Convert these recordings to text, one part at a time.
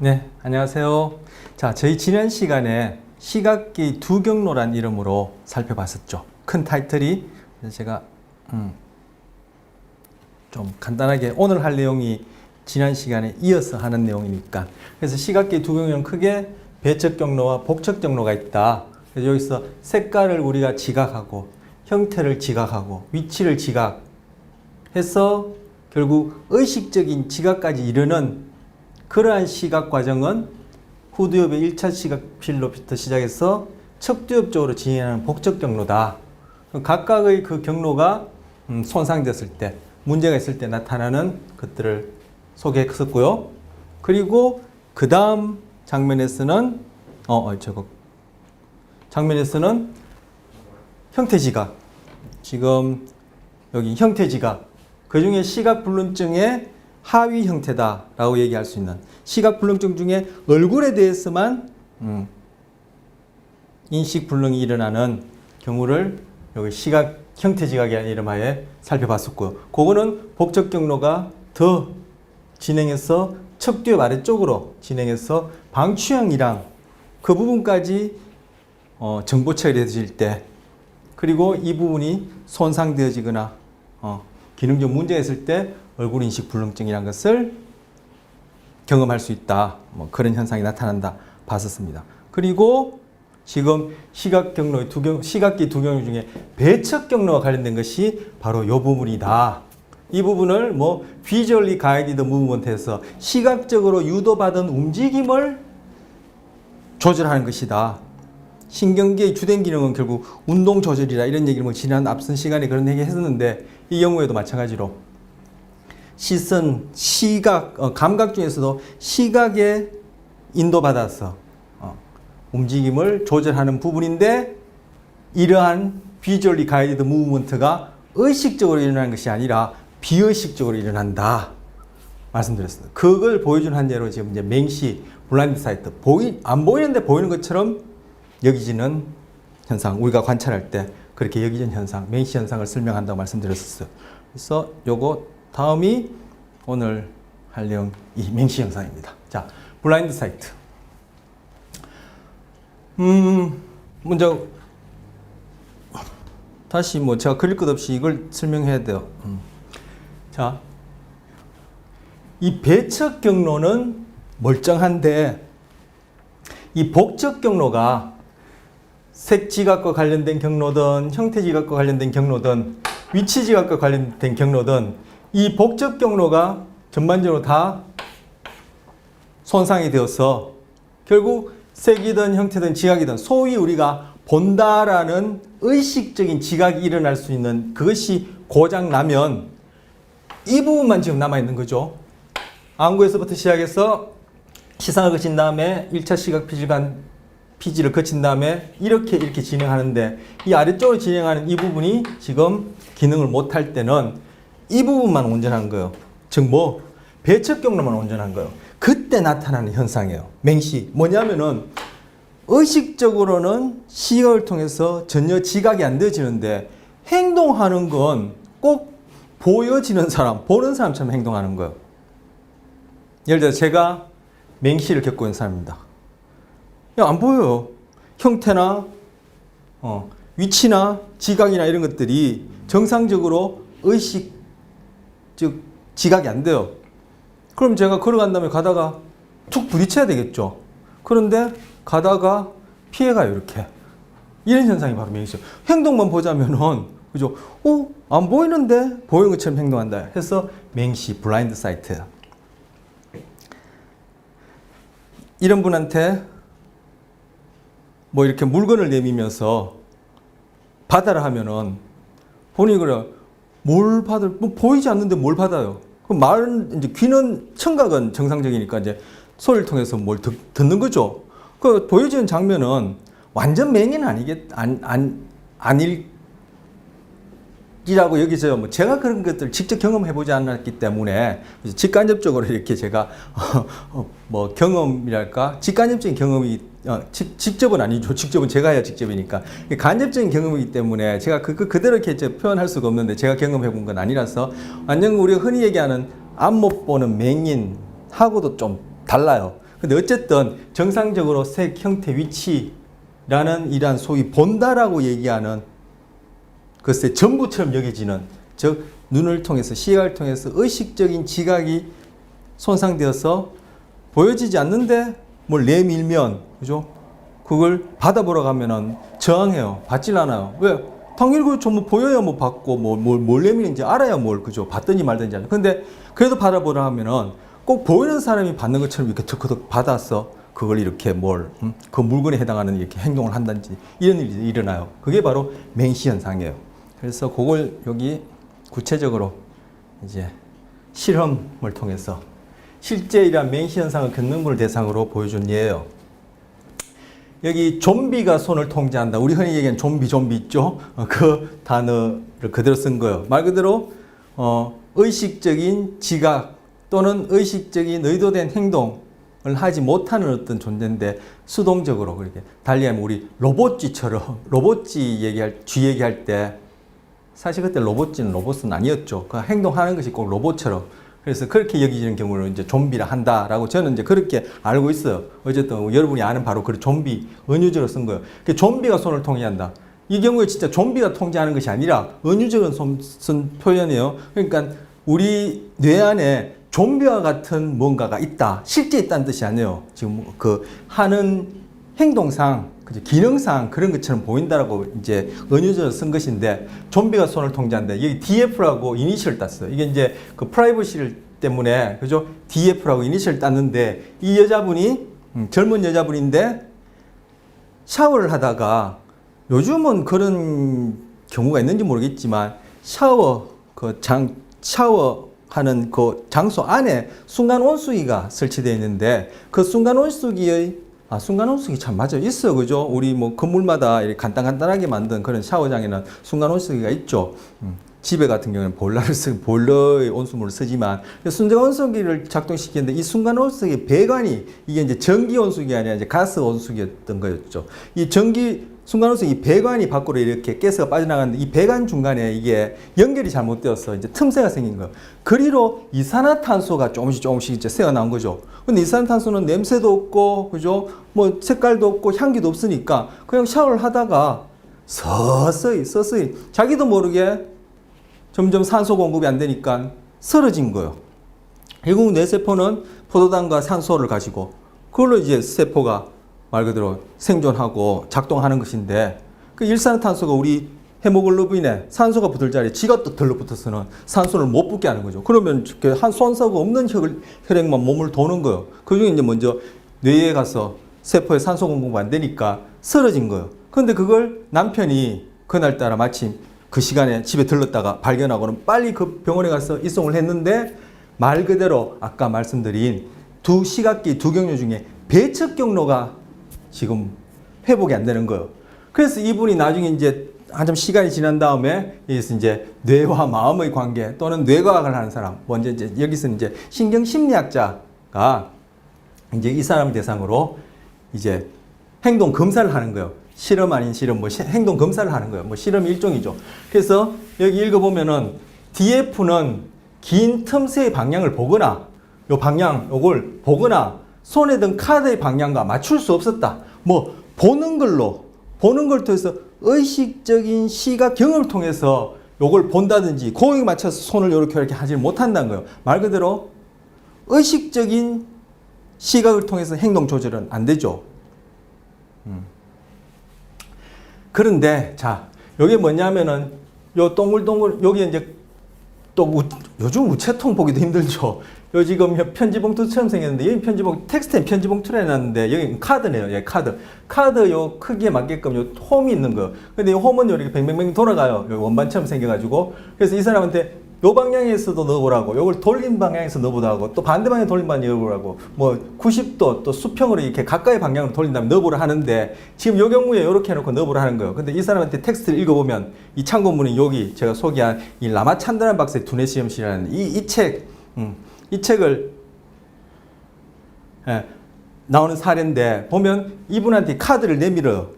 네, 안녕하세요. 자, 저희 지난 시간에 시각기 두 경로란 이름으로 살펴봤었죠. 큰 타이틀이 그래서 제가 좀 간단하게 오늘 할 내용이 지난 시간에 이어서 하는 내용이니까 그래서 시각기 두 경로는 크게 배척 경로와 복척 경로가 있다. 그래서 여기서 색깔을 우리가 지각하고 형태를 지각하고 위치를 지각해서 결국 의식적인 지각까지 이르는 그러한 시각 과정은 후두엽의 1차 시각필로부터 시작해서 척두엽 쪽으로 진행하는 복척 경로다. 각각의 그 경로가 손상됐을 때, 문제가 있을 때 나타나는 것들을 소개했었고요. 그리고 그 다음 장면에서는 장면에서는 형태 지각. 지금 여기 형태 지각. 그 중에 시각불능증의 하위 형태다라고 얘기할 수 있는 시각불능증 중에 얼굴에 대해서만 인식불능이 일어나는 경우를 여기 시각 형태지각이라는 이름하에 살펴봤었고요. 그거는 복척 경로가 더 진행해서 척두엽 아래쪽으로 진행해서 방추형이랑 그 부분까지 정보 처리해질 때 그리고 이 부분이 손상되어지거나 기능적 문제가 있을 때 얼굴 인식 불능증이라는 것을 경험할 수 있다. 뭐 그런 현상이 나타난다 봤었습니다. 그리고 지금 시각기 두 경로 중에 배척 경로와 관련된 것이 바로 이 부분이다. 이 부분을 뭐 visually guided movement에서 시각적으로 유도받은 움직임을 조절하는 것이다. 신경계의 주된 기능은 결국 운동 조절이라 이런 얘기를 뭐 지난 앞선 시간에 그런 얘기 했었는데 이 경우에도 마찬가지로 시선, 시각, 감각 중에서도 시각에 인도받아서 움직임을 조절하는 부분인데 이러한 visually guided movement가 의식적으로 일어나는 것이 아니라 비의식적으로 일어난다 말씀드렸습니다. 그걸 보여주는 한 예로 지금 이제 맹시, 블라인드 사이트 안 보이는데 보이는 것처럼 여기지는 현상, 우리가 관찰할 때 그렇게 여기지는 현상, 맹시 현상을 설명한다고 말씀드렸었어요. 그래서 요거 다음이 오늘 할 내용 이 맹시 현상입니다. 자, 블라인드 사이트. 먼저 다시 뭐 제가 그릴 것 없이 이걸 설명해야 돼요. 자, 이 배척 경로는 멀쩡한데 이 복척 경로가 색 지각과 관련된 경로든 형태 지각과 관련된 경로든 위치 지각과 관련된 경로든 이 복척 경로가 전반적으로 다 손상이 되어서 결국 색이든 형태든 지각이든 소위 우리가 본다라는 의식적인 지각이 일어날 수 있는 그것이 고장 나면 이 부분만 지금 남아있는 거죠. 안구에서부터 시작해서 시상을 거친 다음에 1차 시각 피지를 거친 다음에 이렇게 진행하는데 이 아래쪽으로 진행하는 이 부분이 지금 기능을 못할 때는 이 부분만 온전한 거예요. 즉 뭐 배척 경로만 온전한 거예요. 그때 나타나는 현상이에요. 맹시. 뭐냐면은 의식적으로는 시각을 통해서 전혀 지각이 안 되어지는데 행동하는 건 꼭 보여지는 사람, 보는 사람처럼 행동하는 거예요. 예를 들어 제가 맹시를 겪고 있는 사람입니다. 야, 안 보여요. 형태나 위치나 지각이나 이런 것들이 정상적으로 즉 지각이 안 돼요. 그럼 제가 걸어간 다음에 가다가 툭 부딪혀야 되겠죠. 그런데 가다가 피해가요. 이렇게. 이런 현상이 바로 맹시죠. 행동만 보자면은 그죠? 안 보이는데 보이는 것처럼 행동한다 해서 맹시, 블라인드 사이트. 이런 분한테 뭐 이렇게 물건을 내밀면서 받아라 하면은 본인이 그래 뭘 뭐 보이지 않는데 뭘 받아요? 그럼 말은 이제 귀는 청각은 정상적이니까 이제 소리를 통해서 뭘 듣는 거죠. 그 보여지는 장면은 완전 맹이는 아니라고 여기서요. 뭐 제가 그런 것들 직접 경험해보지 않았기 때문에 직간접적으로 이렇게 제가 뭐 경험이랄까 직간접적인 경험이 직접은 아니죠. 직접은 제가 해야 직접이니까 간접적인 경험이기 때문에 제가 그대로 이렇게 표현할 수가 없는데 제가 경험해본 건 아니라서 완전 우리가 흔히 얘기하는 앞 못 보는 맹인하고도 좀 달라요. 근데 어쨌든 정상적으로 색 형태 위치라는 이러한 소위 본다라고 얘기하는 글쎄 전부처럼 여겨지는, 즉 눈을 통해서, 시각을 통해서 의식적인 지각이 손상되어서 보여지지 않는데 뭘 내밀면, 그죠? 그걸 받아보러 가면은 저항해요. 받질 않아요. 왜? 당연히 그렇죠. 뭐 보여야 뭐 받고, 뭘 내밀는지 알아야 뭘, 그죠? 받든지 말든지 하죠. 근데 그래도 받아보러 하면은 꼭 보이는 사람이 받는 것처럼 이렇게 득득 받아서 그걸 이렇게 그 물건에 해당하는 이렇게 행동을 한다든지 이런 일이 일어나요. 그게 바로 맹시 현상이에요. 그래서 그걸 여기 구체적으로 이제 실험을 통해서 실제 이러한 맹시 현상을 겪는 분을 대상으로 보여준 예예요. 여기 좀비가 손을 통제한다. 우리 흔히 얘기하는 좀비 있죠? 그 단어를 그대로 쓴 거예요. 말 그대로 의식적인 지각 또는 의식적인 의도된 행동을 하지 못하는 어떤 존재인데 수동적으로, 그렇게 달리하면 우리 로봇쥐처럼, 로봇쥐 얘기할 때 사실 그때 로봇은 아니었죠. 그 행동하는 것이 꼭 로봇처럼. 그래서 그렇게 여기지는 경우를 이제 좀비라 한다라고 저는 이제 그렇게 알고 있어요. 어쨌든 여러분이 아는 바로 그 좀비 은유적으로 쓴 거예요. 좀비가 손을 통제한다. 이 경우에 진짜 좀비가 통제하는 것이 아니라 은유적으로 쓴 표현이에요. 그러니까 우리 뇌 안에 좀비와 같은 뭔가가 있다, 실제 있다는 뜻이 아니에요. 지금 그 하는 행동상, 기능상 그런 것처럼 보인다라고 이제 은유적으로 쓴 것인데, 좀비가 손을 통제한다. 여기 DF라고 이니셜 땄어요. 이게 이제 그 프라이버시 때문에, 그죠? DF라고 이니셜 땄는데, 이 여자분이 젊은 여자분인데 샤워를 하다가, 요즘은 그런 경우가 있는지 모르겠지만 샤워하는 그 장소 안에 순간 온수기가 설치되어 있는데, 그 순간 온수기 참 맞아요. 있어요. 그죠? 우리 뭐 건물마다 이렇게 간단하게 만든 그런 샤워장에는 순간 온수기가 있죠. 집에 같은 경우는 보일러의 온수물을 쓰지만, 순간 온수기를 작동시키는데 이 순간 온수기 배관이, 이게 이제 전기 온수기가 아니라 이제 가스 온수기였던 거였죠. 이 순간 온수기 배관이 밖으로 이렇게 가스가 빠져나가는데, 이 배관 중간에 이게 연결이 잘못되어서 이제 틈새가 생긴 거예요. 그리로 이산화탄소가 조금씩 이제 새어 나온 거죠. 근데 이산화탄소는 냄새도 없고, 그죠? 뭐 색깔도 없고 향기도 없으니까 그냥 샤워를 하다가 서서히 자기도 모르게 점점 산소 공급이 안 되니까 쓰러진 거예요. 결국 뇌세포는 포도당과 산소를 가지고 그걸로 이제 세포가 말 그대로 생존하고 작동하는 것인데, 그 일산화탄소가 우리 헤모글로빈에 산소가 붙을 자리에 지가 또 들러붙어서는 산소를 못 붙게 하는 거죠. 그러면 한 손사고 없는 혈액만 몸을 도는 거예요. 그 중에 이제 먼저 뇌에 가서 세포에 산소 공급이 안 되니까 쓰러진 거예요. 그런데 그걸 남편이 그날따라 마침 그 시간에 집에 들렀다가 발견하고는 빨리 그 병원에 가서 입송을 했는데, 말 그대로 아까 말씀드린 두 시각기 두 경로 중에 배척 경로가 지금 회복이 안 되는 거예요. 그래서 이분이 나중에 이제 한참 시간이 지난 다음에 여기서 이제 뇌와 마음의 관계 또는 뇌과학을 하는 사람, 먼저 이제 여기서는 이제 신경심리학자가 이제 이 사람을 대상으로 이제 행동 검사를 하는 거예요. 실험 아닌 실험, 뭐 행동 검사를 하는 거예요. 뭐 실험 일종이죠. 그래서 여기 읽어보면은 DF는 긴 틈새의 방향을 보거나, 요걸 보거나 손에 든 카드의 방향과 맞출 수 없었다. 뭐 보는 걸 통해서 의식적인 시각 경험을 통해서 요걸 본다든지 거기에 맞춰서 손을 이렇게 하지 못한다는 거예요. 말 그대로 의식적인 시각을 통해서 행동 조절은 안 되죠. 그런데 자, 여기 뭐냐면은 요 동글동글, 여기 이제 또 요즘 우체통 보기도 힘들죠. 요 지금 편지봉투처럼 생겼는데, 여기 텍스트엔 편지봉투라 해놨는데, 여기 카드네요. 예, 카드 요 크기에 맞게끔 요 홈이 있는 거. 근데 이 홈은 이렇게 뱅뱅뱅 돌아가요. 요 원반처럼 생겨가지고. 그래서 이 사람한테 요 방향에서도 넣어보라고, 요걸 돌린 방향에서 넣어보라고, 또 반대 방향에 돌린 방향에 넣어보라고, 뭐 90도 또 수평으로 이렇게 가까이 방향으로 돌린 다음에 넣어보라 하는데, 지금 요 경우에 이렇게 해놓고 넣어보라 하는 거예요. 근데 이 사람한테 텍스트를 읽어보면, 이 참고문이 여기 제가 소개한 이 라마찬드란 박사의 두뇌 시험실이라는 이 책을 나오는 사례인데, 보면 이분한테 카드를 내밀어요.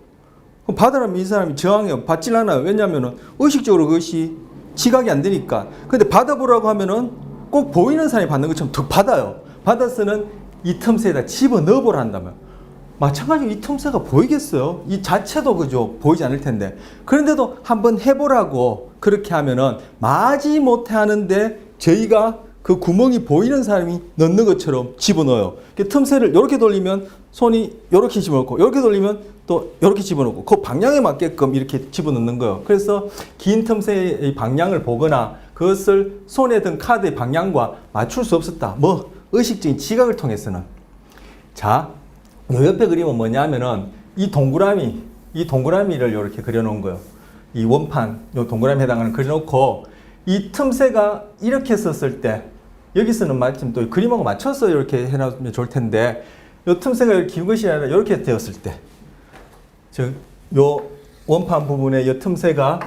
그럼 받으라면 이 사람이 저항해요. 받질 않아요. 왜냐하면 의식적으로 그것이 지각이 안 되니까. 근데 받아보라고 하면은 꼭 보이는 사람이 받는 것처럼 더 받아요. 받아서는 이 틈새에다 집어 넣어보라 한다면 마찬가지로 이 틈새가 보이겠어요? 이 자체도 그죠? 보이지 않을 텐데. 그런데도 한번 해보라고 그렇게 하면은 마지 못해 하는데 저희가 그 구멍이 보이는 사람이 넣는 것처럼 집어넣어요. 틈새를 이렇게 돌리면 손이 이렇게 집어넣고 이렇게 돌리면 또 이렇게 집어넣고 그 방향에 맞게끔 이렇게 집어넣는 거예요. 그래서 긴 틈새의 방향을 보거나 그것을 손에 든 카드의 방향과 맞출 수 없었다. 뭐 의식적인 지각을 통해서는. 자, 요 옆에 그림은 뭐냐면은 이 동그라미를 이렇게 그려놓은 거예요. 이 원판, 요 동그라미 해당하는 그려놓고 이 틈새가 이렇게 썼을 때 여기서는 마침 또 그림하고 맞춰서 이렇게 해놓으면 좋을 텐데 요 틈새가 이렇게 긴 것이 아니라 이렇게 되었을 때 즉, 요 원판 부분에 요 틈새가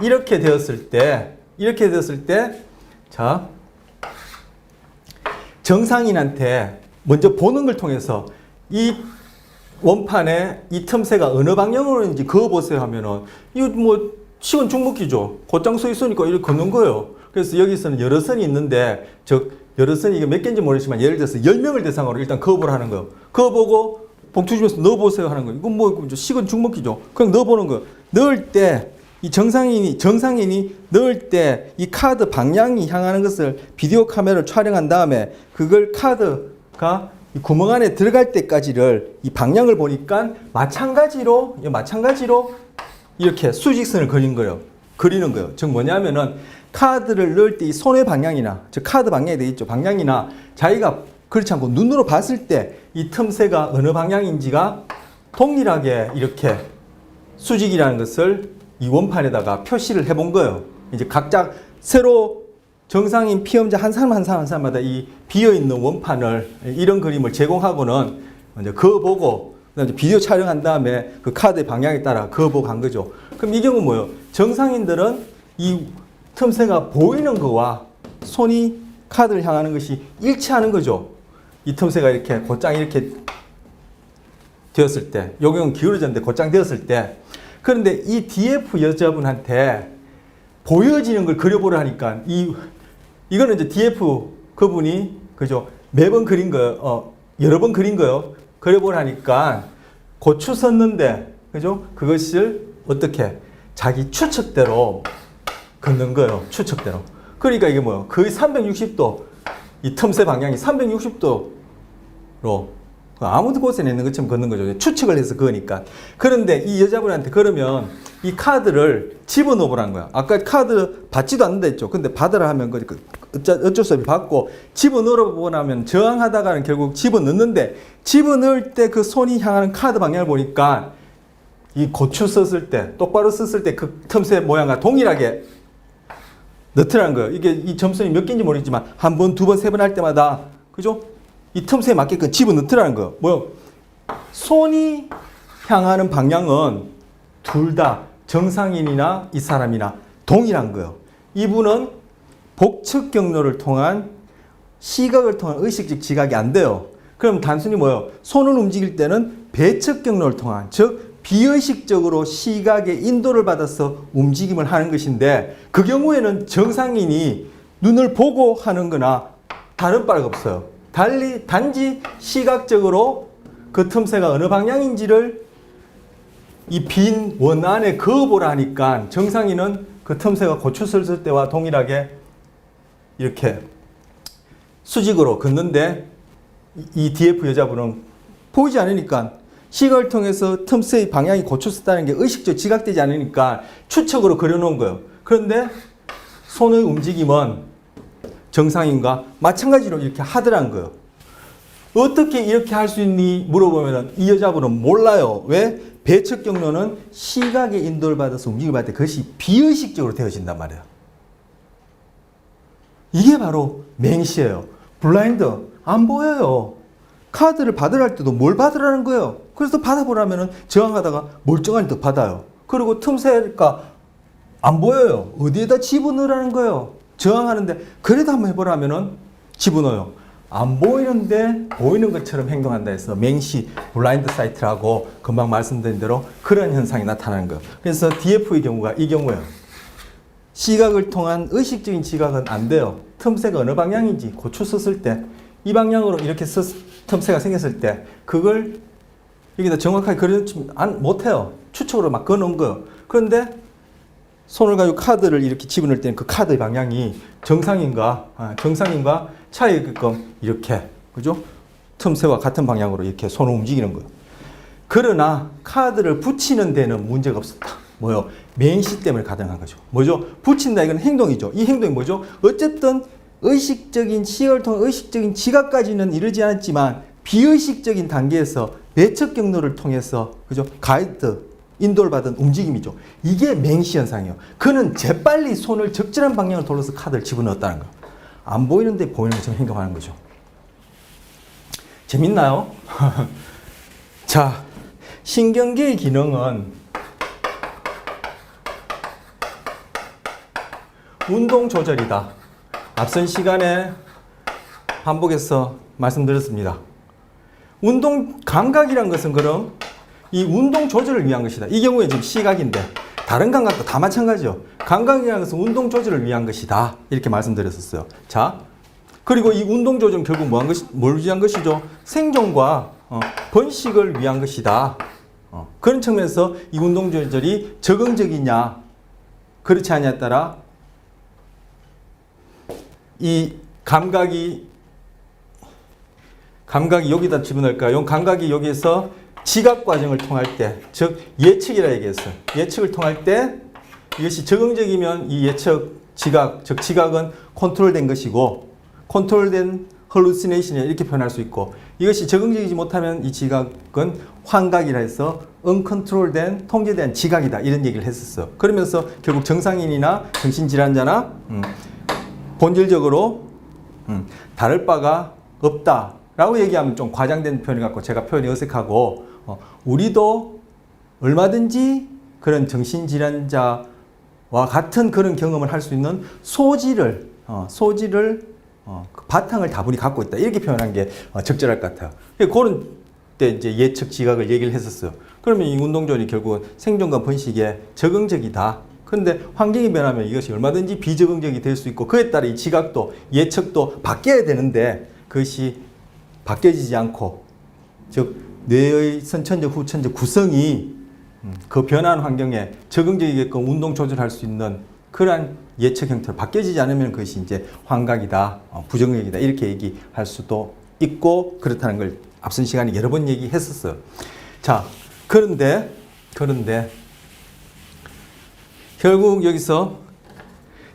이렇게 되었을 때 자, 정상인한테 먼저 보는 걸 통해서 이 원판에 이 틈새가 어느 방향으로인지 그어보세요 하면은 이거 뭐 시간 중목기죠. 곧장 서 있으니까 이렇게 걷는 거예요. 그래서 여기서는 여러 선이 있는데 즉 여러 선이 이게 몇 개인지 모르지만 예를 들어서 10명을 대상으로 일단 그어보라 하는 거예요. 그어보고 봉투 주면서 넣어보세요 하는 거예요. 이건 뭐 시간 중목기죠. 그냥 넣어보는 거예요. 넣을 때 이 정상인이 넣을 때 이 카드 방향이 향하는 것을 비디오 카메라를 촬영한 다음에 그걸 카드가 이 구멍 안에 들어갈 때까지를 이 방향을 보니까 마찬가지로 이렇게 수직선을 그리는 거예요. 즉 뭐냐면은 카드를 넣을 때 이 손의 방향이나 즉 카드 방향이 되겠죠. 방향이나 자기가 그렇지 않고 눈으로 봤을 때 이 틈새가 어느 방향인지가 동일하게 이렇게 수직이라는 것을 이 원판에다가 표시를 해본 거예요. 이제 각자 새로 정상인 피험자 한 사람마다 이 비어있는 원판을 이런 그림을 제공하고는 먼저 그어보고 그다음에 비디오 촬영한 다음에 그 카드의 방향에 따라 그어보고 한 거죠. 그럼 이 경우는 뭐예요? 정상인들은 이 틈새가 보이는 거와 손이 카드를 향하는 것이 일치하는 거죠. 이 틈새가 이렇게 곧장 이렇게 되었을 때, 요 경우는 기울어졌는데 곧장 되었을 때, 그런데 이 DF 여자분한테 보여지는 걸 그려보라 하니까 이거는 이제 DF 그분이 그죠 매번 그린 거예요. 여러 번 그린 거예요. 그려보라 하니까 고추 썼는데 그죠 그것을 어떻게 자기 추측대로 걷는 거예요. 추측대로. 그러니까 이게 뭐예요? 거의 360도 이 틈새 방향이 360도로 아무 곳에 있는 것처럼 걷는 거죠. 추측을 해서 그으니까. 그런데 이 여자분한테 그러면 이 카드를 집어넣어보라는 거야. 아까 카드 받지도 않는다 했죠. 근데 받으라 하면 어쩔 수 없이 받고 집어넣어보고 나면 저항하다가는 결국 집어넣는데 집어넣을 때 그 손이 향하는 카드 방향을 보니까 이 고추 썼을 때 똑바로 썼을 때 그 틈새 모양과 동일하게 넣더라는 거예요. 이게 이 점선이 몇 개인지 모르겠지만 한 번, 두 번, 세 번 할 때마다 그죠? 이 틈새에 맞게끔 집어넣더라는 거예요. 뭐요? 손이 향하는 방향은 둘 다 정상인이나 이 사람이나 동일한 거예요. 이분은 복측 경로를 통한 시각을 통한 의식적 지각이 안 돼요. 그럼 단순히 뭐예요? 손을 움직일 때는 배측 경로를 통한 즉 비의식적으로 시각의 인도를 받아서 움직임을 하는 것인데 그 경우에는 정상인이 눈을 보고 하는 거나 다른 바가 없어요. 달리 단지 시각적으로 그 틈새가 어느 방향인지를 이 빈 원 안에 그어보라 하니까 정상인은 그 틈새가 고추 썼을 때와 동일하게 이렇게 수직으로 걷는데 이 DF 여자분은 보이지 않으니까 시각을 통해서 틈새의 방향이 고추 썼다는 게 의식적으로 지각되지 않으니까 추측으로 그려놓은 거예요. 그런데 손의 움직임은 정상인과 마찬가지로 이렇게 하더라는 거예요. 어떻게 이렇게 할 수 있니? 물어보면 이 여자분은 몰라요. 왜? 배측 경로는 시각의 인도를 받아서 움직임을 받을 때 그것이 비의식적으로 되어진단 말이에요. 이게 바로 맹시예요. 블라인드. 안 보여요. 카드를 받으라 할 때도 뭘 받으라는 거예요. 그래서 받아보라면 저항하다가 멀쩡하니 더 받아요. 그리고 틈새가 안 보여요. 어디에다 집어넣으라는 거예요. 저항하는데 그래도 한번 해보라면은 집어넣어요. 안 보이는데 보이는 것처럼 행동한다 해서 맹시 블라인드 사이트라고 금방 말씀드린 대로 그런 현상이 나타나는 거예요. 그래서 DF의 경우가 이 경우예요. 시각을 통한 의식적인 지각은 안 돼요. 틈새가 어느 방향인지 고추 썼을 때 이 방향으로 이렇게 틈새가 생겼을 때 그걸 여기다 정확하게 그려놓지 못해요. 추측으로 막 그어놓은 거예요. 그런데 손을 가지고 카드를 이렇게 집어넣을 때는 그 카드의 방향이 정상인과 차이게끔 이렇게, 그죠? 틈새와 같은 방향으로 이렇게 손을 움직이는 거예요. 그러나 카드를 붙이는 데는 문제가 없었다. 뭐요? 맹시 때문에 가능한 거죠. 뭐죠? 붙인다, 이건 행동이죠. 이 행동이 뭐죠? 어쨌든 의식적인 시각을 통한 의식적인 지각까지는 이르지 않았지만 비의식적인 단계에서 내적 경로를 통해서, 그죠? 가이드, 인도를 받은 움직임이죠. 이게 맹시 현상이에요. 그는 재빨리 손을 적절한 방향으로 돌려서 카드를 집어넣었다는 거예요. 안 보이는데 보이는 것처럼 행동하는 거죠. 재밌나요? 자, 신경계의 기능은 운동 조절이다. 앞선 시간에 반복해서 말씀드렸습니다. 운동 감각이란 것은 그럼 이 운동 조절을 위한 것이다. 이 경우에 지금 시각인데 다른 감각도 다 마찬가지죠. 감각이라는 것은 운동 조절을 위한 것이다. 이렇게 말씀드렸었어요. 자, 그리고 이 운동 조절은 결국 뭘 위한 것이죠? 생존과 번식을 위한 것이다. 그런 측면에서 이 운동 조절이 적응적이냐 그렇지 않냐에 따라 이 감각이 여기다 집어넣을까요? 이 감각이 여기에서 지각 과정을 통할 때, 즉 예측이라 얘기했어요. 예측을 통할 때 이것이 적응적이면 이 예측, 지각, 즉 지각은 컨트롤된 것이고 컨트롤된 hallucination이라 이렇게 표현할 수 있고, 이것이 적응적이지 못하면 이 지각은 환각이라 해서 uncontroll된, 통제된 지각이다, 이런 얘기를 했었어요. 그러면서 결국 정상인이나 정신질환자나 본질적으로 다를 바가 없다라고 얘기하면 좀 과장된 표현을 갖고 제가 표현이 어색하고, 우리도 얼마든지 그런 정신질환자와 같은 그런 경험을 할 수 있는 소지를 그 바탕을 다분히 갖고 있다, 이렇게 표현한 게 적절할 것 같아요. 그런 때 이제 예측 지각을 얘기를 했었어요. 그러면 이 운동조절이 결국은 생존과 번식에 적응적이다. 그런데 환경이 변하면 이것이 얼마든지 비적응적이 될 수 있고, 그에 따라 이 지각도 예측도 바뀌어야 되는데 그것이 바뀌어지지 않고, 즉 뇌의 선천적 후천적 구성이 그 변한 환경에 적응적이게끔 운동 조절할 수 있는 그러한 예측 형태로 바뀌어지지 않으면 그것이 이제 환각이다, 부정적이다, 이렇게 얘기할 수도 있고, 그렇다는 걸 앞선 시간에 여러 번 얘기했었어요. 자, 그런데 결국 여기서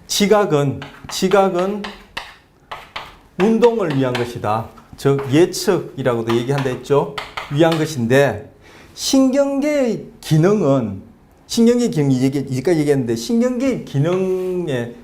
지각은 운동을 위한 것이다. 즉 예측이라고도 얘기한다 했죠. 위한 것인데, 신경계의 기능은, 신경계의 기능이 여기까지 얘기했는데, 신경계의 기능에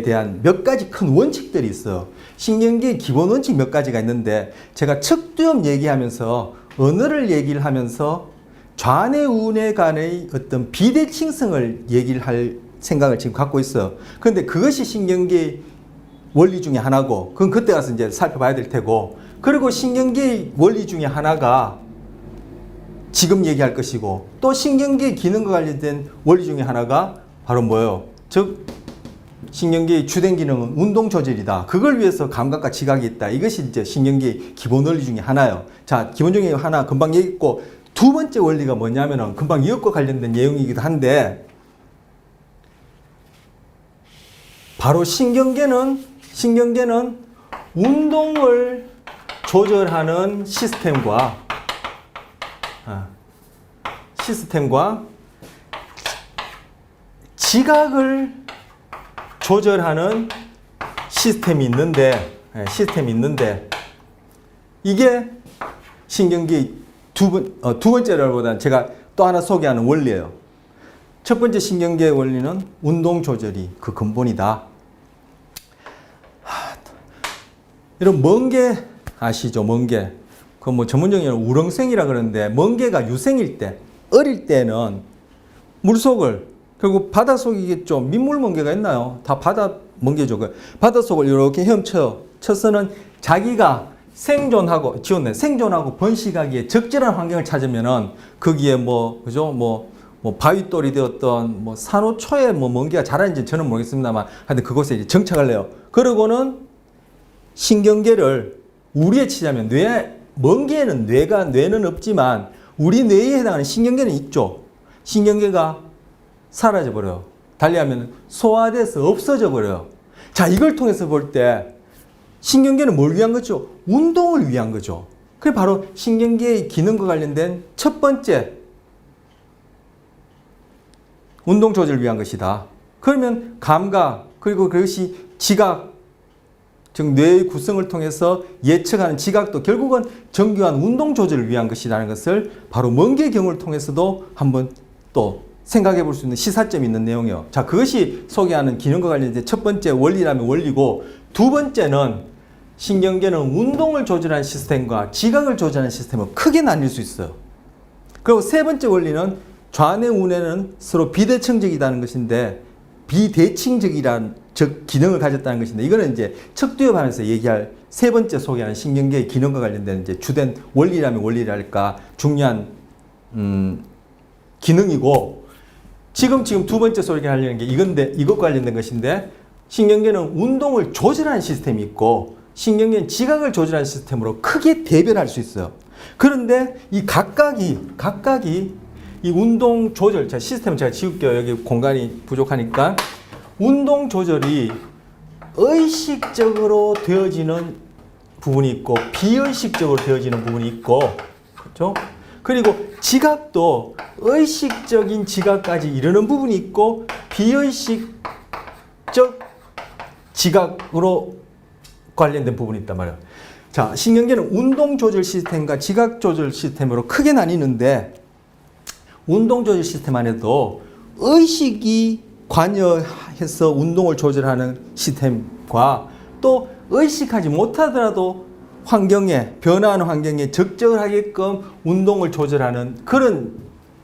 대한 몇 가지 큰 원칙들이 있어요. 신경계의 기본 원칙 몇 가지가 있는데, 제가 척두염 얘기하면서 언어를 얘기를 하면서 좌뇌 우뇌 간의 어떤 비대칭성을 얘기를 할 생각을 지금 갖고 있어요. 그런데 그것이 신경계의 원리 중에 하나고, 그건 그때 가서 이제 살펴봐야 될 테고, 그리고 신경계의 원리 중에 하나가 지금 얘기할 것이고, 또 신경계의 기능과 관련된 원리 중에 하나가 바로 뭐예요? 즉 신경계의 주된 기능은 운동 조절이다. 그걸 위해서 감각과 지각이 있다. 이것이 이제 신경계의 기본 원리 중에 하나예요. 자, 기본 중에 하나 금방 얘기했고, 두 번째 원리가 뭐냐면은 금방 이것과 관련된 내용이기도 한데, 바로 신경계는 운동을 조절하는 시스템과 지각을 조절하는 시스템이 있는데, 이게 신경계의 두 번째라기보다는 제가 또 하나 소개하는 원리예요. 첫 번째 신경계의 원리는 운동 조절이 그 근본이다. 이런 멍게 아시죠? 멍게. 그 뭐 전문적인 우렁생이라 그러는데, 멍게가 유생일 때, 어릴 때는 물속을, 결국 바닷속이겠죠. 민물 멍게가 있나요? 다 바다 멍게죠. 그 바닷속을 이렇게 헤엄쳐서는 자기가 생존하고 번식하기에 적절한 환경을 찾으면은 거기에 그죠? 바위돌이 되었던 산호초에 멍게가 자라는지 저는 모르겠습니다만, 하여튼 그곳에 이제 정착을 해요. 그러고는 신경계를 우리에 치자면 먼 개에는 뇌는 없지만 우리 뇌에 해당하는 신경계는 있죠. 신경계가 사라져 버려요. 달리하면 소화돼서 없어져 버려요. 자, 이걸 통해서 볼 때 신경계는 뭘 위한 거죠? 운동을 위한 거죠. 그게 바로 신경계의 기능과 관련된 첫 번째 운동 조절을 위한 것이다. 그러면 감각 그리고 그것이 지각 즉 뇌의 구성을 통해서 예측하는 지각도 결국은 정교한 운동 조절을 위한 것이라는 것을 바로 먼 개 경우를 통해서도 한번 또 생각해 볼 수 있는 시사점이 있는 내용이에요. 자, 그것이 소개하는 기능과 관련된 첫 번째 원리라면 원리고, 두 번째는 신경계는 운동을 조절하는 시스템과 지각을 조절하는 시스템을 크게 나뉠 수 있어요. 그리고 세 번째 원리는 좌뇌 우뇌는 서로 비대칭적이라는 것인데, 비대칭적이라는 즉 기능을 가졌다는 것인데, 이거는 이제 척두협하면서 얘기할 세 번째 소개하는 신경계의 기능과 관련된 이제 주된 원리라면 원리랄까 중요한 기능이고, 지금 두 번째 소개하려는 게 이것과 관련된 것인데, 신경계는 운동을 조절하는 시스템이 있고 신경계는 지각을 조절하는 시스템으로 크게 대별할 수 있어요. 그런데 이 각각이 이 운동 조절, 자, 시스템 제가 지울게요. 여기 공간이 부족하니까. 운동 조절이 의식적으로 되어지는 부분이 있고 비의식적으로 되어지는 부분이 있고, 그렇죠? 그리고 지각도 의식적인 지각까지 이르는 부분이 있고 비의식적 지각으로 관련된 부분이 있단 말이에요. 자, 신경계는 운동 조절 시스템과 지각 조절 시스템으로 크게 나뉘는데, 운동 조절 시스템 안에도 의식이 관여해서 운동을 조절하는 시스템과 또 의식하지 못하더라도 변화하는 환경에 적절하게끔 운동을 조절하는 그런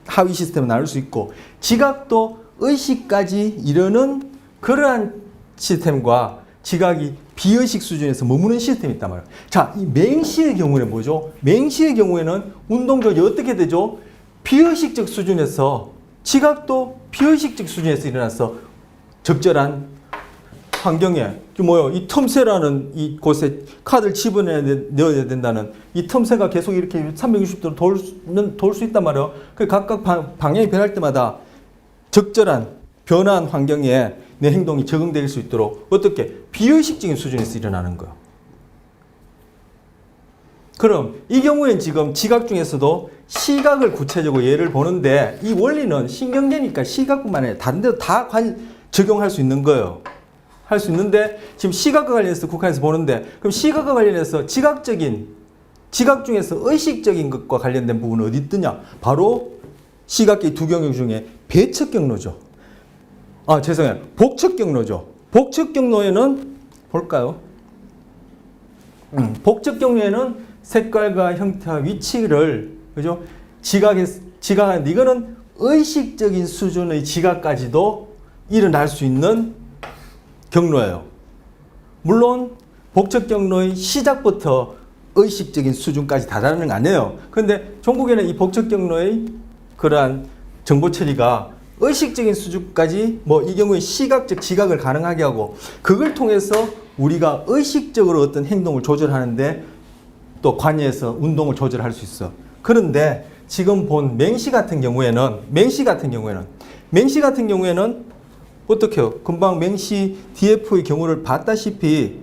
하위 시스템을 나눌 수 있고, 지각도 의식까지 이르는 그러한 시스템과 지각이 비의식 수준에서 머무는 시스템이 있단 말이에요. 자, 이 맹시의 경우에는 뭐죠? 맹시의 경우에는 운동 조절이 어떻게 되죠? 비의식적 수준에서, 지각도 비의식적 수준에서 일어나서 적절한 환경에, 이 틈새라는 이 곳에 카드를 집어넣어야 된다는 이 틈새가 계속 이렇게 360도로 돌 수 있단 말이에요. 그 각각 방향이 변할 때마다 적절한 변화한 환경에 내 행동이 적응될 수 있도록 어떻게 비의식적인 수준에서 일어나는 거예요. 그럼 이 경우엔 지금 지각 중에서도 시각을 구체적으로 예를 보는데, 이 원리는 신경계니까 시각뿐만 아니라 다른 데도 다 적용할 수 있는 거예요. 할 수 있는데, 지금 시각과 관련해서 국한에서 보는데, 그럼 시각과 관련해서 지각 중에서 의식적인 것과 관련된 부분은 어디 있느냐? 바로 시각계 두 경로 중에 배척 경로죠. 복척 경로죠. 복척 경로에는 볼까요? 복척 경로에는 색깔과 형태와 위치를, 그죠? 지각하는데, 이거는 의식적인 수준의 지각까지도 일어날 수 있는 경로예요. 물론 복척 경로의 시작부터 의식적인 수준까지 다다르는 거 아니에요. 그런데 종국에는 이 복척 경로의 그러한 정보 처리가 의식적인 수준까지 이 경우에 시각적 지각을 가능하게 하고, 그걸 통해서 우리가 의식적으로 어떤 행동을 조절하는데 또 관여해서 운동을 조절할 수 있어. 그런데 지금 본 맹시 같은 경우에는 어떻게 해요? 금방 맹시 DF의 경우를 봤다시피,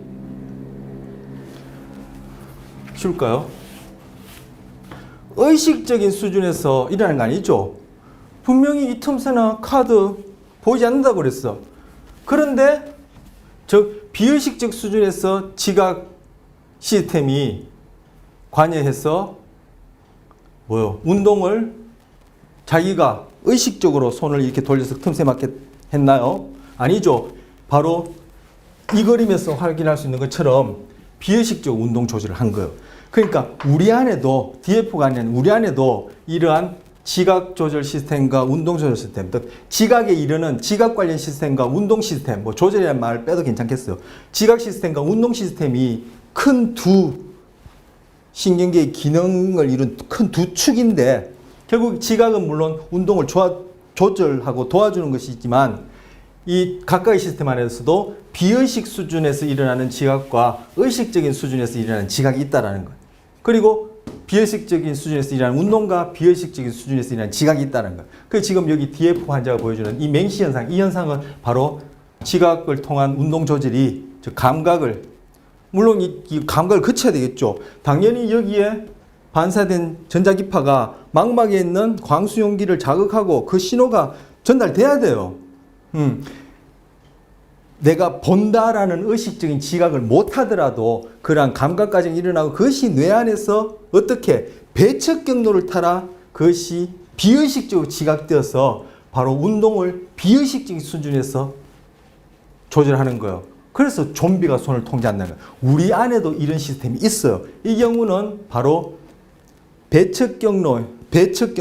쉬울까요? 의식적인 수준에서 일어나는 거 아니죠? 분명히 이 틈새나 카드 보이지 않는다고 그랬어. 그런데 비의식적 수준에서 지각 시스템이 관여해서 운동을 자기가 의식적으로 손을 이렇게 돌려서 틈새 맞게 했나요? 아니죠. 바로 이 그림에서 확인할 수 있는 것처럼 비의식적 운동 조절을 한 거예요. 그러니까 우리 안에도, DF가 아닌 우리 안에도 이러한 지각 조절 시스템과 운동 조절 시스템, 즉 지각에 이르는 지각 관련 시스템과 운동 시스템, 조절이라는 말을 빼도 괜찮겠어요. 지각 시스템과 운동 시스템이 큰 두 신경계의 기능을 이룬 큰 두 축인데, 결국 지각은 물론 운동을 조절하고 도와주는 것이지만 이 각각의 시스템 안에서도 비의식 수준에서 일어나는 지각과 의식적인 수준에서 일어나는 지각이 있다는 거예요. 그리고 비의식적인 수준에서 일어나는 운동과 비의식적인 수준에서 일어나는 지각이 있다는 거예요. 그래서 지금 여기 DF 환자가 보여주는 이 맹시 현상, 이 현상은 바로 지각을 통한 운동 조절이, 즉 감각을, 물론 이 감각을 거쳐야 되겠죠. 당연히 여기에 반사된 전자기파가 망막에 있는 광수용기를 자극하고 그 신호가 전달돼야 돼요. 내가 본다라는 의식적인 지각을 못하더라도 그러한 감각 과정이 일어나고 그것이 뇌 안에서 어떻게 배척 경로를 따라 그것이 비의식적으로 지각되어서 바로 운동을 비의식적인 수준에서 조절하는 거예요. 그래서 좀비가 손을 통제한다는 거예요. 우리 안에도 이런 시스템이 있어요. 이 경우는 바로 배척 경로, 배척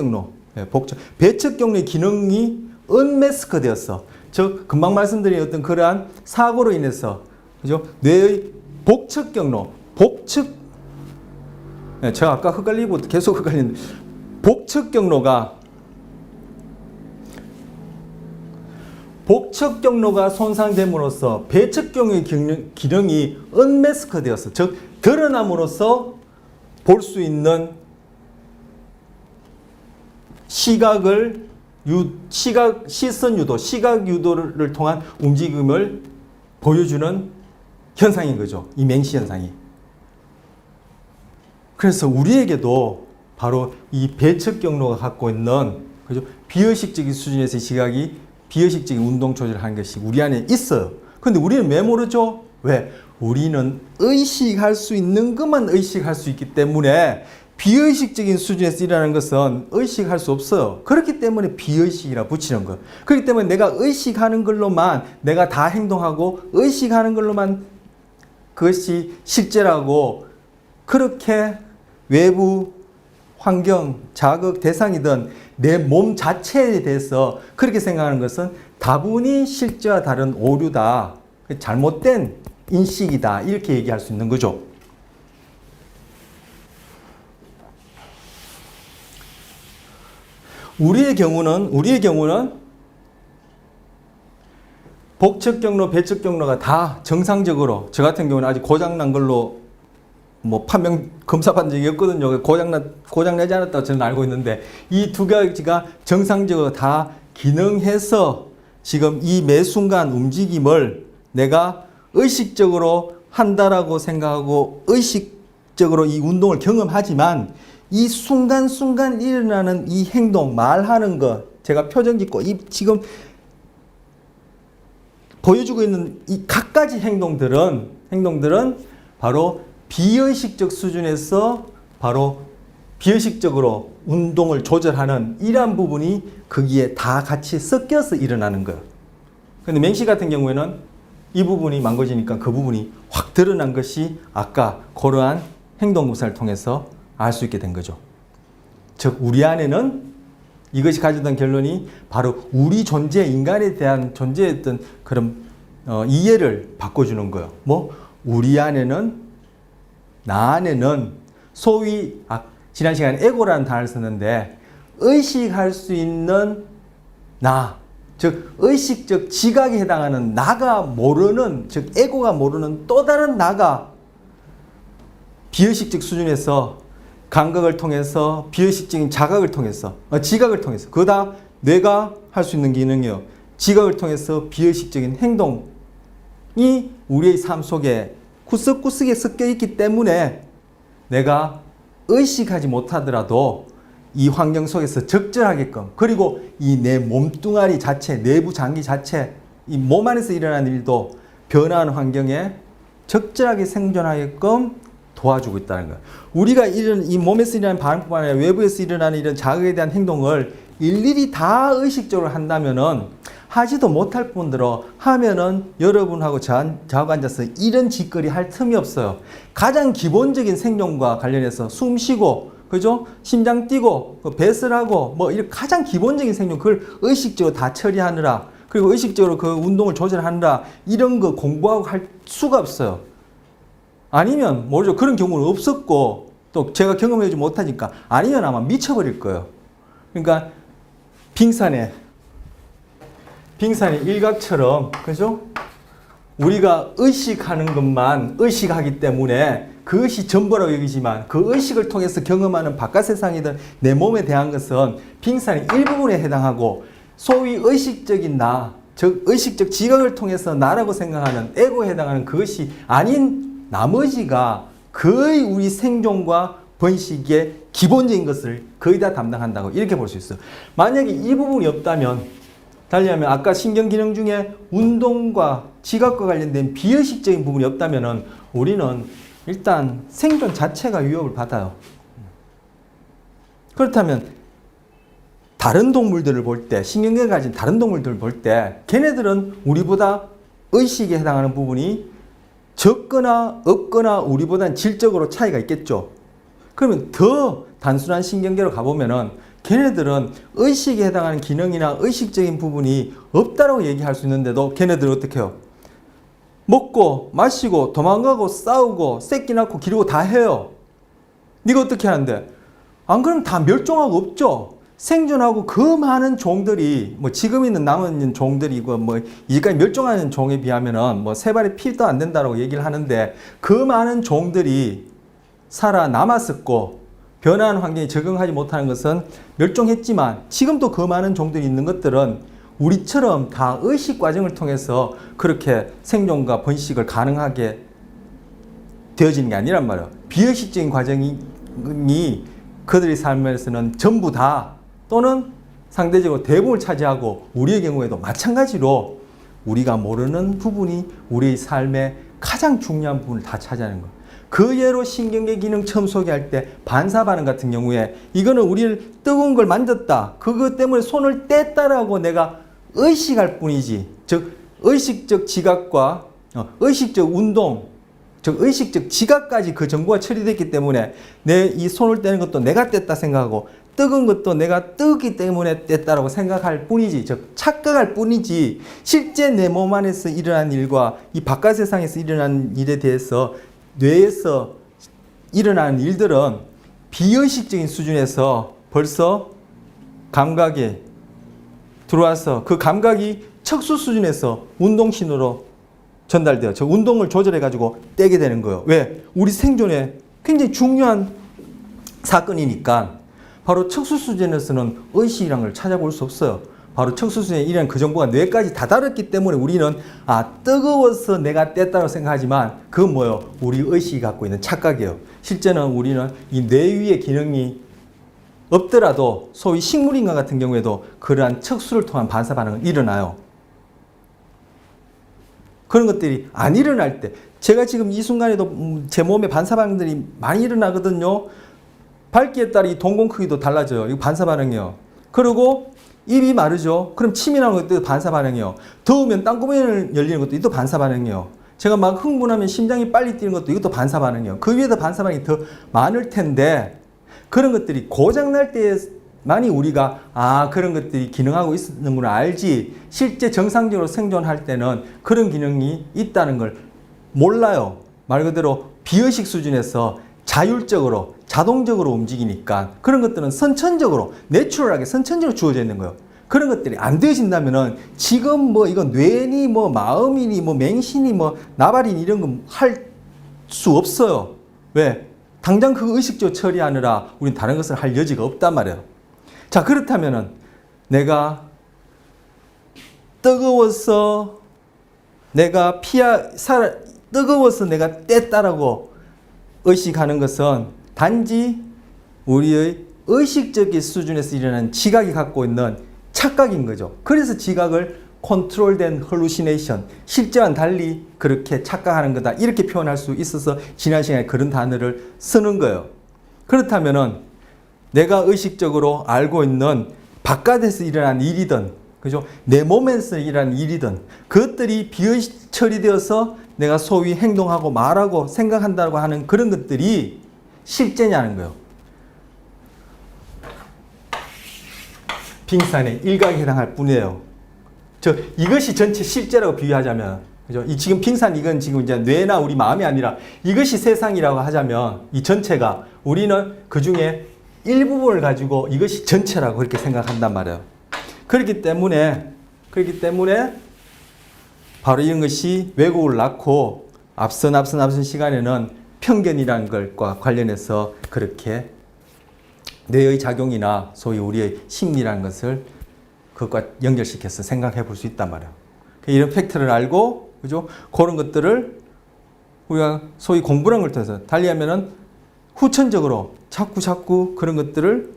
경로의 기능이 언매스크 되었어. 즉, 금방 말씀드린 어떤 그러한 사고로 인해서, 그죠? 뇌의 복측 경로, 제가 아까 헷갈리고 계속 헷갈리는데, 복측 경로가 손상됨으로써 배척 경로의 기능이 언매스크 되었어. 즉, 드러남으로써 볼 수 있는 시선 유도, 시각 유도를 통한 움직임을 보여주는 현상인 거죠. 이 맹시 현상이. 그래서 우리에게도 바로 이 배척 경로가 갖고 있는, 그죠? 비의식적인 수준에서 시각이 비의식적인 운동 조절을 하는 것이 우리 안에 있어요. 근데 우리는 왜 모르죠? 왜? 우리는 의식할 수 있는 것만 의식할 수 있기 때문에 비의식적인 수준에서 일어나는 것은 의식할 수 없어요. 그렇기 때문에 비의식이라 붙이는 거예요. 그렇기 때문에 내가 의식하는 걸로만 내가 다 행동하고 의식하는 걸로만 그것이 실제라고 그렇게 외부 환경, 자극 대상이든 내 몸 자체에 대해서 그렇게 생각하는 것은 다분히 실제와 다른 오류다. 잘못된 인식이다. 이렇게 얘기할 수 있는 거죠. 우리의 경우는 복측 경로, 배측 경로가 다 정상적으로, 저 같은 경우는 아직 고장난 걸로 뭐 판명 검사받은 적이 없거든요. 고장나지 않았다고 저는 알고 있는데 이 두 가지가 정상적으로 다 기능해서 지금 이 매 순간 움직임을 내가 의식적으로 한다라고 생각하고 의식적으로 이 운동을 경험하지만 이 순간순간 일어나는 이 행동, 말하는 것, 제가 표정 짓고 이 지금 보여주고 있는 이 갖가지 행동들은 바로 비의식적 수준에서 바로 비의식적으로 운동을 조절하는 이러한 부분이 거기에 다 같이 섞여서 일어나는 거예요. 근데 맹시 같은 경우에는 이 부분이 망가지니까 그 부분이 확 드러난 것이 아까 그러한 행동 묘사를 통해서 알 수 있게 된 거죠. 즉 우리 안에는 이것이 가져던 결론이 바로 우리 존재, 인간에 대한 존재의 어떤 그런 이해를 바꿔주는 거예요. 우리 안에는, 나 안에는 소위 지난 시간에 에고라는 단어를 썼는데 의식할 수 있는 나, 즉 의식적 지각에 해당하는 나가 모르는, 즉 에고가 모르는 또 다른 나가 비의식적 수준에서 감각을 통해서 비의식적인 자각을 통해서 지각을 통해서 그거 다 뇌가 할 수 있는 기능이요. 지각을 통해서 비의식적인 행동이 우리의 삶 속에 구석구석에 섞여 있기 때문에 내가 의식하지 못하더라도 이 환경 속에서 적절하게끔, 그리고 이 내 몸뚱아리 자체, 내부 장기 자체, 이 몸 안에서 일어나는 일도 변화하는 환경에 적절하게 생존하게끔 도와주고 있다는 거예요. 우리가 이 몸에서 일어나는 반응뿐만 아니라 외부에서 일어나는 이런 자극에 대한 행동을 일일이 다 의식적으로 한다면은 하지도 못할 뿐더러 하면은 여러분하고 저하고 앉아서 이런 짓거리 할 틈이 없어요. 가장 기본적인 생존과 관련해서 숨 쉬고, 그죠? 심장 뛰고, 배설 하고, 이런 가장 기본적인 생존, 그걸 의식적으로 다 처리하느라, 그리고 의식적으로 그 운동을 조절하느라 이런 거 공부하고 할 수가 없어요. 아니면 모르죠. 그런 경우는 없었고 또 제가 경험하지 못하니까 아니면 아마 미쳐버릴 거예요. 그러니까 빙산에 빙산의 일각처럼, 그죠? 우리가 의식하는 것만 의식하기 때문에 그것이 전부라고 여기지만 그 의식을 통해서 경험하는 바깥 세상이든 내 몸에 대한 것은 빙산의 일부분에 해당하고 소위 의식적인 나, 즉 의식적 지각을 통해서 나라고 생각하는 에고에 해당하는 그것이 아닌 나머지가 거의 우리 생존과 번식의 기본적인 것을 거의 다 담당한다고 이렇게 볼 수 있어요. 만약에 이 부분이 없다면, 달리하면 아까 신경기능 중에 운동과 지각과 관련된 비의식적인 부분이 없다면 우리는 일단 생존 자체가 위협을 받아요. 그렇다면 다른 동물들을 볼 때, 신경계를 가진 다른 동물들을 볼 때 걔네들은 우리보다 의식에 해당하는 부분이 적거나 없거나 우리보다는 질적으로 차이가 있겠죠. 그러면 더 단순한 신경계로 가보면은 걔네들은 의식에 해당하는 기능이나 의식적인 부분이 없다라고 얘기할 수 있는데도 걔네들은 어떻게 해요? 먹고 마시고 도망가고 싸우고 새끼 낳고 기르고 다 해요. 네가 어떻게 하는데? 안 그러면 다 멸종하고 없죠. 생존하고 그 많은 종들이 뭐 지금 있는 남은 종들이고 뭐 이제까지 멸종하는 종에 비하면은 뭐 세 발의 피도 안 된다라고 얘기를 하는데 그 많은 종들이 살아남았었고 변화한 환경에 적응하지 못하는 것은 멸종했지만 지금도 그 많은 종들이 있는 것들은 우리처럼 다 의식 과정을 통해서 그렇게 생존과 번식을 가능하게 되어지는 게 아니란 말이에요. 비의식적인 과정이 그들의 삶에서는 전부 다 또는 상대적으로 대부분을 차지하고 우리의 경우에도 마찬가지로 우리가 모르는 부분이 우리의 삶의 가장 중요한 부분을 다 차지하는 거예요. 그 예로 신경계 기능 처음 소개할 때 반사 반응 같은 경우에 이거는 우리를 뜨거운 걸 만졌다. 그것 때문에 손을 뗐다라고 내가 의식할 뿐이지. 즉 의식적 지각과 의식적 운동, 즉 의식적 지각까지 그 정보가 처리됐기 때문에 내 이 손을 떼는 것도 내가 뗐다 생각하고 뜨거운 것도 내가 뜨기 때문에 뗐다라고 생각할 뿐이지. 즉 착각할 뿐이지 실제 내 몸 안에서 일어난 일과 이 바깥 세상에서 일어난 일에 대해서 뇌에서 일어나는 일들은 비의식적인 수준에서 벌써 감각이 들어와서 그 감각이 척수 수준에서 운동신호로 전달돼요. 저 운동을 조절해가지고 떼게 되는 거예요. 왜? 우리 생존에 굉장히 중요한 사건이니까 바로 척수 수준에서는 의식이라는 걸 찾아볼 수 없어요. 바로 척수 수준에 이런 그 정보가 뇌까지 다다랐기 때문에 우리는 뜨거워서 내가 뗐다고 생각하지만 그건 뭐예요? 우리 의식이 갖고 있는 착각이에요. 실제는 우리는 이 뇌 위의 기능이 없더라도 소위 식물인간 같은 경우에도 그러한 척수를 통한 반사 반응은 일어나요. 그런 것들이 안 일어날 때 제가 지금 이 순간에도 제 몸에 반사 반응들이 많이 일어나거든요. 밝기에 따라 이 동공 크기도 달라져요. 이거 반사 반응이에요. 그리고 입이 마르죠. 그럼 침이 나오는 것도 반사 반응이에요. 더우면 땅구멍이 열리는 것도 이것도 반사 반응이에요. 제가 막 흥분하면 심장이 빨리 뛰는 것도 이것도 반사 반응이에요. 그 위에다 반사 반응이 더 많을 텐데 그런 것들이 고장날 때만이 우리가 그런 것들이 기능하고 있는 걸 알지 실제 정상적으로 생존할 때는 그런 기능이 있다는 걸 몰라요. 말 그대로 비의식 수준에서 자율적으로 자동적으로 움직이니까 그런 것들은 선천적으로 내추럴하게 선천적으로 주어져 있는 거예요. 그런 것들이 안 되어진다면은 지금 뭐 이거 뇌니 뭐 마음이니 뭐 맹신이 뭐 나발이니 이런 거 할 수 없어요. 왜? 당장 그 의식적으로 처리하느라 우린 다른 것을 할 여지가 없단 말이에요. 자, 그렇다면은 내가 뜨거워서 내가 뜨거워서 내가 뗐다라고 의식하는 것은 단지 우리의 의식적인 수준에서 일어나는 지각이 갖고 있는 착각인 거죠. 그래서 지각을 컨트롤된 헐루시네이션, 실제와는 달리 그렇게 착각하는 거다. 이렇게 표현할 수 있어서 지난 시간에 그런 단어를 쓰는 거예요. 그렇다면은 내가 의식적으로 알고 있는 바깥에서 일어난 일이든, 그죠? 내 몸에서 일어난 일이든, 그것들이 비의식 처리되어서 내가 소위 행동하고 말하고 생각한다고 하는 그런 것들이 실제냐는 거예요. 빙산의 일각에 해당할 뿐이에요. 이것이 전체 실제라고 비유하자면, 그죠? 지금 빙산 이건 지금 이제 뇌나 우리 마음이 아니라 이것이 세상이라고 하자면 이 전체가 우리는 그 중에 일부분을 가지고 이것이 전체라고 그렇게 생각한단 말이에요. 그렇기 때문에 그렇기 때문에 바로 이런 것이 왜곡을 낳고 앞선 시간에는 편견이라는 것과 관련해서 그렇게 뇌의 작용이나 소위 우리의 심리라는 것을 그것과 연결시켜서 생각해 볼 수 있단 말이야. 이런 팩트를 알고, 그죠? 그런 것들을 우리가 소위 공부라는 걸 통해서 달리 하면은 후천적으로 자꾸 그런 것들을,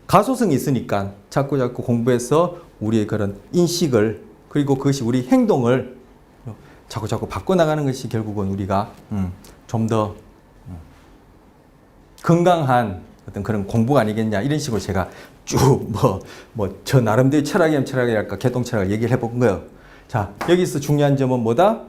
가소성이 있으니까 자꾸 공부해서 우리의 그런 인식을, 그리고 그것이 우리 행동을 자꾸 바꿔나가는 것이 결국은 우리가 좀 더 건강한 어떤 그런 공부가 아니겠냐, 이런 식으로 제가 쭉 저 나름대로 철학이랄까 개통 철학을 얘기를 해본 거예요. 자, 여기서 중요한 점은 뭐다?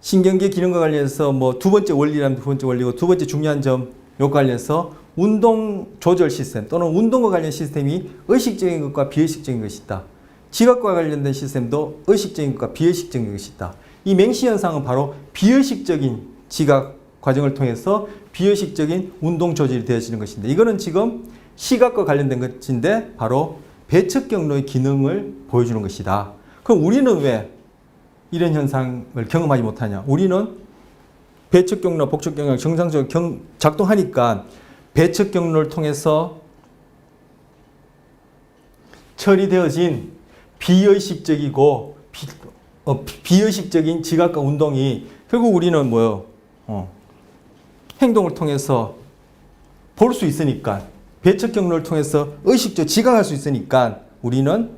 신경계 기능과 관련해서 두 번째 원리라면 두 번째 원리고, 두 번째 중요한 점, 요 관련해서 운동 조절 시스템 또는 운동과 관련 시스템이 의식적인 것과 비의식적인 것이 있다. 지각과 관련된 시스템도 의식적인 것과 비의식적인 것이 있다. 이 맹시 현상은 바로 비의식적인 지각 과정을 통해서 비의식적인 운동 조절이 되어지는 것인데, 이거는 지금 시각과 관련된 것인데 바로 배측 경로의 기능을 보여주는 것이다. 그럼 우리는 왜 이런 현상을 경험하지 못하냐? 우리는 배측 경로, 복측 경로가 정상적으로 작동하니까 배측 경로를 통해서 처리되어진 비의식적이고 비의식적인 지각과 운동이 결국 우리는 행동을 통해서 볼 수 있으니까, 배측 경로를 통해서 의식적으로 지각할 수 있으니까 우리는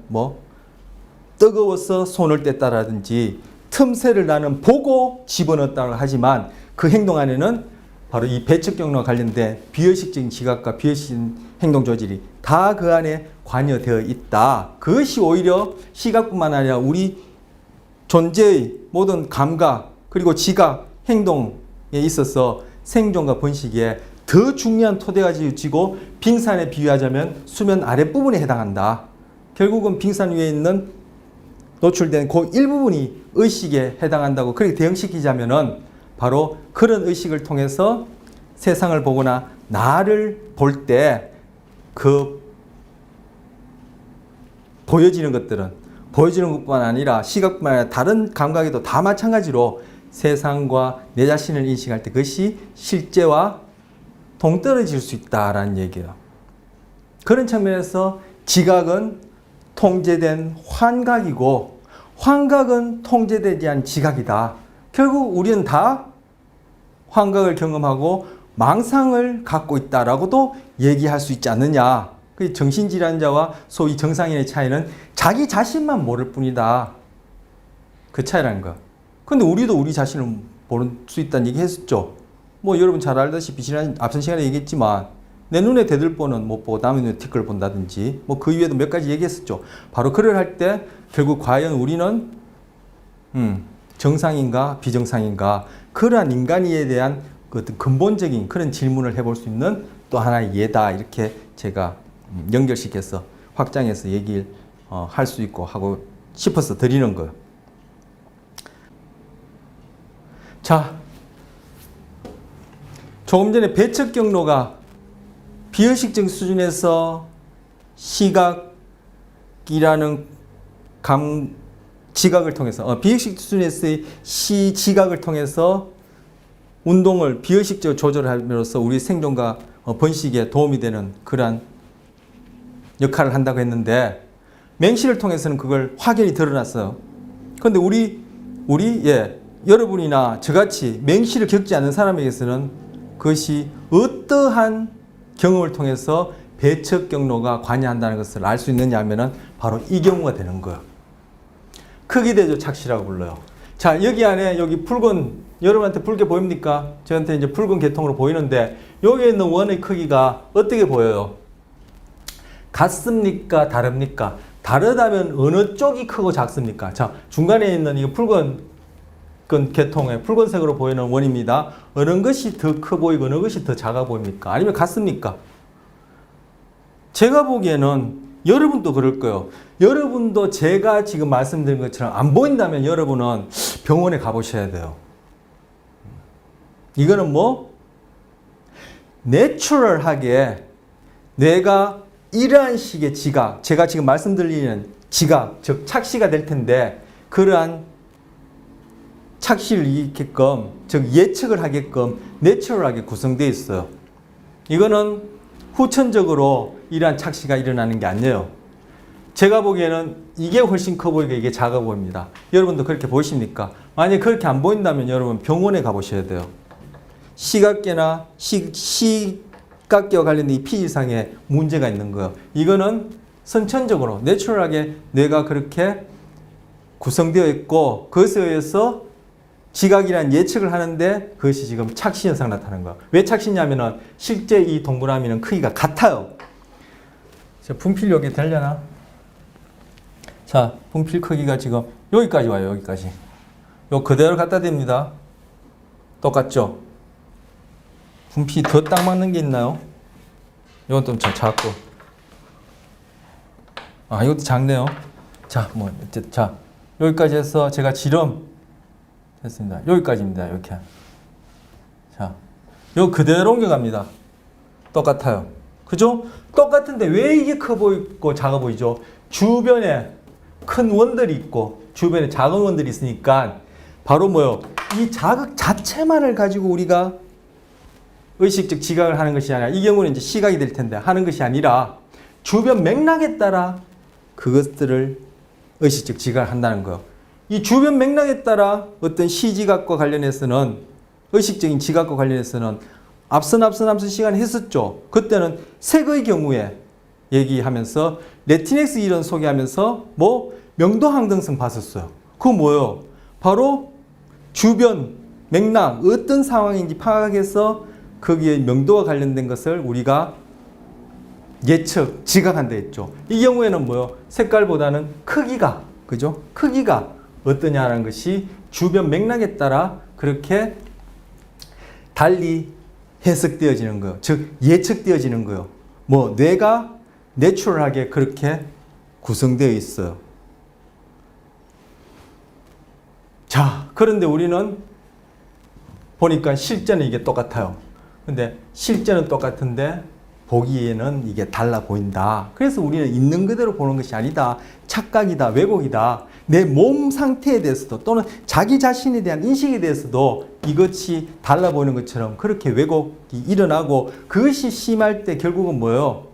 뜨거워서 손을 뗐다라든지 틈새를 나는 보고 집어넣었다고 하지만 그 행동 안에는 바로 이 배측 경로와 관련된 비의식적인 지각과 비의식적인 행동 조절이 다 그 안에 관여되어 있다. 그것이 오히려 시각뿐만 아니라 우리 존재의 모든 감각 그리고 지각, 행동에 있어서 생존과 번식에 더 중요한 토대가 지고, 빙산에 비유하자면 수면 아랫부분에 해당한다. 결국은 빙산 위에 있는 노출된 그 일부분이 의식에 해당한다고 그렇게 대응시키자면은 바로 그런 의식을 통해서 세상을 보거나 나를 볼 때 보여지는 것뿐만 아니라 시각뿐만 아니라 다른 감각에도 다 마찬가지로 세상과 내 자신을 인식할 때 그것이 실제와 동떨어질 수 있다라는 얘기예요. 그런 측면에서 지각은 통제된 환각이고 환각은 통제되지 않은 지각이다. 결국 우리는 다 환각을 경험하고 망상을 갖고 있다라고도 얘기할 수 있지 않느냐. 그 정신질환자와 소위 정상인의 차이는 자기 자신만 모를 뿐이다. 그 차이라는 거. 근데 우리도 우리 자신을 모를 수 있다는 얘기 했었죠. 여러분 잘 알다시피 앞선 시간에 얘기했지만 내 눈에 대들보는 못 보고 남의 눈에 티끌 본다든지 그 이외에도 몇 가지 얘기했었죠. 바로 그를 할 때 결국 과연 우리는 정상인가 비정상인가, 그러한 인간이에 대한 그 어떤 근본적인 그런 질문을 해볼 수 있는 또 하나의 예다, 이렇게 제가 연결시켜서 확장해서 얘기를 할 수 있고 하고 싶어서 드리는 거예요. 자, 조금 전에 배측 경로가 비의식적 수준에서 시각이라는 지각을 통해서 비의식 수준에서의 지각을 통해서 운동을 비의식적으로 조절함으로써 우리 생존과 번식에 도움이 되는 그러한 역할을 한다고 했는데, 맹시를 통해서는 그걸 확연히 드러났어요. 그런데 여러분이나 저같이 맹시를 겪지 않는 사람에게서는 그것이 어떠한 경험을 통해서 배측 경로가 관여한다는 것을 알 수 있느냐 하면은 바로 이 경우가 되는 거예요. 크기대조 착시라고 불러요. 자, 여기 안에 여기 여러분한테 붉게 보입니까? 저한테 이제 붉은 계통으로 보이는데 여기에 있는 원의 크기가 어떻게 보여요? 같습니까? 다릅니까? 다르다면 어느 쪽이 크고 작습니까? 자, 중간에 있는 이 붉은 계통의 붉은색으로 보이는 원입니다. 어느 것이 더 커 보이고 어느 것이 더 작아 보입니까? 아니면 같습니까? 제가 보기에는 여러분도 그럴 거예요. 여러분도 제가 지금 말씀드린 것처럼 안 보인다면 여러분은 병원에 가보셔야 돼요. 이거는 내추럴하게 뇌가 이러한 식의 지각, 제가 지금 말씀드리는 지각, 즉 착시가 될 텐데 그러한 착시를 일으키게끔, 즉 예측을 하게끔 내추럴하게 구성되어 있어요. 이거는 후천적으로 이러한 착시가 일어나는 게 아니에요. 제가 보기에는 이게 훨씬 커 보이고 이게 작아 보입니다. 여러분도 그렇게 보이십니까? 만약에 그렇게 안 보인다면 여러분 병원에 가보셔야 돼요. 시각계나 시각계와 관련된 이 피지상에 문제가 있는 거예요. 이거는 선천적으로 내추럴하게 뇌가 그렇게 구성되어 있고 그것에 의해서 지각이라는 예측을 하는데 그것이 지금 착시 현상 나타나는 거예요. 왜 착시냐면은 실제 이 동그라미는 크기가 같아요. 자, 분필 여기 되려나? 자, 분필 크기가 지금 여기까지 와요. 여기까지. 요 그대로 갖다 댑니다. 똑같죠? 분필이 더 딱 맞는 게 있나요? 이건 좀 작고. 아, 이것도 작네요. 자, 자, 여기까지 해서 제가 지름 됐습니다. 여기까지입니다. 이렇게. 자, 요 그대로 옮겨갑니다. 똑같아요. 그죠? 똑같은데 왜 이게 커 보이고 작아 보이죠? 주변에 큰 원들이 있고 주변에 작은 원들이 있으니까 바로 뭐요? 이 자극 자체만을 가지고 우리가 의식적 지각을 하는 것이 아니라 이 경우는 이제 시각이 될 텐데 하는 것이 아니라 주변 맥락에 따라 그것들을 의식적 지각을 한다는 거예요. 이 주변 맥락에 따라 어떤 시지각과 관련해서는 의식적인 지각과 관련해서는 앞선 시간에 했었죠. 그때는 색의 경우에 얘기하면서 레티넥스 이론 소개하면서 명도항등성 봤었어요. 그거 뭐예요? 바로 주변 맥락 어떤 상황인지 파악해서 거기에 명도와 관련된 것을 우리가 예측, 지각한다 했죠. 이 경우에는 뭐예요? 색깔보다는 크기가, 그죠? 크기가 어떠냐라는 것이 주변 맥락에 따라 그렇게 달리 해석되어지는 거예요. 즉 예측되어지는 거예요. 뇌가 내추럴하게 그렇게 구성되어 있어요. 자, 그런데 우리는 보니까 실제는 이게 똑같아요. 근데 실제는 똑같은데 보기에는 이게 달라 보인다. 그래서 우리는 있는 그대로 보는 것이 아니다. 착각이다, 왜곡이다. 내 몸 상태에 대해서도 또는 자기 자신에 대한 인식에 대해서도 이것이 달라 보이는 것처럼 그렇게 왜곡이 일어나고 그것이 심할 때 결국은 뭐예요?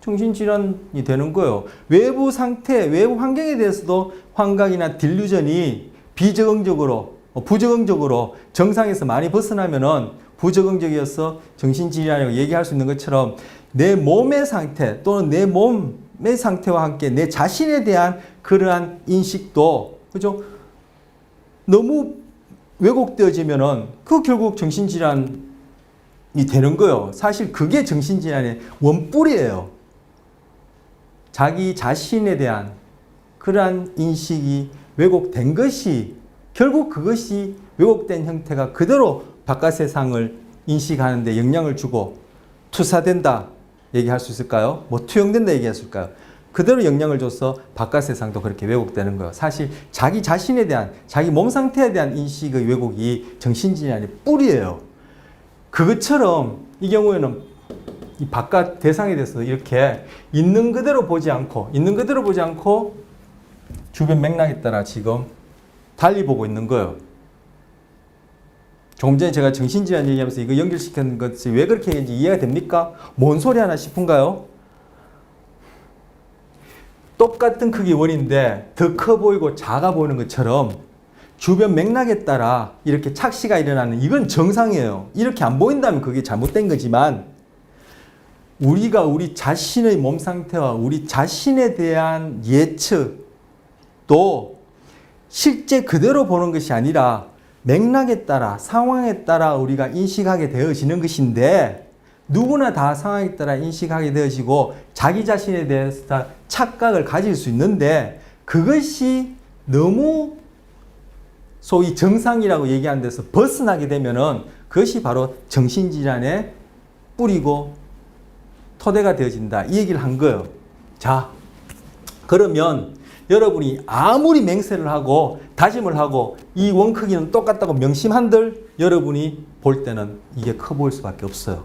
정신질환이 되는 거예요. 외부 상태, 외부 환경에 대해서도 환각이나 딜루전이 비적응적으로, 부적응적으로 정상에서 많이 벗어나면은 부적응적이어서 정신질환이라고 얘기할 수 있는 것처럼 내 몸의 상태 또는 내 몸의 상태와 함께 내 자신에 대한 그러한 인식도, 그죠? 너무 왜곡되어지면은 그 결국 정신질환이 되는 거예요. 사실 그게 정신질환의 원뿔이에요. 자기 자신에 대한 그러한 인식이 왜곡된 것이 결국 그것이 왜곡된 형태가 그대로 바깥 세상을 인식하는 데 영향을 주고 투사된다 얘기할 수 있을까요? 투영된다 얘기할 수 있을까요? 그대로 영향을 줘서 바깥 세상도 그렇게 왜곡되는 거예요. 사실 자기 자신에 대한, 자기 몸 상태에 대한 인식의 왜곡이 정신질환의 뿌리예요. 그것처럼 이 경우에는 이 바깥 대상에 대해서 이렇게 있는 그대로 보지 않고 주변 맥락에 따라 지금 달리 보고 있는 거예요. 조금 전에 제가 정신질환 얘기하면서 이거 연결시키는 것이 왜 그렇게 했는지 이해가 됩니까? 뭔 소리 하나 싶은가요? 똑같은 크기 원인데 더 커 보이고 작아 보이는 것처럼 주변 맥락에 따라 이렇게 착시가 일어나는 이건 정상이에요. 이렇게 안 보인다면 그게 잘못된 거지만 우리가 우리 자신의 몸 상태와 우리 자신에 대한 예측도 실제 그대로 보는 것이 아니라 맥락에 따라 상황에 따라 우리가 인식하게 되어지는 것인데 누구나 다 상황에 따라 인식하게 되어지고 자기 자신에 대해서 다 착각을 가질 수 있는데 그것이 너무 소위 정상이라고 얘기하는 데서 벗어나게 되면은 그것이 바로 정신질환의 뿌리고 토대가 되어진다. 이 얘기를 한 거예요. 자, 그러면 여러분이 아무리 맹세를 하고 다짐을 하고 이 원 크기는 똑같다고 명심한들 여러분이 볼 때는 이게 커 보일 수밖에 없어요.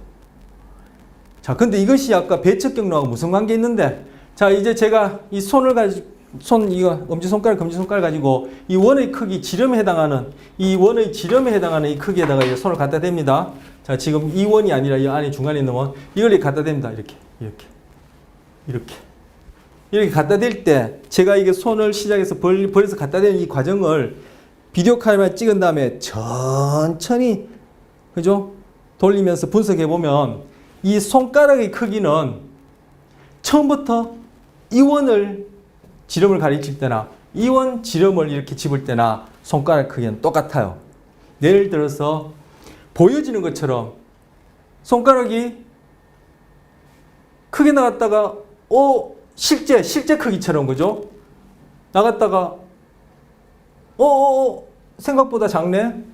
자, 근데 이것이 아까 배척 경로하고 무슨 관계 있는데? 자, 이제 제가 이 손을 가지고 이거 엄지손가락, 검지손가락 가지고 이 원의 크기 지름에 해당하는 이 원의 지름에 해당하는 이 크기에다가 이제 손을 갖다 댑니다. 자, 지금 이 원이 아니라 이 안에 중간에 있는 원 이걸 갖다 댑니다. 이렇게 갖다 댈 때 제가 이게 손을 시작해서 벌려서 갖다 대는 이 과정을 비디오 카메라에 찍은 다음에 천천히 그죠? 돌리면서 분석해 보면 이 손가락의 크기는 처음부터 이 원을 지름을 가리킬 때나 이 원 지름을 이렇게 집을 때나 손가락 크기는 똑같아요. 예를 들어서 보여지는 것처럼 손가락이 크게 나갔다가 실제 크기처럼 그죠? 나갔다가 생각보다 작네.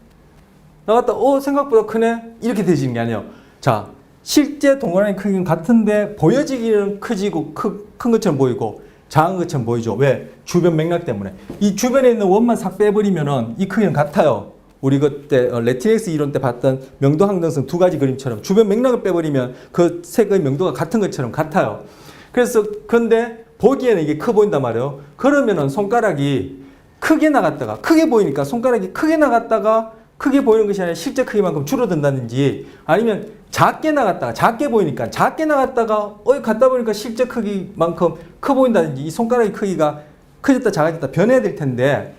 나갔다 생각보다 크네. 이렇게 되지는 게 아니에요. 자, 실제 동그라미 크기는 같은데 보여지기는 커지고 큰 것처럼 보이고 작은 것처럼 보이죠. 왜? 주변 맥락 때문에. 이 주변에 있는 원만 싹 빼버리면은 이 크기는 같아요. 우리 그때 레티넥스 이론 때 봤던 명도 항등성 두 가지 그림처럼 주변 맥락을 빼버리면 그 색의 명도가 같은 것처럼 같아요. 그래서 근데 보기에는 이게 커 보인단 말이에요. 그러면은 손가락이 크게 나갔다가 크게 보이니까 손가락이 크게 나갔다가 크게 보이는 것이 아니라 실제 크기만큼 줄어든다든지 아니면 작게 나갔다가 작게 보이니까 작게 나갔다가 갖다 보니까 실제 크기만큼 커 보인다든지 이 손가락의 크기가 커졌다 작아졌다 변해야 될 텐데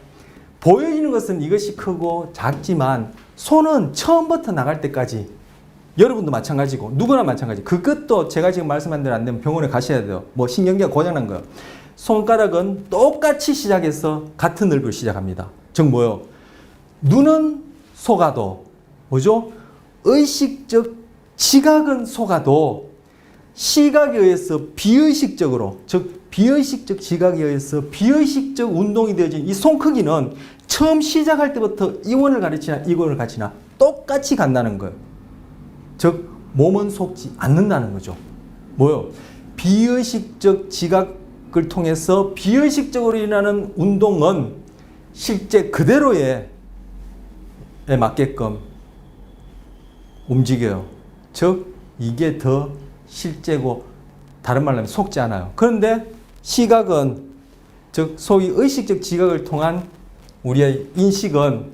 보여지는 것은 이것이 크고 작지만 손은 처음부터 나갈 때까지 여러분도 마찬가지고 누구나 마찬가지. 그것도 제가 지금 말씀한 대로 안 되면 병원에 가셔야 돼요. 뭐 신경계가 고장난 거예요. 손가락은 똑같이 시작해서 같은 넓이로 시작합니다. 즉 뭐요? 눈은 속아도 뭐죠? 의식적 지각은 속아도 시각에 의해서 비의식적으로 즉 비의식적 지각에 의해서 비의식적 운동이 되어진 이 손 크기는 처음 시작할 때부터 이 원을 가르치나 이 원을 가르치나 똑같이 간다는 거예요. 즉 몸은 속지 않는다는 거죠. 뭐요? 비의식적 지각을 통해서 비의식적으로 일어나는 운동은 실제 그대로에 맞게끔 움직여요. 즉 이게 더 실제고 다른 말로 하면 속지 않아요. 그런데 시각은 즉 소위 의식적 지각을 통한 우리의 인식은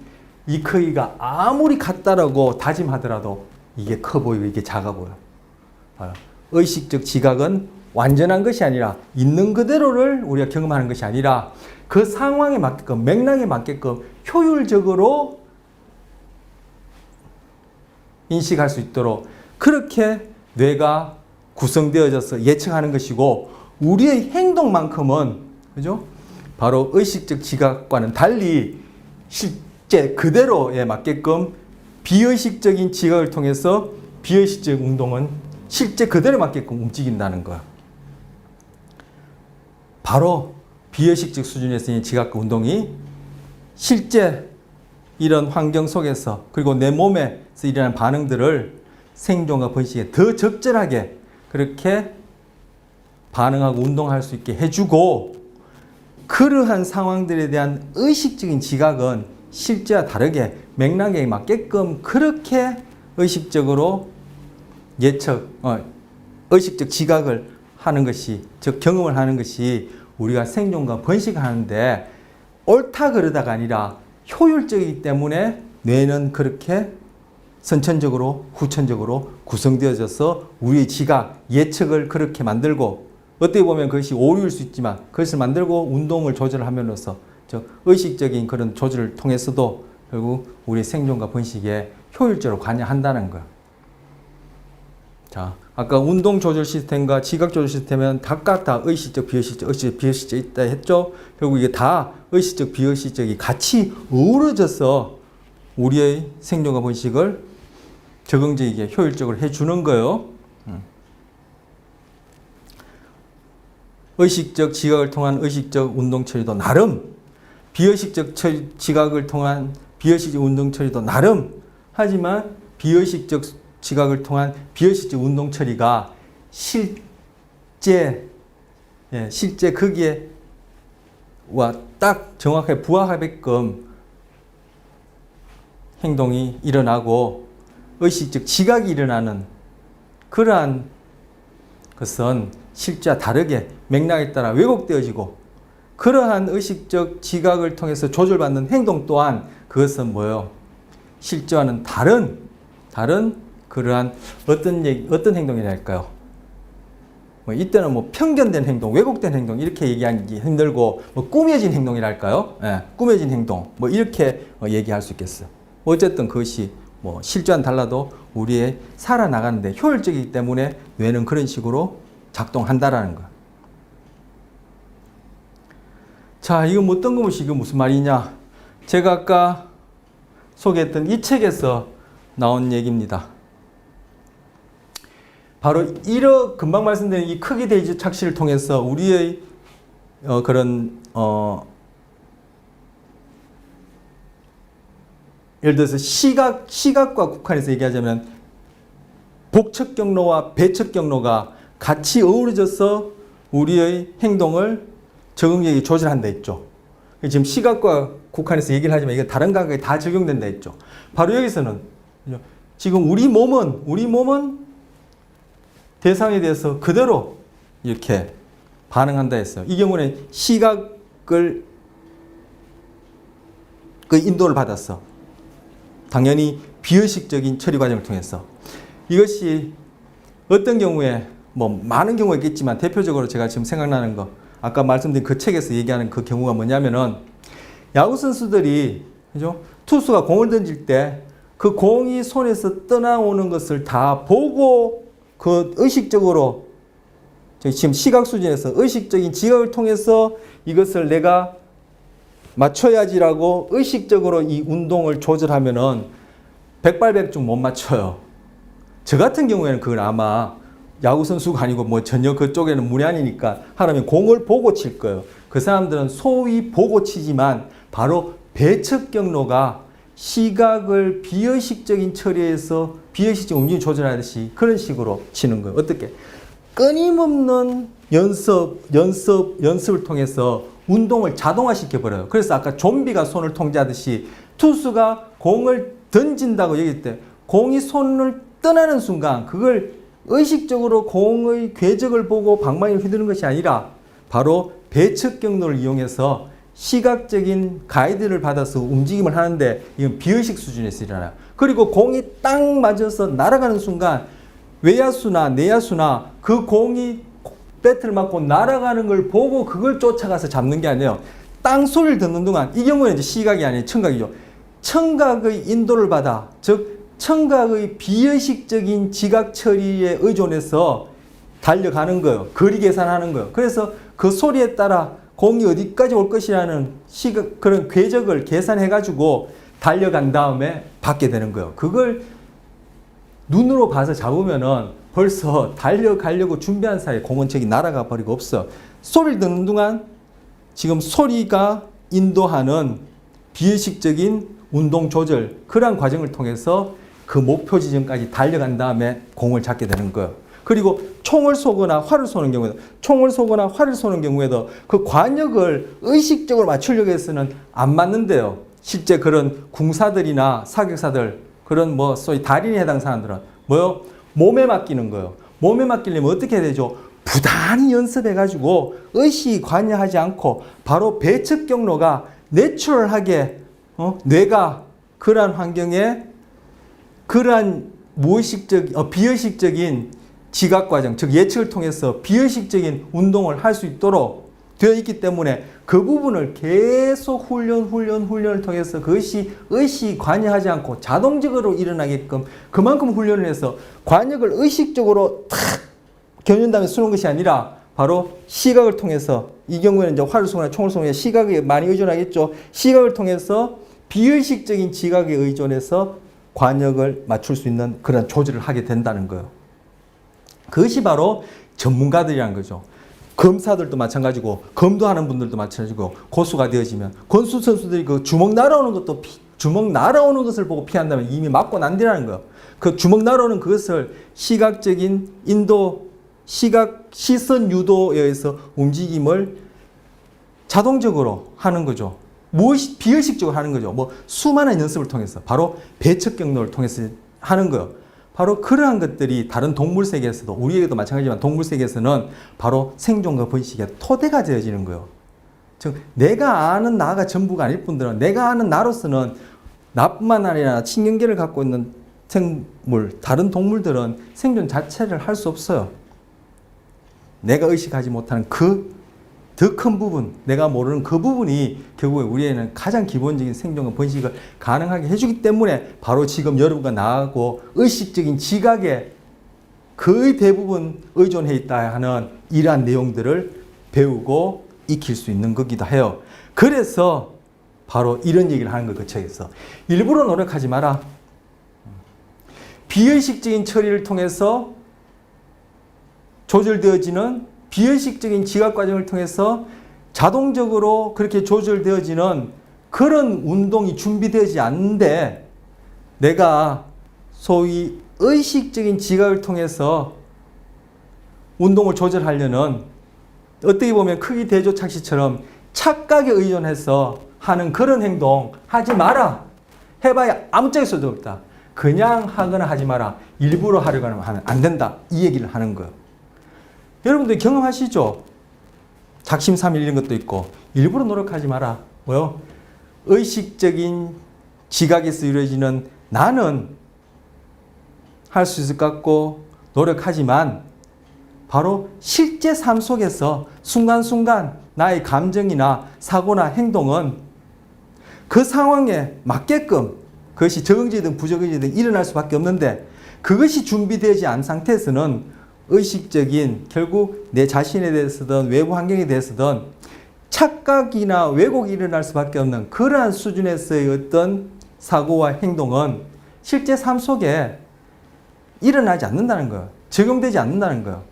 이 크기가 아무리 같다라고 다짐하더라도 이게 커 보이고 이게 작아 보여. 의식적 지각은 완전한 것이 아니라 있는 그대로를 우리가 경험하는 것이 아니라 그 상황에 맞게끔 맥락에 맞게끔 효율적으로 인식할 수 있도록 그렇게 뇌가 구성되어져서 예측하는 것이고 우리의 행동만큼은 그죠? 바로 의식적 지각과는 달리 실제 그대로에 맞게끔 비의식적인 지각을 통해서 비의식적 운동은 실제 그대로에 맞게끔 움직인다는 거야. 바로 비의식적 수준에서 있는 지각과 운동이 실제 이런 환경 속에서 그리고 내 몸에서 일어나는 반응들을 생존과 번식에 더 적절하게 그렇게 반응하고 운동할 수 있게 해주고 그러한 상황들에 대한 의식적인 지각은 실제와 다르게 맥락에 맞게끔 그렇게 의식적으로 의식적 지각을 하는 것이 즉 경험을 하는 것이 우리가 생존과 번식하는데 옳다 그러다가 아니라 효율적이기 때문에 뇌는 그렇게 선천적으로 후천적으로 구성되어져서 우리의 지각, 예측을 그렇게 만들고 어떻게 보면 그것이 오류일 수 있지만 그것을 만들고 운동을 조절함으로써 즉 의식적인 그런 조절을 통해서도 결국 우리의 생존과 번식에 효율적으로 관여한다는 거예요. 자, 아까 운동 조절 시스템과 지각 조절 시스템은 각각 다 의식적, 비의식적 있다 했죠. 결국 이게 다 의식적, 비의식적이 같이 어우러져서 우리의 생존과 번식을 적응적이게 효율적으로 해주는 거예요. 의식적 지각을 통한 의식적 운동 처리도 나름, 비의식적 지각을 통한 비의식적 운동 처리도 나름, 하지만 비의식적 지각을 통한 비의식적 운동 처리가 실제 거기에 딱 정확하게 부합하게끔 행동이 일어나고 의식적 지각이 일어나는 그러한 것은 실제와 다르게 맥락에 따라 왜곡되어지고 그러한 의식적 지각을 통해서 조절받는 행동 또한 그것은 뭐예요? 실제와는 다른 그러한 어떤 행동이랄까요? 뭐 이때는 뭐 편견된 행동, 왜곡된 행동 이렇게 얘기하기 힘들고 뭐 꾸며진 행동이랄까요? 예, 꾸며진 행동 뭐 이렇게 얘기할 수 있겠어요. 어쨌든 그것이 뭐 실제와는 달라도 우리의 살아나가는데 효율적이기 때문에 뇌는 그런 식으로 작동한다라는 거. 자, 이거 뭐 뜬금없이 이거 무슨 말이냐? 제가 아까 소개했던 이 책에서 나온 얘기입니다. 바로 금방 말씀드린 이 크기 대지 착시를 통해서 우리의 예를 들어서 시각과 국한해서 얘기하자면 복측 경로와 배측 경로가 같이 어우러져서 우리의 행동을 적응력이 조절한다 했죠. 지금 시각과 국한해서 얘기를 하지만 이게 다른 감각에 다 적용된다 했죠. 바로 여기서는 지금 우리 몸은 대상에 대해서 그대로 이렇게 반응한다 했어요. 이 경우는 시각을 그 인도를 받았어. 당연히 비의식적인 처리 과정을 통해서. 이것이 어떤 경우에 뭐 많은 경우가 있겠지만 대표적으로 제가 지금 생각나는 거 아까 말씀드린 그 책에서 얘기하는 그 경우가 뭐냐면은 야구 선수들이 그죠? 투수가 공을 던질 때 그 공이 손에서 떠나오는 것을 다 보고 그 의식적으로 지금 시각 수준에서 의식적인 지각을 통해서 이것을 내가 맞춰야지라고 의식적으로 이 운동을 조절하면은 백발백중 못 맞춰요. 저 같은 경우에는 그건 아마 야구 선수가 아니고 뭐 전혀 그쪽에는 문외한이니까 하라면 공을 보고 칠 거예요. 그 사람들은 소위 보고 치지만 바로 배측 경로가 시각을 비의식적인 처리에서 비의식적 움직임 조절하듯이 그런 식으로 치는 거예요. 어떻게? 끊임없는 연습을 통해서 운동을 자동화시켜 버려요. 그래서 아까 좀비가 손을 통제하듯이 투수가 공을 던진다고 얘기할 때 공이 손을 떠나는 순간 그걸 의식적으로 공의 궤적을 보고 방망이를 휘두르는 것이 아니라 바로 배측 경로를 이용해서 시각적인 가이드를 받아서 움직임을 하는데 이건 비의식 수준에서 일어나요. 그리고 공이 딱 맞아서 날아가는 순간 외야수나 내야수나 그 공이 배트를 맞고 날아가는 걸 보고 그걸 쫓아가서 잡는 게 아니에요. 땅 소리를 듣는 동안 이 경우는 이제 시각이 아니에요. 청각이죠. 청각의 인도를 받아 즉 청각의 비의식적인 지각 처리에 의존해서 달려가는 거예요. 거리 계산하는 거예요. 그래서 그 소리에 따라 공이 어디까지 올 것이라는 그런 궤적을 계산해가지고 달려간 다음에 받게 되는 거예요. 그걸 눈으로 봐서 잡으면은 벌써 달려가려고 준비한 사이에 공은 저기 날아가 버리고 없어. 소리를 듣는 동안 지금 소리가 인도하는 비의식적인 운동 조절, 그러한 과정을 통해서 그 목표 지점까지 달려간 다음에 공을 잡게 되는 거예요. 그리고 총을 쏘거나 활을 쏘는 경우에도 그 관역을 의식적으로 맞추려고 해서는 안 맞는데요. 실제 그런 궁사들이나 사격사들, 그런 뭐 소위 달인에 해당 사람들은 뭐요? 몸에 맡기는 거예요. 몸에 맡기려면 어떻게 해야 되죠? 부단히 연습해가지고 의식이 관여하지 않고 바로 배측 경로가 내추럴하게 뇌가 그러한 환경에 그러한 비의식적인 지각 과정, 즉 예측을 통해서 비의식적인 운동을 할 수 있도록 되어 있기 때문에 그 부분을 계속 훈련을 통해서 그것이 의식이 관여하지 않고 자동적으로 일어나게끔 그만큼 훈련을 해서 관역을 의식적으로 탁 겨눈 다음에 쏘는 것이 아니라 바로 시각을 통해서 이 경우에는 이제 활을 쏘거나 총을 쏘거나 시각에 많이 의존하겠죠. 시각을 통해서 비의식적인 지각에 의존해서 관역을 맞출 수 있는 그런 조절을 하게 된다는 거예요. 그것이 바로 전문가들이라는 거죠. 검사들도 마찬가지고 검도하는 분들도 마찬가지고 고수가 되어지면 권수 선수들이 그 주먹 날아오는 것을 보고 피한다면 이미 맞고 난뒤라는 거예요. 그 주먹 날아오는 그것을 시각적인 인도, 시선 유도에 의해서 움직임을 자동적으로 하는 거죠. 무의식, 비의식적으로 하는 거죠. 뭐 수많은 연습을 통해서 바로 배측 경로를 통해서 하는 거예요. 바로 그러한 것들이 다른 동물 세계에서도, 우리에게도 마찬가지지만 동물 세계에서는 바로 생존과 번식의 토대가 되어지는 거예요. 즉 내가 아는 나가 전부가 아닐 뿐더러 내가 아는 나로서는 나뿐만 아니라 친경계를 갖고 있는 생물, 다른 동물들은 생존 자체를 할 수 없어요. 내가 의식하지 못하는 그 더 큰 부분, 내가 모르는 그 부분이 결국에 우리에는 가장 기본적인 생존과 번식을 가능하게 해주기 때문에 바로 지금 여러분과 나하고 의식적인 지각에 거의 대부분 의존해 있다 하는 이러한 내용들을 배우고 익힐 수 있는 거기도 해요. 그래서 바로 이런 얘기를 하는 거 그쳐있어. 일부러 노력하지 마라. 비의식적인 처리를 통해서 조절되어지는, 비의식적인 지각 과정을 통해서 자동적으로 그렇게 조절되어지는 그런 운동이 준비되지 않는데, 내가 소위 의식적인 지각을 통해서 운동을 조절하려는, 어떻게 보면 크기 대조 착시처럼 착각에 의존해서 하는 그런 행동 하지 마라. 해봐야 아무짝에 소용없다. 그냥 하거나 하지 마라. 일부러 하려고 하면 안 된다. 이 얘기를 하는 거예요. 여러분들 경험하시죠? 작심삼일 이런 것도 있고 일부러 노력하지 마라. 뭐요? 의식적인 지각에서 이루어지는 나는 할 수 있을 것 같고 노력하지만 바로 실제 삶 속에서 순간순간 나의 감정이나 사고나 행동은 그 상황에 맞게끔 그것이 적응지든 부적응지든 일어날 수밖에 없는데, 그것이 준비되지 않은 상태에서는 의식적인, 결국 내 자신에 대해서든 외부 환경에 대해서든 착각이나 왜곡이 일어날 수밖에 없는 그러한 수준에서의 어떤 사고와 행동은 실제 삶 속에 일어나지 않는다는 거예요. 적용되지 않는다는 거예요.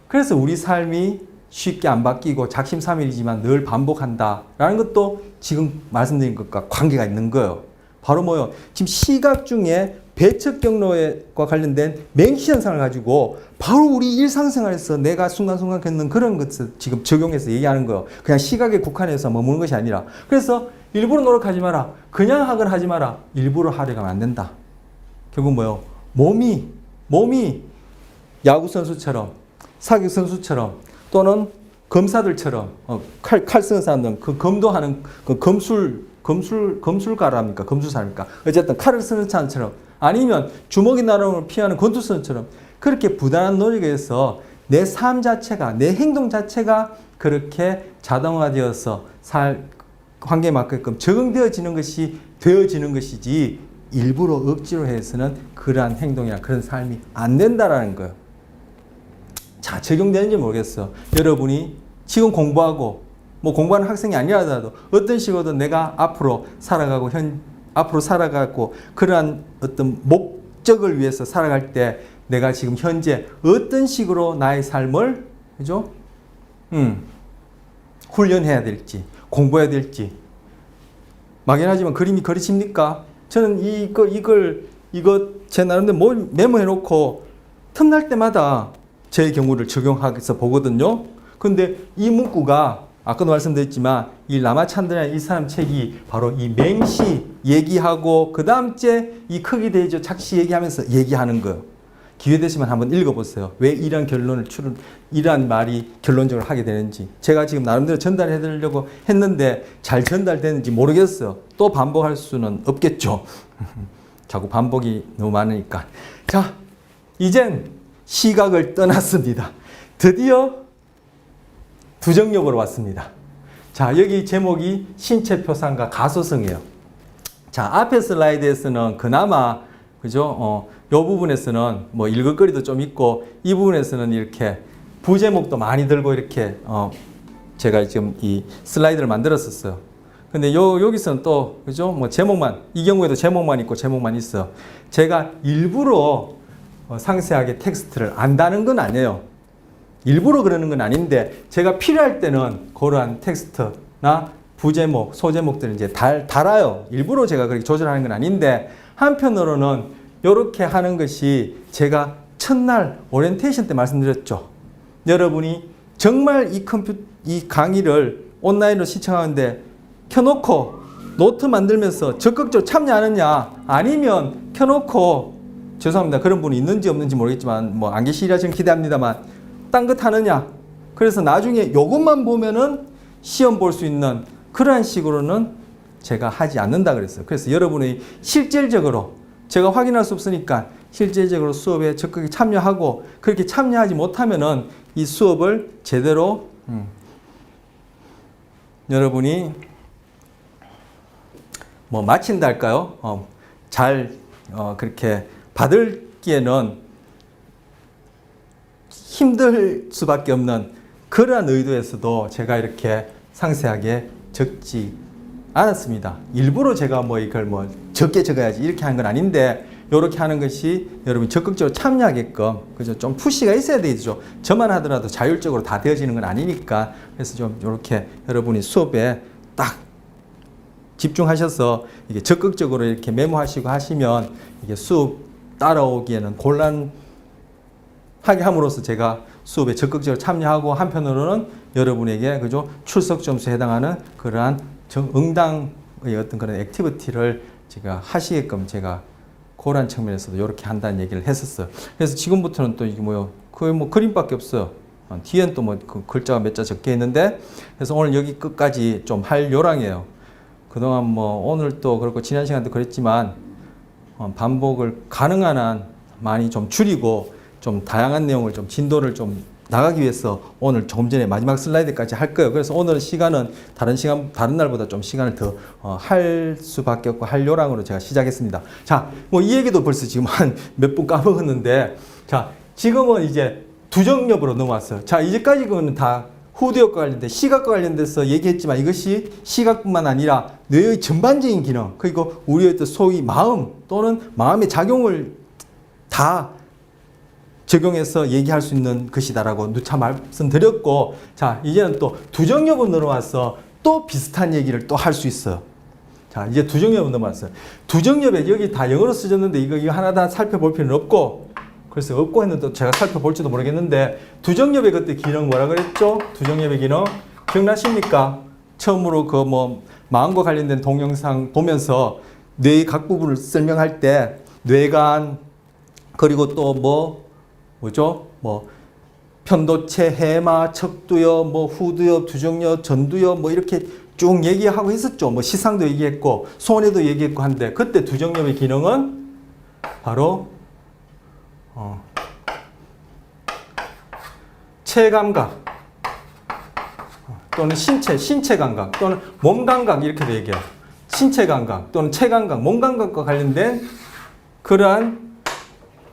그래서 우리 삶이 쉽게 안 바뀌고 작심삼일이지만 늘 반복한다라는 것도 지금 말씀드린 것과 관계가 있는 거예요. 바로 뭐요? 지금 시각 중에 배척 경로와 관련된 맹시 현상을 가지고 바로 우리 일상생활에서 내가 순간순간 겪는 그런 것을 지금 적용해서 얘기하는 거예요. 그냥 시각에 국한해서 머무는 것이 아니라. 그래서 일부러 노력하지 마라. 그냥 하거나 하지 마라. 일부러 하려고 하면 안 된다. 결국 뭐요? 몸이 야구선수처럼, 사격선수처럼, 또는 검사들처럼, 칼 쓰는 사람들은 그 검도하는 그 검술가랍니까? 검술사입니까? 어쨌든 칼을 쓰는 사람처럼, 아니면 주먹이 날아오는 피하는 권투선처럼 그렇게 부단한 노력에 의해서 내 삶 자체가, 내 행동 자체가 그렇게 자동화되어서 환경에 맞게끔 적응되어지는 것이 되어지는 것이지, 일부러 억지로 해서는 그러한 행동이나 그런 삶이 안 된다라는 거예요. 자, 적용되는지 모르겠어요. 여러분이 지금 공부하고 공부하는 학생이 아니라도 어떤 식으로든 내가 앞으로 살아가고 그러한 어떤 목적을 위해서 살아갈 때 내가 지금 현재 어떤 식으로 나의 삶을, 그죠? 훈련해야 될지, 공부해야 될지. 막연하지만 그림이 그리십니까? 저는 이거 제 나름대로 메모해 놓고 틈날 때마다 제 경우를 적용해서 보거든요. 근데 이 문구가 아까도 말씀드렸지만 이 라마찬드라는 이 사람 책이 바로 이 맹시 얘기하고 그 다음째 이 크기 대조 착시 얘기하면서 얘기하는 거예요. 기회 되시면 한번 읽어보세요. 왜 이런 이러한 말이 결론적으로 하게 되는지. 제가 지금 나름대로 전달해 드리려고 했는데 잘 전달되는지 모르겠어요. 또 반복할 수는 없겠죠. 자꾸 반복이 너무 많으니까. 자, 이젠 시각을 떠났습니다. 드디어 부정력으로 왔습니다. 자, 여기 제목이 신체표상과 가소성이에요. 자, 앞에 슬라이드에서는 그나마, 그죠? 요 부분에서는 뭐 읽을거리도 좀 있고, 이 부분에서는 이렇게 부제목도 많이 들고 이렇게, 제가 지금 이 슬라이드를 만들었었어요. 근데 여기서는 또, 그죠? 뭐 제목만, 이 경우에도 제목만 있고 제목만 있어요. 제가 일부러 상세하게 텍스트를 안다는 건 아니에요. 일부러 그러는 건 아닌데, 제가 필요할 때는 그러한 텍스트나 부제목, 소제목들을 이제 달아요. 일부러 제가 그렇게 조절하는 건 아닌데, 한편으로는 이렇게 하는 것이 제가 첫날 오리엔테이션 때 말씀드렸죠. 여러분이 정말 이 강의를 온라인으로 시청하는데 켜놓고 노트 만들면서 적극적으로 참여하느냐, 아니면 켜놓고 죄송합니다. 그런 분이 있는지 없는지 모르겠지만 뭐 안 계시리라 지금 기대합니다만 딴 것 하느냐. 그래서 나중에 요것만 보면은 시험 볼 수 있는 그러한 식으로는 제가 하지 않는다 그랬어요. 그래서 여러분이 실질적으로 제가 확인할 수 없으니까 실질적으로 수업에 적극 참여하고 그렇게 참여하지 못하면은 이 수업을 제대로 여러분이 뭐 마친다 할까요? 그렇게 받을기에는 힘들 수밖에 없는 그러한 의도에서도 제가 이렇게 상세하게 적지 않았습니다. 일부러 제가 뭐 이걸 뭐 적게 적어야지 이렇게 하는 건 아닌데 이렇게 하는 것이 여러분이 적극적으로 참여하게끔 그죠? 좀 푸시가 있어야 되죠. 저만 하더라도 자율적으로 다 되어지는 건 아니니까 그래서 좀 이렇게 여러분이 수업에 딱 집중하셔서 이게 적극적으로 이렇게 메모하시고 하시면 이게 수업 따라오기에는 곤란하게 함으로써 제가 수업에 적극적으로 참여하고 한편으로는 여러분에게 그죠? 출석 점수에 해당하는 그러한 응당의 어떤 그런 액티비티를 제가 하시게끔 제가 그런 측면에서도 이렇게 한다는 얘기를 했었어요. 그래서 지금부터는 또 이게 뭐요? 거의 뭐 그림밖에 없어요. 뒤엔 또 뭐 그 글자가 몇 자 적게 있는데 그래서 오늘 여기 끝까지 좀 할 요량이에요. 그동안 뭐 오늘 또 그렇고 지난 시간도 그랬지만 반복을 가능한 한 많이 좀 줄이고 좀 다양한 내용을 좀 진도를 좀 나가기 위해서 오늘 조금 전에 마지막 슬라이드까지 할 거예요. 그래서 오늘 시간은 다른 날보다 좀 시간을 더 할 수밖에 없고 할 요량으로 제가 시작했습니다. 자, 뭐 이 얘기도 벌써 지금 한 몇 분 까먹었는데 자, 지금은 이제 두정엽으로 넘어왔어요. 자, 이제까지 그거는 다 후두엽과 관련된 시각과 관련돼서 얘기했지만 이것이 시각뿐만 아니라 뇌의 전반적인 기능 그리고 우리의 또 소위 마음 또는 마음의 작용을 다 적용해서 얘기할 수 있는 것이다라고 누차 말씀드렸고 자 이제는 또 두정엽으로 넘어와서 또 비슷한 얘기를 또 할 수 있어요. 자 이제 두정엽으로 넘어왔어요. 두정엽에 여기 다 영어로 쓰셨는데 이거 하나 다 살펴볼 필요는 없고 그래서 없고 했는데 제가 살펴볼지도 모르겠는데 두정엽의 그때 기능 뭐라 그랬죠? 두정엽의 기능 기억나십니까? 처음으로 그 뭐 마음과 관련된 동영상 보면서 뇌의 각 부분을 설명할 때 뇌관 그리고 또 뭐죠? 뭐 편도체, 해마, 척두엽, 뭐 후두엽, 두정엽, 전두엽 뭐 이렇게 쭉 얘기하고 했었죠. 뭐 시상도 얘기했고 손해도 얘기했고 한데 그때 두정엽의 기능은 바로 체감각 또는 신체 감각 또는 몸 감각 이렇게도 얘기해요. 신체 감각 또는 체감각, 몸 감각과 관련된 그러한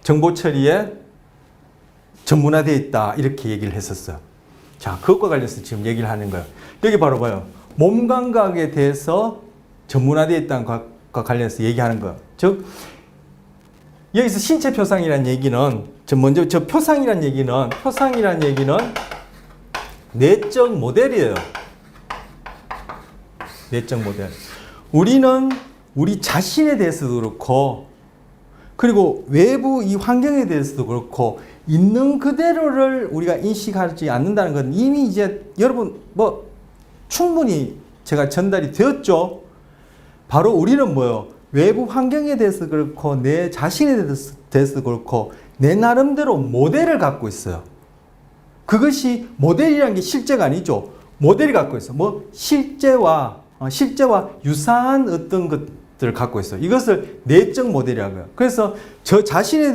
정보 처리에 전문화되어 있다 이렇게 얘기를 했었어요. 자, 그것과 관련해서 지금 얘기를 하는 거예요. 여기 바로 봐요. 몸 감각에 대해서 전문화되어 있다는 것과 관련해서 얘기하는 거예요. 즉 여기서 신체 표상이라는 얘기는 먼저 표상이라는 얘기는 내적 모델이에요. 내적 모델. 우리는 우리 자신에 대해서도 그렇고 그리고 외부 이 환경에 대해서도 그렇고 있는 그대로를 우리가 인식하지 않는다는 건 이미 이제 여러분 뭐 충분히 제가 전달이 되었죠. 바로 우리는 뭐요? 외부 환경에 대해서 그렇고 내 자신에 대해서 그렇고 내 나름대로 모델을 갖고 있어요. 그것이 모델이라는 게 실제가 아니죠. 모델이 갖고 있어. 뭐 실제와 유사한 어떤 것들을 갖고 있어요. 이것을 내적 모델이라고 해요. 그래서 저 자신에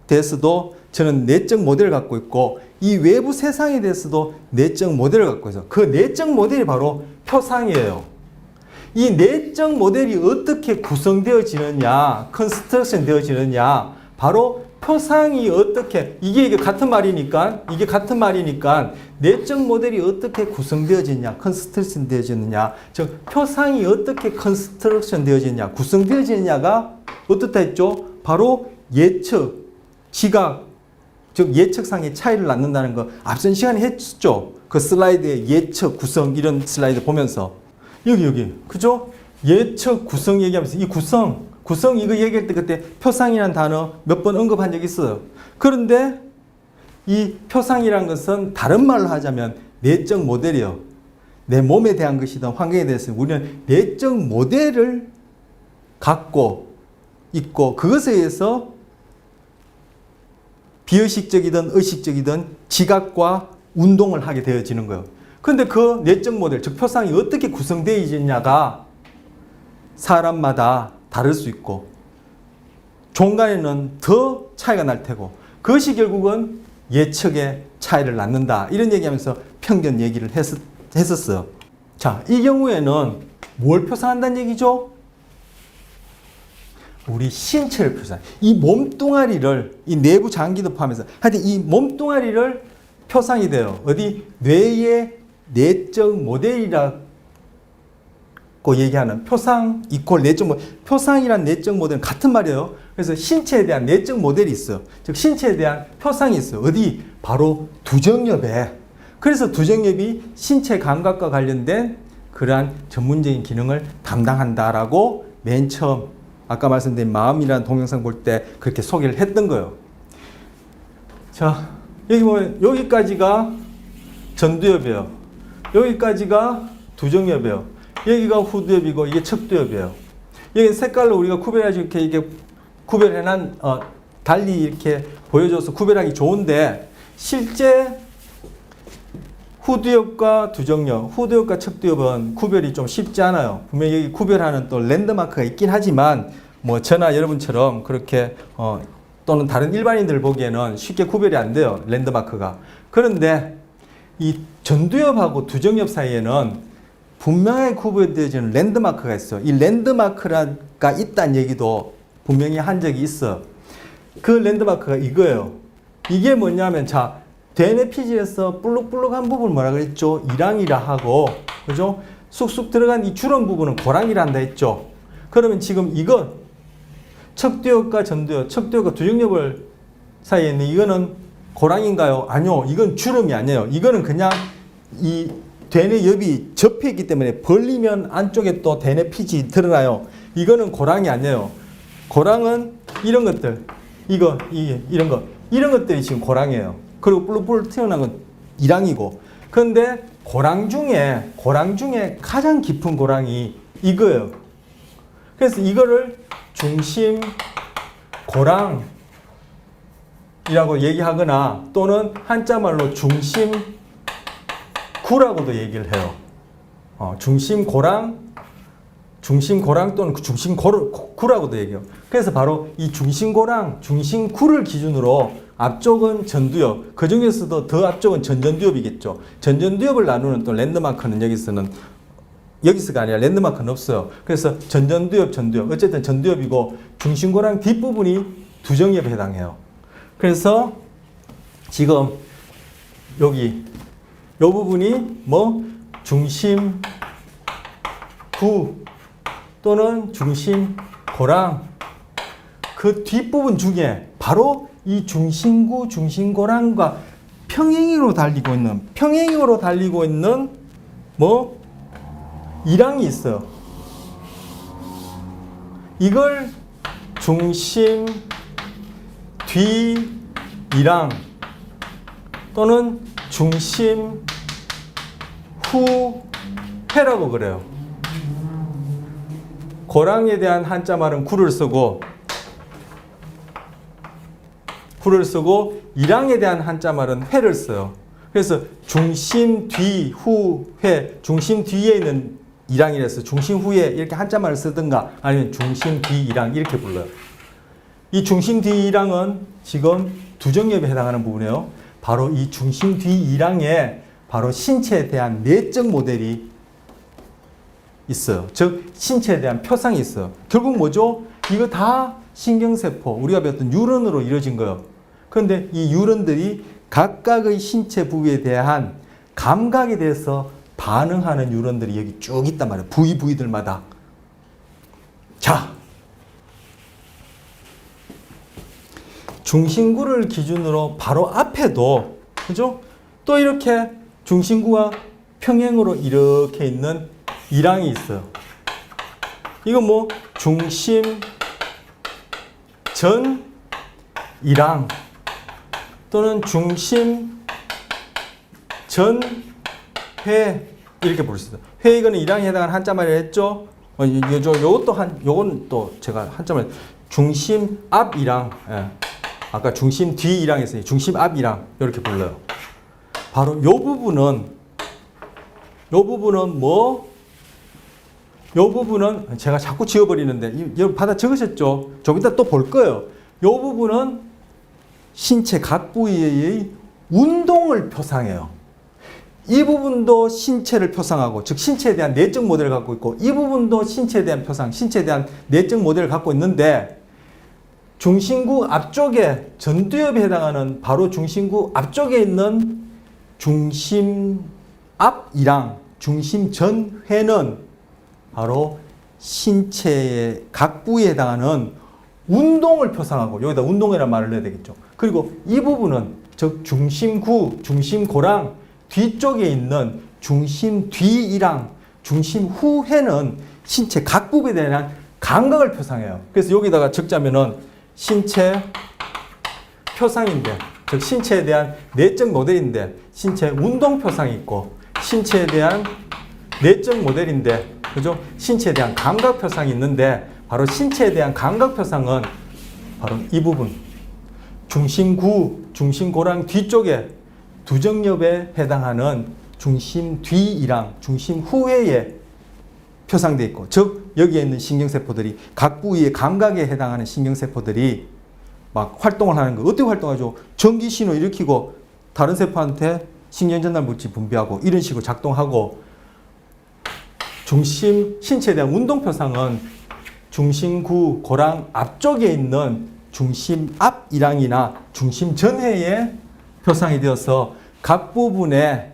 대해서도 저는 내적 모델을 갖고 있고 이 외부 세상에 대해서도 내적 모델을 갖고 있어요. 그 내적 모델이 바로 표상이에요. 이 내적 모델이 어떻게 구성되어지느냐, 컨스트럭션 되어지느냐, 바로 표상이 어떻게, 이게 같은 말이니까 내적 모델이 어떻게 구성되어지느냐, 컨스트럭션 되어지느냐, 즉 표상이 어떻게 컨스트럭션 되어지느냐, 구성되어지느냐가 어떻다 했죠? 바로 예측, 지각, 즉 예측상의 차이를 낳는다는 거 앞선 시간에 했죠. 그 슬라이드에 예측, 구성 이런 슬라이드 보면서 여기 그죠? 예측, 구성 얘기하면서 이 구성 이거 얘기할 때 그때 표상이라는 단어 몇 번 언급한 적이 있어요. 그런데 이 표상이라는 것은 다른 말로 하자면 내적 모델이요. 내 몸에 대한 것이든 환경에 대해서 우리는 내적 모델을 갖고 있고 그것에 의해서 비의식적이든 의식적이든 지각과 운동을 하게 되어지는 거예요. 근데 그 내적 모델, 즉 표상이 어떻게 구성되어지느냐가 사람마다 다를 수 있고 종간에는 더 차이가 날 테고 그것이 결국은 예측의 차이를 낳는다. 이런 얘기하면서 편견 얘기를 했었어요. 자, 이 경우에는 뭘 표상한다는 얘기죠? 우리 신체를 표상. 이 몸뚱아리를, 이 내부 장기도 포함해서 하여튼 이 몸뚱아리를 표상이 돼요. 어디? 뇌의 내적 모델이라고 얘기하는 표상 이퀄 내적 모델. 표상이란 내적 모델은 같은 말이에요. 그래서 신체에 대한 내적 모델이 있어요. 즉 신체에 대한 표상이 있어요. 어디? 바로 두정엽에. 그래서 두정엽이 신체 감각과 관련된 그러한 전문적인 기능을 담당한다라고 맨 처음 아까 말씀드린 마음이라는 동영상 볼 때 그렇게 소개를 했던 거예요. 자, 여기 보면 여기까지가 전두엽이에요. 여기까지가 두정엽이에요. 여기가 후두엽이고 이게 척두엽이에요. 여기 색깔로 우리가 구별해서 이렇게 구별해난 달리 이렇게 보여줘서 구별하기 좋은데 실제 후두엽과 두정엽, 후두엽과 척두엽은 구별이 좀 쉽지 않아요. 분명히 여기 구별하는 또 랜드마크가 있긴 하지만 뭐 저나 여러분처럼 그렇게 또는 다른 일반인들 보기에는 쉽게 구별이 안 돼요. 랜드마크가. 그런데 이 전두엽하고 두정엽 사이에는 분명하게 구별되어지는 랜드마크가 있어요. 이 랜드마크가 있다는 얘기도 분명히 한 적이 있어. 그 랜드마크가 이거예요. 이게 뭐냐면 자 대뇌 피지에서 볼록볼록한 부분 뭐라 그랬죠? 이랑이라 하고 그죠? 쑥쑥 들어간 이 주름 부분은 고랑이라 한다 했죠. 그러면 지금 이건 척두엽과 전두엽, 척두엽과 두정엽을 사이에 있는 이거는 고랑인가요? 아니요. 이건 주름이 아니에요. 이거는 그냥 이 대뇌엽이 접혀있기 때문에 벌리면 안쪽에 또 대뇌 피지 드러나요. 이거는 고랑이 아니에요. 고랑은 이런 것들, 이런 것들이 지금 고랑이에요. 그리고 뿔뿔 튀어나온 건 이랑이고. 그런데 고랑 중에 가장 깊은 고랑이 이거예요. 그래서 이거를 중심 고랑이라고 얘기하거나 또는 한자말로 중심구라고도 얘기를 해요. 중심고랑 또는 중심구라고도 얘기해요. 그래서 바로 이 중심고랑, 중심구를 기준으로 앞쪽은 전두엽, 그 중에서도 더 앞쪽은 전전두엽이겠죠. 전전두엽을 나누는 또 랜드마크는 여기서가 아니라 랜드마크는 없어요. 그래서 전전두엽, 전두엽. 어쨌든 전두엽이고 중심고랑 뒷부분이 두정엽에 해당해요. 그래서 지금 여기 이 부분이 뭐 중심구 또는 중심고랑 그 뒷부분 중에 바로 이 중심구, 중심고랑과 평행으로 달리고 있는 뭐 이랑이 있어요. 이걸 중심 뒤이랑 또는 중심 후회라고 그래요. 고랑에 대한 한자말은 구를 쓰고 이랑에 대한 한자말은 회를 써요. 그래서 중심 뒤, 후, 회, 중심 뒤에 있는 이랑이라서 중심 후에 이렇게 한자말을 쓰든가 아니면 중심 뒤 이랑 이렇게 불러요. 이 중심 뒤 이랑은 지금 두정엽에 해당하는 부분이에요. 바로 이 중심 뒤 이랑에 바로 신체에 대한 내적 모델이 있어요. 즉 신체에 대한 표상이 있어요. 결국 뭐죠? 이거 다 신경세포, 우리가 배웠던 뉴런으로 이루어진 거예요. 그런데 이 뉴런들이 각각의 신체 부위에 대한 감각에 대해서 반응하는 뉴런들이 여기 쭉 있단 말이에요. 부위들마다. 자, 중심구를 기준으로 바로 앞에도 그죠? 또 이렇게 중심구와 평행으로 이렇게 있는 이랑이 있어요. 이건 뭐 중심 전 이랑 또는 중심 전 회 이렇게 부를 수 있어요. 회 이거는 이랑에 해당하는 한자말을 했죠. 요건 또 제가 한자말 중심 앞 이랑. 예. 아까 중심 뒤 이랑 했으니 중심 앞 이랑 이렇게 불러요. 바로 요 부분은 요 부분은 제가 자꾸 지워버리는데 여러분 받아 적으셨죠? 좀 이따 또 볼 거예요. 요 부분은 신체 각 부위의 운동을 표상해요. 이 부분도 신체를 표상하고, 즉 신체에 대한 내적 모델을 갖고 있고, 이 부분도 신체에 대한 표상, 신체에 대한 내적 모델을 갖고 있는데, 중심구 앞쪽에 전두엽에 해당하는 바로 중심구 앞쪽에 있는 중심 앞 이랑 중심 전회는 바로 신체의 각 부위에 해당하는 운동을 표상하고, 여기다 운동이라는 말을 넣어야 되겠죠. 그리고 이 부분은 즉 중심구, 중심고랑 뒤쪽에 있는 중심 뒤이랑 중심 후회는 신체 각 부분에 대한 감각을 표상해요. 그래서 여기다가 적자면은 신체 표상인데, 즉 신체에 대한 내적 모델인데, 신체 운동 표상이 있고, 신체에 대한 내적 모델인데, 그죠? 신체에 대한 감각 표상이 있는데, 바로 신체에 대한 감각 표상은 바로 이 부분, 중심구, 중심고랑 뒤쪽에 두정엽에 해당하는 중심 뒤이랑 중심 후회에 표상되어 있고, 즉 여기에 있는 신경세포들이 각 부위의 감각에 해당하는 신경세포들이 막 활동을 하는 거. 어떻게 활동하죠? 전기신호 일으키고 다른 세포한테 신경전달 물질 분비하고 이런 식으로 작동하고, 중심 신체에 대한 운동 표상은 중심구 고랑 앞쪽에 있는 중심 앞 이랑이나 중심 전회에 표상이 되어서 각 부분의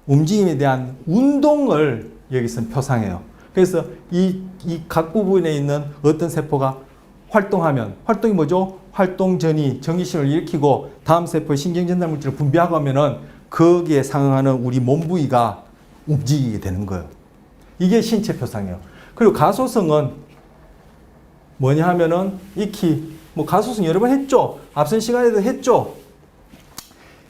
움직임에 대한 운동을 여기서 표상해요. 그래서 이 각 부분에 있는 어떤 세포가 활동하면, 활동이 뭐죠? 활동 전이 전기신호를 일으키고 다음 세포의 신경전달 물질을 분비하고 하면은 거기에 상응하는 우리 몸 부위가 움직이게 되는 거예요. 이게 신체 표상이에요. 그리고 가소성은 뭐냐 하면은 익히 뭐 가소성 여러 번 했죠. 앞선 시간에도 했죠.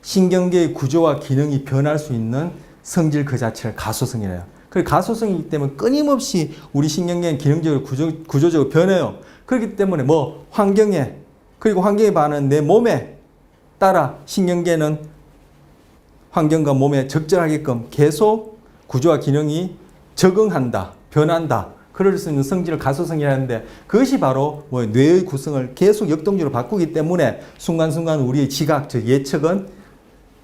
신경계의 구조와 기능이 변할 수 있는 성질 그 자체를 가소성이래요. 그리고 가소성이기 때문에 끊임없이 우리 신경계는 기능적으로 구조적으로 변해요. 그렇기 때문에 뭐 환경에, 그리고 환경에 반하는 내 몸에 따라 신경계는 환경과 몸에 적절하게끔 계속 구조와 기능이 적응한다, 변한다. 그럴 수 있는 성질을 가소성이라는데, 그것이 바로 뭐 뇌의 구성을 계속 역동적으로 바꾸기 때문에 순간순간 우리의 지각, 즉 예측은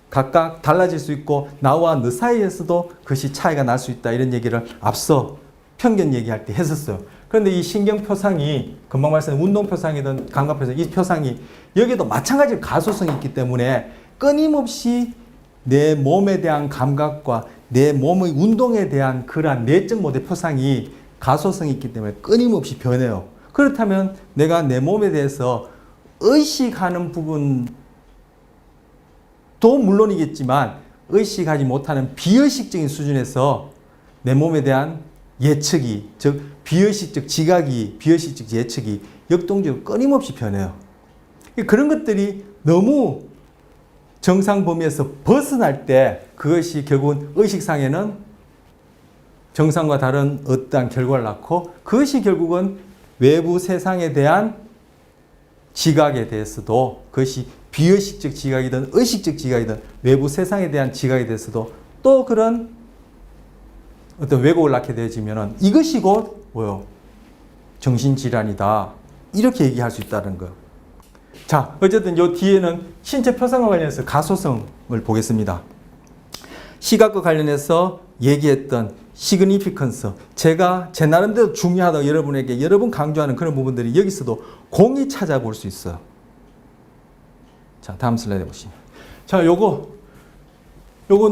각각 달라질 수 있고 나와 너 사이에서도 그것이 차이가 날 수 있다, 이런 얘기를 앞서 편견 얘기할 때 했었어요. 그런데 이 신경표상이 금방 말씀드린 운동표상이든 감각표상, 이 표상이 여기도 마찬가지로 가소성이 있기 때문에 끊임없이 내 몸에 대한 감각과 내 몸의 운동에 대한 그러한 내적 모델 표상이 가소성이 있기 때문에 끊임없이 변해요. 그렇다면 내가 내 몸에 대해서 의식하는 부분도 물론이겠지만 의식하지 못하는 비의식적인 수준에서 내 몸에 대한 예측이, 즉 비의식적 지각이, 비의식적 예측이 역동적으로 끊임없이 변해요. 그런 것들이 너무 정상 범위에서 벗어날 때 그것이 결국은 의식상에는 정상과 다른 어떠한 결과를 낳고, 그것이 결국은 외부 세상에 대한 지각에 대해서도, 그것이 비의식적 지각이든 의식적 지각이든 외부 세상에 대한 지각에 대해서도 또 그런 어떤 왜곡을 낳게 되어지면은 이것이 곧 뭐요? 정신질환이다. 이렇게 얘기할 수 있다는 거. 자, 어쨌든 요 뒤에는 신체 표상과 관련해서 가소성을 보겠습니다. 시각과 관련해서 얘기했던 시그니피컨스, 제가 제 나름대로 중요하다고 여러분에게 여러 번 강조하는 그런 부분들이 여기서도 공히 찾아볼 수 있어요. 자, 다음 슬라이드 보시면. 자, 요거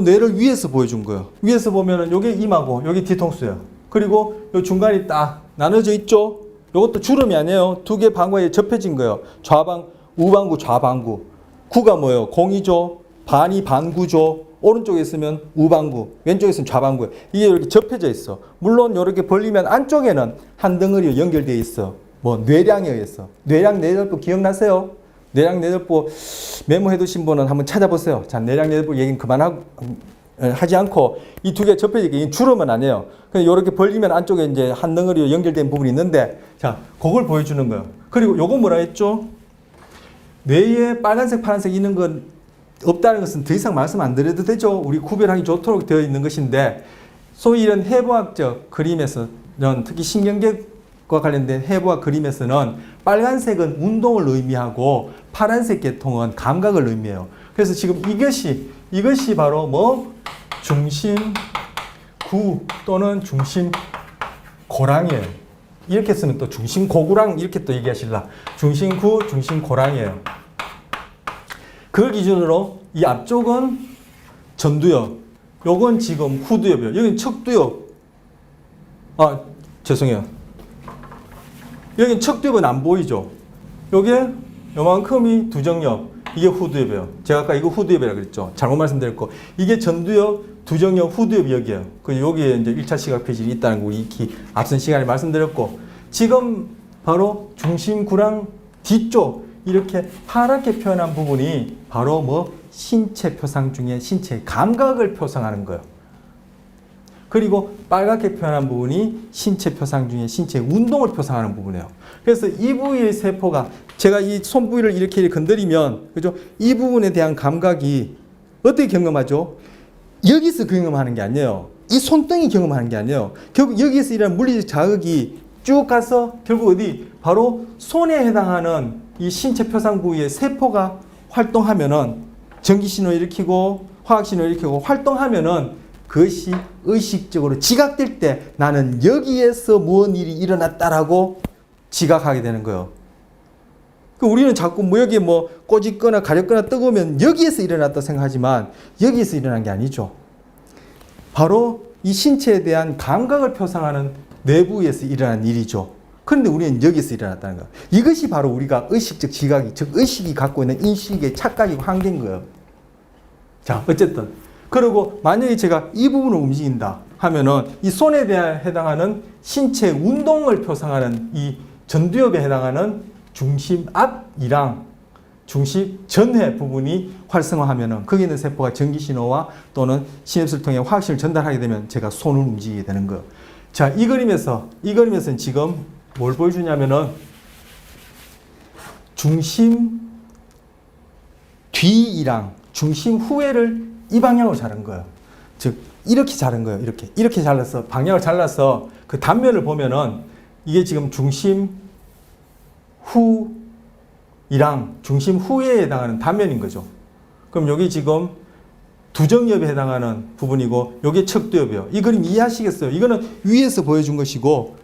뇌를 위에서 보여준 거예요. 위에서 보면은 요게 이마고 여기 뒤통수예요. 그리고 요 중간이 딱 나눠져 있죠. 요것도 주름이 아니에요. 두 개 방구에 접혀진 거예요. 우방구, 좌방구. 구가 뭐예요? 공이죠. 반이 반구죠. 오른쪽에 있으면 우방구, 왼쪽에 있으면 좌방구. 이게 이렇게 접혀져 있어. 물론 이렇게 벌리면 안쪽에는 한 덩어리로 연결되어 있어. 뭐 뇌량에 의해서. 뇌량 뇌절법 기억나세요? 뇌량 뇌절법 메모해 두신 분은 한번 찾아보세요. 자, 뇌량 뇌절법 얘기는 하지 않고 이 두 개 접혀져 있게 주름은 아니에요. 그냥 이렇게 벌리면 안쪽에 이제 한 덩어리로 연결된 부분이 있는데, 자, 그걸 보여주는 거예요. 그리고 요거 뭐라 했죠? 뇌에 빨간색, 파란색 있는 건 없다는 것은 더 이상 말씀 안 드려도 되죠. 우리 구별하기 좋도록 되어 있는 것인데, 소위 이런 해부학적 그림에서는, 특히 신경계과 관련된 해부학 그림에서는 빨간색은 운동을 의미하고 파란색 계통은 감각을 의미해요. 그래서 지금 이것이 바로 뭐 중심구 또는 중심고랑이에요. 이렇게 쓰면 또 중심고구랑 이렇게 또 얘기하실라. 중심구, 중심고랑이에요. 그 기준으로 이 앞쪽은 전두엽, 요건 지금 후두엽이에요. 여기는 척두엽. 죄송해요. 여기는 척두엽은 안 보이죠. 요게 요만큼이 두정엽, 이게 후두엽이에요. 제가 아까 이거 후두엽이라고 그랬죠. 잘못 말씀드렸고, 이게 전두엽, 두정엽, 후두엽 여기에요. 그 여기에 이제 1차 시각 표질이 있다는 거 우리 앞선 시간에 말씀드렸고, 지금 바로 중심구랑 뒤쪽 이렇게 파랗게 표현한 부분이 바로 뭐 신체 표상 중에 신체 감각을 표상하는 거예요. 그리고 빨갛게 표현한 부분이 신체 표상 중에 신체 운동을 표상하는 부분이에요. 그래서 이 부위의 세포가, 제가 이 손 부위를 이렇게 건드리면, 그죠? 이 부분에 대한 감각이 어떻게 경험하죠? 여기서 경험하는 게 아니에요. 이 손등이 경험하는 게 아니에요. 결국 여기에서 일어나는 물리적 자극이 쭉 가서 결국 어디? 바로 손에 해당하는 이 신체 표상 부위의 세포가 활동하면은, 전기신호 일으키고 화학신호 일으키고 활동하면은 그것이 의식적으로 지각될 때 나는 여기에서 무슨 일이 일어났다라고 지각하게 되는 거예요. 우리는 자꾸 뭐 여기에 뭐 꼬집거나 가렵거나 뜨거우면 여기에서 일어났다 생각하지만 여기에서 일어난 게 아니죠. 바로 이 신체에 대한 감각을 표상하는 내부에서 일어난 일이죠. 그런데 우리는 여기서 일어났다는 거예요. 이것이 바로 우리가 의식적 지각이, 즉 의식이 갖고 있는 인식의 착각이고 한계인 거예요. 자, 어쨌든 그리고 만약에 제가 이 부분을 움직인다 하면은 이 손에 대해 해당하는 신체 운동을 표상하는 이 전두엽에 해당하는 중심 앞이랑 중심 전회 부분이 활성화하면은 거기 있는 세포가 전기 신호와 또는 시냅스를 통해 화학신호를 전달하게 되면 제가 손을 움직이게 되는 거예요. 자, 이 그림에서는 지금 뭘 보여주냐면은 중심 뒤이랑 중심 후회를 이 방향으로 자른 거예요. 즉 이렇게 자른 거예요. 이렇게 잘라서 방향을 잘라서 그 단면을 보면은 이게 지금 중심 후이랑 중심 후에 해당하는 단면인 거죠. 그럼 여기 지금 두정엽에 해당하는 부분이고 여기 척두엽이에요. 이 그림 이해하시겠어요? 이거는 위에서 보여준 것이고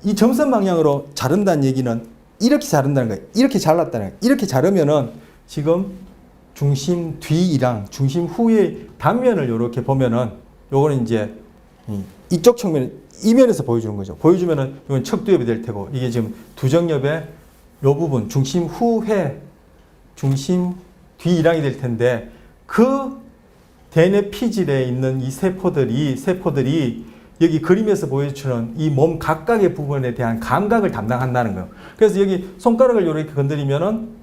이 점선 방향으로 자른다는 얘기는 이렇게 자른다는 거예요. 이렇게 잘랐다는 거예요. 이렇게 자르면은 지금 중심 뒤이랑 중심 후의 단면을 이렇게 보면은 요거는 이제 이쪽 측면 이면에서 보여주는 거죠. 보여주면은 이건 척두엽이 될 테고 이게 지금 두정엽의 요 부분 중심 후회 중심 뒤이랑이 될 텐데 그 대뇌 피질에 있는 이 세포들이 여기 그림에서 보여주는 이 몸 각각의 부분에 대한 감각을 담당한다는 거예요. 그래서 여기 손가락을 이렇게 건드리면은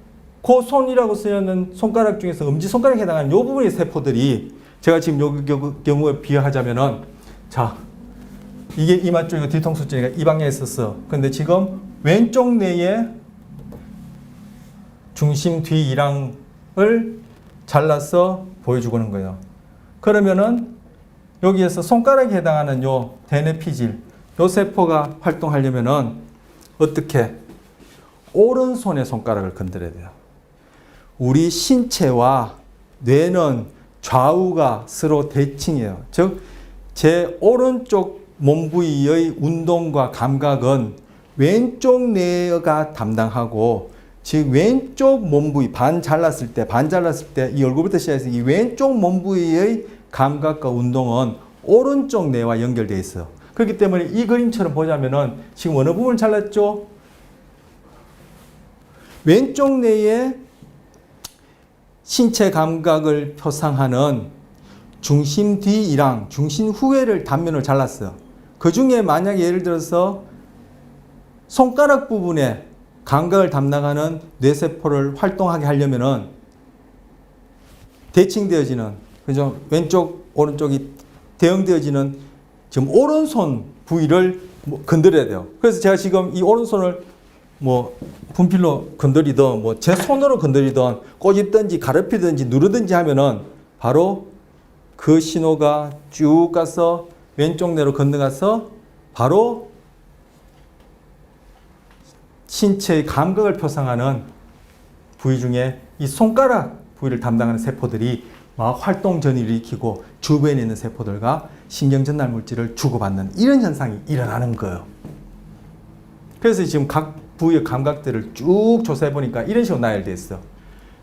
그 손이라고 쓰여있는 손가락 중에서 엄지손가락에 해당하는 이 부분의 세포들이 제가 지금 요 경우에 비유하자면은 자, 이게 이마 쪽이고 뒤통수 쪽이니까 이 방향에 있었어. 근데 지금 왼쪽 뇌의 중심 뒤이랑을 잘라서 보여주고는 거예요. 그러면은 여기에서 손가락에 해당하는 요 대뇌 피질, 요 세포가 활동하려면은 어떻게? 오른손의 손가락을 건드려야 돼요. 우리 신체와 뇌는 좌우가 서로 대칭이에요. 즉, 제 오른쪽 몸 부위의 운동과 감각은 왼쪽 뇌가 담당하고, 즉 왼쪽 몸 부위 반 잘랐을 때 이 얼굴부터 시작해서 이 왼쪽 몸 부위의 감각과 운동은 오른쪽 뇌와 연결되어 있어요. 그렇기 때문에 이 그림처럼 보자면은 지금 어느 부분을 잘랐죠? 왼쪽 뇌의 신체 감각을 표상하는 중심 뒤이랑 중심 후회를 단면을 잘랐어요. 그 중에 만약에 예를 들어서 손가락 부분에 감각을 담당하는 뇌세포를 활동하게 하려면은 대칭되어지는, 그죠? 왼쪽, 오른쪽이 대응되어지는 지금 오른손 부위를 건드려야 돼요. 그래서 제가 지금 이 오른손을 뭐 분필로 건드리든 뭐 제 손으로 건드리든 꼬집든지 가르피든지 누르든지 하면은 바로 그 신호가 쭉 가서 왼쪽 뇌로 건너가서 바로 신체의 감각을 표상하는 부위 중에 이 손가락 부위를 담당하는 세포들이 막 활동 전이를 일으키고 주변에 있는 세포들과 신경전달 물질을 주고받는 이런 현상이 일어나는 거예요. 그래서 지금 각 부위의 감각들을 쭉 조사해 보니까 이런 식으로 나열되어 있어.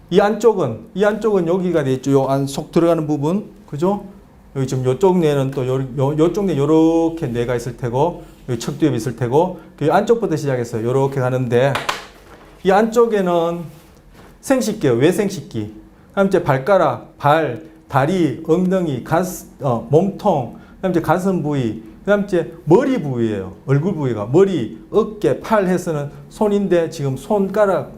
이 안쪽은 여기가 돼 있죠. 요 안 속 들어가는 부분, 그죠? 여기 지금 요쪽 뇌는 또 요쪽 뇌 요렇게 뇌가 있을 테고, 여기 척두엽이 있을 테고, 그 안쪽부터 시작해서 요렇게 가는데, 이 안쪽에는 생식기예요. 외생식기. 그다음 이제 발가락, 발, 다리, 엉덩이, 몸통, 그다음 이제 가슴 부위, 그다음 이제 머리 부위예요. 얼굴 부위가 머리, 어깨, 팔 해서는 손인데 지금 손가락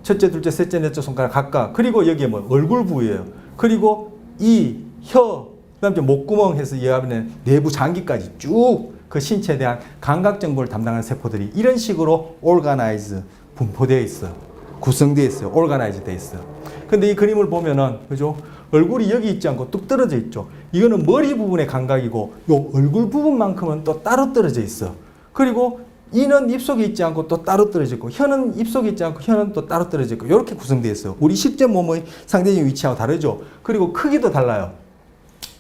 첫째, 둘째, 셋째, 넷째 손가락 각각. 그리고 여기에 뭐 얼굴 부위예요. 그리고 이, 혀, 그다음 이제 목구멍 해서 이하는 내부 장기까지 쭉 그 신체에 대한 감각 정보를 담당하는 세포들이 이런 식으로 organize 분포되어 있어요. 구성되어 있어요. organize 되어 있어요. 근데 이 그림을 보면은 그죠? 얼굴이 여기 있지 않고 뚝 떨어져 있죠. 이거는 머리 부분의 감각이고 요 얼굴 부분만큼은 또 따로 떨어져 있어. 그리고 이는 입속에 있지 않고 또 따로 떨어져 있고 혀는 입속에 있지 않고 혀는 또 따로 떨어져 있고 이렇게 구성되어 있어요. 우리 실제 몸의 상대적인 위치하고 다르죠. 그리고 크기도 달라요.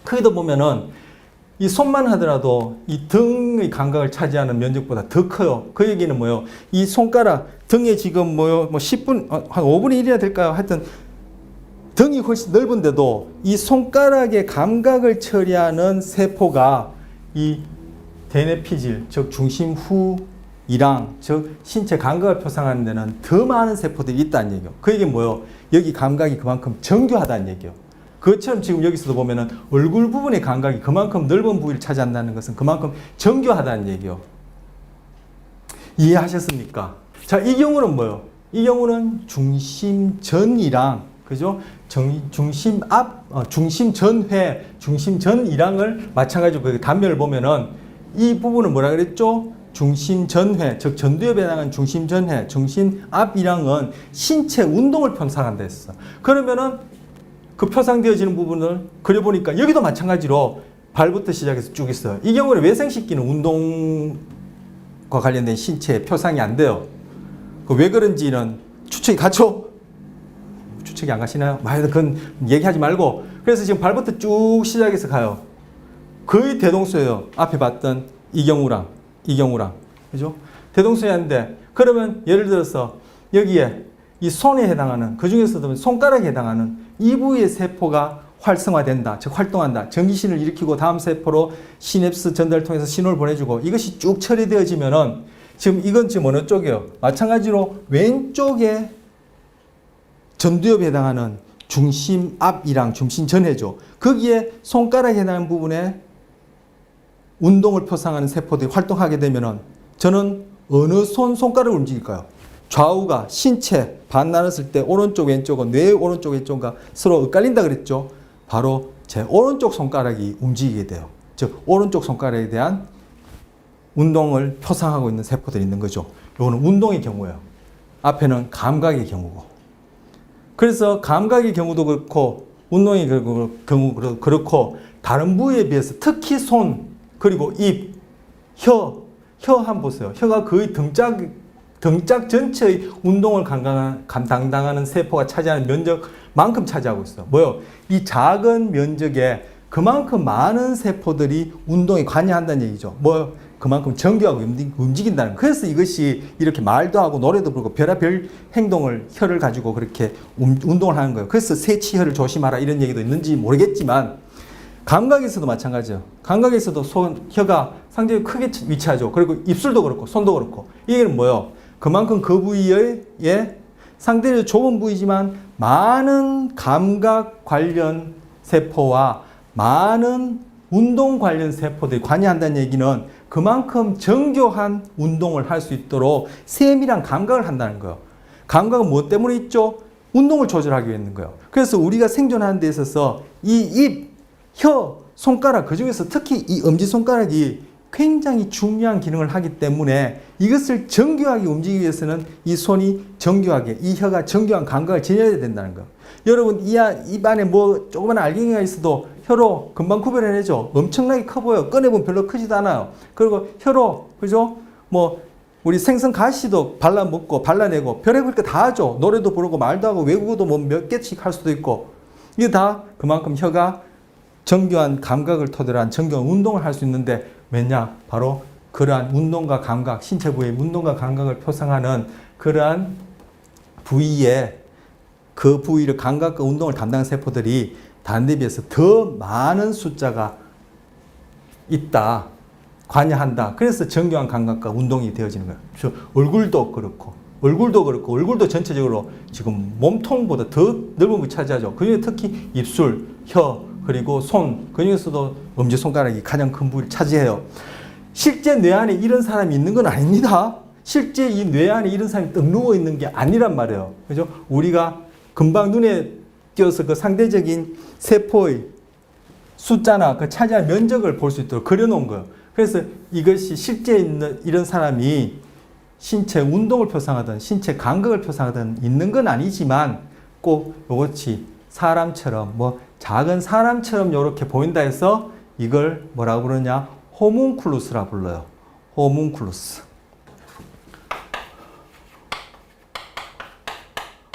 크기도 보면은 이 손만 하더라도 이 등의 감각을 차지하는 면적보다 더 커요. 그 얘기는 뭐예요? 이 손가락 등에 지금 뭐 10분 한 5분의 1이나 될까요? 하여튼 등이 훨씬 넓은데도 이 손가락의 감각을 처리하는 세포가 이 대뇌피질, 즉 중심 후이랑, 즉 신체 감각을 표상하는 데는 더 많은 세포들이 있다는 얘기예요. 그 얘기는 뭐예요? 여기 감각이 그만큼 정교하다는 얘기예요. 그것처럼 지금 여기서도 보면은 얼굴 부분의 감각이 그만큼 넓은 부위를 차지한다는 것은 그만큼 정교하다는 얘기예요. 이해하셨습니까? 자, 이 경우는 뭐예요? 이 경우는 중심 전이랑, 그죠? 중심 앞, 중심 전회, 중심 전이랑을 마찬가지로 그 단면을 보면은 이 부분은 뭐라 그랬죠? 중심 전회, 즉 전두엽에 해당하는 중심 전회, 중심 앞이랑은 신체 운동을 표상한다 했어. 그러면은 그 표상되어지는 부분을 그려보니까 여기도 마찬가지로 발부터 시작해서 쭉 있어요. 이 경우는 외생식기는 운동과 관련된 신체 표상이 안 돼요. 왜 그런지는 추측이 가죠? 추측이 안 가시나요? 그건 얘기하지 말고. 그래서 지금 발부터 쭉 시작해서 가요. 거의 대동소예요. 앞에 봤던 이 경우랑. 그죠? 대동소이한데, 그러면 예를 들어서 여기에 이 손에 해당하는, 그 중에서도 손가락에 해당하는 이 부위의 세포가 활성화된다, 즉 활동한다, 전기신을 일으키고 다음 세포로 시냅스 전달을 통해서 신호를 보내주고 이것이 쭉 처리되어지면은 지금 이건 지금 어느 쪽이에요? 마찬가지로 왼쪽에 전두엽에 해당하는 중심 앞이랑 중심 전해죠. 거기에 손가락에 해당하는 부분에 운동을 표상하는 세포들이 활동하게 되면은 저는 어느 손가락을 움직일까요? 좌우가 신체 반 나눴을 때 오른쪽 왼쪽은 뇌 오른쪽 왼쪽과 서로 엇갈린다 그랬죠. 바로 제 오른쪽 손가락이 움직이게 돼요. 즉 오른쪽 손가락에 대한 운동을 표상하고 있는 세포들이 있는 거죠. 이거는 운동의 경우예요. 앞에는 감각의 경우고. 그래서 감각의 경우도 그렇고 운동의 경우도 그렇고 다른 부위에 비해서 특히 손 그리고 입, 혀 한번 보세요. 혀가 거의 등짝 전체의 운동을 감당하는 세포가 차지하는 면적만큼 차지하고 있어요. 뭐요? 이 작은 면적에 그만큼 많은 세포들이 운동에 관여한다는 얘기죠. 그만큼 정교하고 움직인다는. 그래서 이것이 이렇게 말도 하고 노래도 부르고 별의별 행동을 혀를 가지고 그렇게 운동을 하는 거예요. 그래서 새치혀를 조심하라 이런 얘기도 있는지 모르겠지만 감각에서도 마찬가지예요. 감각에서도 혀가 상당히 크게 위치하죠. 그리고 입술도 그렇고 손도 그렇고. 이게는 뭐예요? 그만큼 그 부위에 상대적으로 좁은 부위지만 많은 감각 관련 세포와 많은 운동 관련 세포들이 관여한다는 얘기는 그만큼 정교한 운동을 할 수 있도록 세밀한 감각을 한다는 거예요. 감각은 무엇 때문에 있죠? 운동을 조절하기 위해 있는 거예요. 그래서 우리가 생존하는 데 있어서 이 입, 혀, 손가락, 그 중에서 특히 이 엄지손가락이 굉장히 중요한 기능을 하기 때문에 이것을 정교하게 움직이기 위해서는 이 손이 정교하게, 이 혀가 정교한 감각을 지녀야 된다는 거예요. 여러분, 입안에 뭐 조그만 알갱이가 있어도 혀로 금방 구별해내죠. 엄청나게 커 보여요. 꺼내보면 별로 크지도 않아요. 그리고 혀로, 그죠? 뭐, 우리 생선 가시도 발라 먹고, 발라내고, 별의별 거 다 하죠. 노래도 부르고, 말도 하고, 외국어도 뭐 몇 개씩 할 수도 있고. 이게 다 그만큼 혀가 정교한 감각을 토대로 한 정교한 운동을 할 수 있는데, 왜냐? 바로 그러한 운동과 감각, 신체 부위의 운동과 감각을 표상하는 그러한 부위에 그 부위를 감각과 운동을 담당하는 세포들이 다른 데 비해서 더 많은 숫자가 있다. 관여한다. 그래서 정교한 감각과 운동이 되어지는 거예요. 그래서 얼굴도 그렇고, 얼굴도 전체적으로 지금 몸통보다 더 넓은 부위 차지하죠. 그중에 특히 입술, 혀, 그리고 손, 그 중에서도 엄지손가락이 가장 큰 부위를 차지해요. 실제 뇌 안에 이런 사람이 있는 건 아닙니다. 실제 이 뇌 안에 이런 사람이 떡 누워 있는 게 아니란 말이에요. 그죠? 우리가 금방 눈에 띄어서 그 상대적인 세포의 숫자나 그 차지할 면적을 볼 수 있도록 그려놓은 거예요. 그래서 이것이 실제 있는 이런 사람이 신체 운동을 표상하든 신체 감각을 표상하든 있는 건 아니지만 꼭 이것이 사람처럼 뭐 작은 사람처럼 이렇게 보인다 해서 이걸 뭐라고 그러냐? 호문클루스라 불러요. 호문클루스.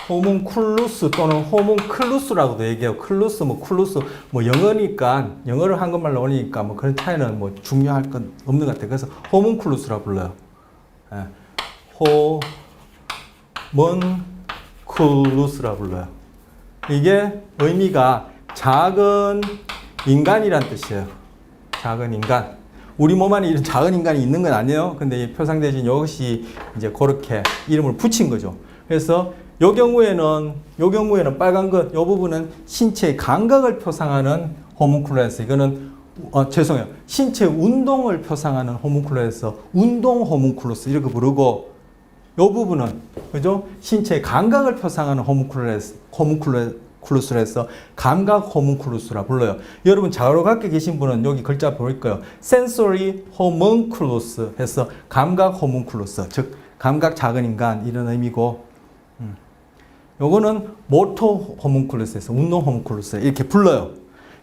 호문클루스 또는 호문클루스라고도 얘기해요. 클루스, 쿨루스, 영어니까, 영어를 한국말로 오니까 그런 차이는 중요할 건 없는 것 같아요. 그래서 호문클루스라 불러요. 예. 호문클루스라 불러요. 이게 의미가 작은 인간이란 뜻이에요. 작은 인간. 우리 몸 안에 이런 작은 인간이 있는 건 아니에요. 근데 이 표상대신 이것이 이제 그렇게 이름을 붙인 거죠. 그래서 요 경우에는 빨간 것, 요 부분은 신체의 감각을 표상하는 호문클루스. 이거는, 죄송해요. 신체 운동을 표상하는 호문클루스, 운동 호문클루스, 이렇게 부르고, 요 부분은, 그죠? 신체의 감각을 표상하는 호문클루스에서 감각 호문클루스라 불러요. 여러분, 자로각게 계신 분은 여기 글자 보일 거예요. sensory homunculus 해서 감각 호문클루스, 즉, 감각 작은 인간, 이런 의미고, 요거는 모토 호문클루스에서 운동 호문클루스 이렇게 불러요.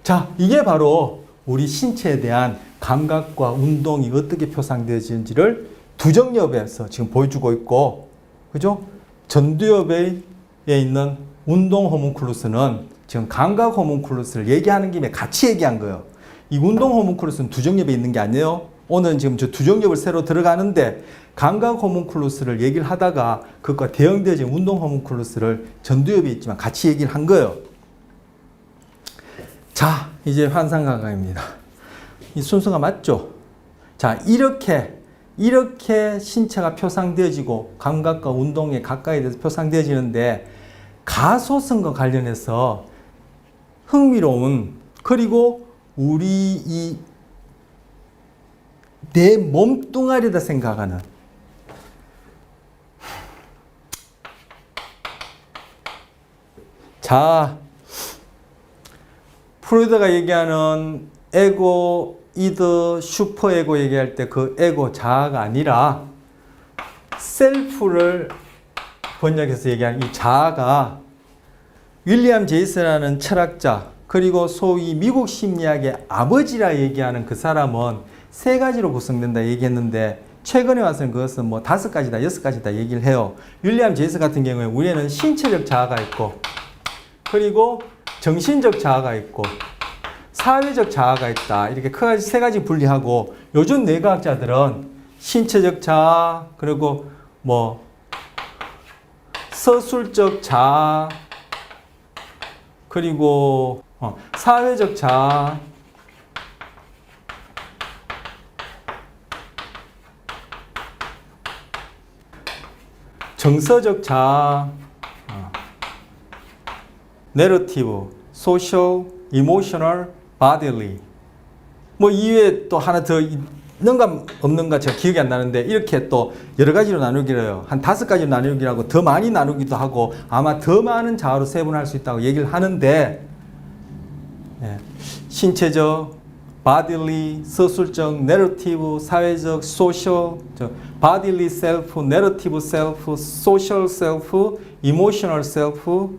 자, 이게 바로 우리 신체에 대한 감각과 운동이 어떻게 표상되어지는지를 두정엽에서 지금 보여주고 있고, 그죠? 전두엽에 있는 운동 호문클루스는 지금 감각 호문클루스를 얘기하는 김에 같이 얘기한 거예요. 이 운동 호문클루스는 두정엽에 있는 게 아니에요. 오늘 지금 저 두정엽을 새로 들어가는데 감각 호문클루스를 얘기를 하다가 그것과 대응되어진 운동 호문클루스를 전두엽에 있지만 같이 얘기를 한 거예요. 자, 이제 환상감각입니다. 이 순서가 맞죠? 자, 이렇게 신체가 표상되어지고 감각과 운동에 가까이 돼서 표상되어지는데 가소성과 관련해서 흥미로운, 그리고 우리 내 몸뚱아리다 생각하는 자, 프로이드가 얘기하는 에고, 이드, 슈퍼에고 얘기할 때 그 에고, 자아가 아니라 셀프를 번역해서 얘기하는 이 자아가 윌리엄 제이슨이라는 철학자, 그리고 소위 미국 심리학의 아버지라 얘기하는 그 사람은 세 가지로 구성된다 얘기했는데 최근에 와서는 그것은 5가지다, 6가지다 얘기를 해요. 윌리엄 제이슨 같은 경우에 우리는 신체적 자아가 있고, 그리고 정신적 자아가 있고, 사회적 자아가 있다. 이렇게 크게 세 가지 분리하고, 요즘 뇌과학자들은 신체적 자아, 그리고 서술적 자아, 그리고 사회적 자아, 정서적 자아, 내러티브, 소셜, 이모셔널, 바딜리. 이외에 또 하나 더 있는가 없는가 제가 기억이 안 나는데 이렇게 또 여러 가지로 나누기로 해요. 한 5가지로 나누기로 하고 더 많이 나누기도 하고 아마 더 많은 자아로 세분할 수 있다고 얘기를 하는데, 신체적, bodily, 서술적, narrative, 사회적, social, bodily self, narrative self, social self, emotional self. 뭐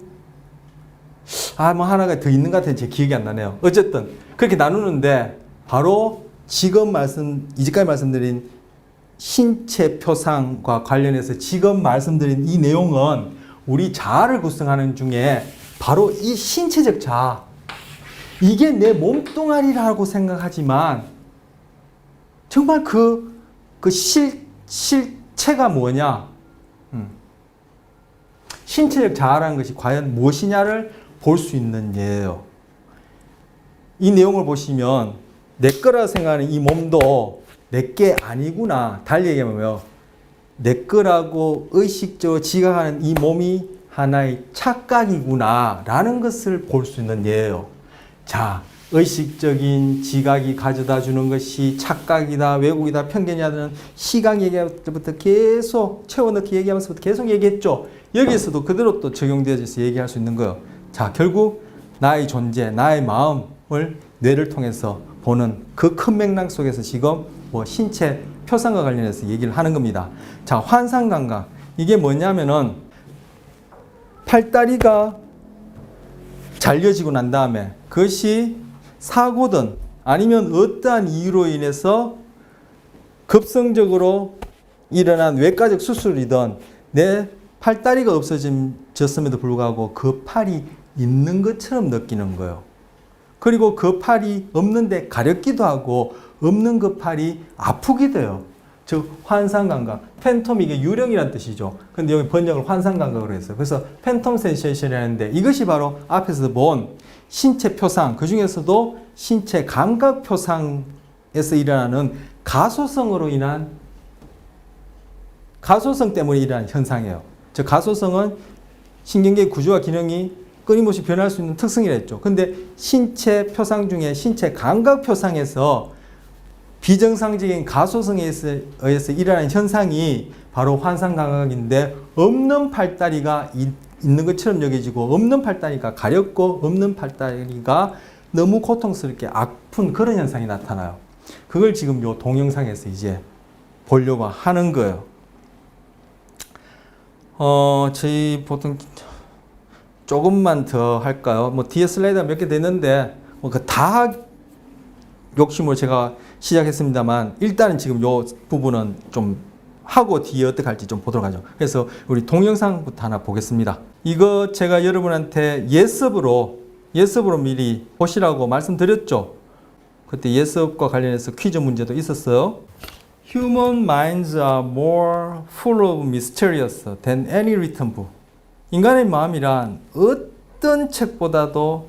하나가 더 있는 것 같아요. 제 기억이 안 나네요. 어쨌든 그렇게 나누는데 바로 지금 이제까지 말씀드린 신체 표상과 관련해서 지금 말씀드린 이 내용은 우리 자아를 구성하는 중에 바로 이 신체적 자아, 이게 내 몸뚱아리라고 생각하지만 정말 실체가 뭐냐, 신체적 자아라는 것이 과연 무엇이냐를 볼 수 있는 예예요. 이 내용을 보시면 내 거라 생각하는 이 몸도 내게 아니구나. 달리 얘기하면 내 거라고 의식적으로 지각하는 이 몸이 하나의 착각이구나 라는 것을 볼 수 있는 예예요. 자, 의식적인 지각이 가져다 주는 것이 착각이다, 왜곡이다, 편견이다는 시각 얘기할 때부터 계속 채워넣기 얘기하면서부터 계속 얘기했죠. 여기에서도 그대로 또 적용되어져서 얘기할 수 있는 거예요. 자, 결국 나의 존재, 나의 마음을 뇌를 통해서 보는 그 큰 맥락 속에서 지금 신체 표상과 관련해서 얘기를 하는 겁니다. 자, 환상감각. 이게 뭐냐면은 팔다리가 잘려지고 난 다음에 그것이 사고든 아니면 어떠한 이유로 인해서 급성적으로 일어난 외과적 수술이든 내 팔다리가 없어졌음에도 불구하고 그 팔이 있는 것처럼 느끼는 거예요. 그리고 그 팔이 없는데 가렵기도 하고 없는 그 팔이 아프기도 해요. 즉 환상감각. 팬텀 이게 유령이란 뜻이죠. 근데 여기 번역을 환상감각으로 했어요. 그래서 팬텀 센세이션이라는데 이것이 바로 앞에서 본 신체 표상, 그 중에서도 신체 감각 표상에서 일어나는 가소성으로 인한, 가소성 때문에 일어나는 현상이에요. 즉 가소성은 신경계의 구조와 기능이 끊임없이 변할 수 있는 특성이라 했죠. 근데 신체 표상 중에 신체 감각 표상에서 비정상적인 가소성에 의해서 일어나는 현상이 바로 환상감각인데, 없는 팔다리가 있는 것처럼 여겨지고 없는 팔다리가 가렵고 없는 팔다리가 너무 고통스럽게 아픈 그런 현상이 나타나요. 그걸 지금 요 동영상에서 이제 보려고 하는 거예요. 저희 보통 조금만 더 할까요? 뒤에 슬라이드가 몇 개 됐는데 다 욕심으로 제가 시작했습니다만 일단은 지금 요 부분은 좀 하고 뒤에 어떻게 할지 좀 보도록 하죠. 그래서 우리 동영상부터 하나 보겠습니다. 이거 제가 여러분한테 예습으로 미리 보시라고 말씀드렸죠. 그때 예습과 관련해서 퀴즈 문제도 있었어요. Human minds are more full of mysterious than any written book. 인간의 마음이란 어떤 책보다도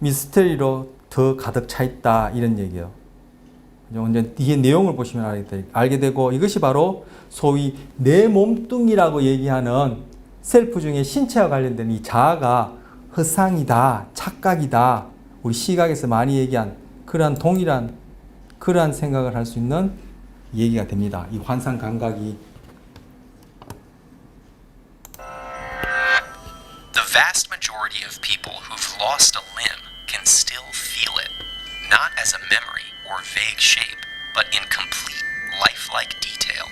미스터리로 더 가득 차 있다, 이런 얘기예요. 이제 뒤에 내용을 보시면 알게 되고, 이것이 바로 소위 내 몸뚱이라고 얘기하는 셀프 중에 신체와 관련된 이 자아가 허상이다, 착각이다, 우리 시각에서 많이 얘기한 그러한 동일한 그러한 생각을 할 수 있는 얘기가 됩니다. 이 환상 감각이. The vast majority of people who've lost a limb can still feel it, not as a memory or vague shape, but in complete, lifelike detail.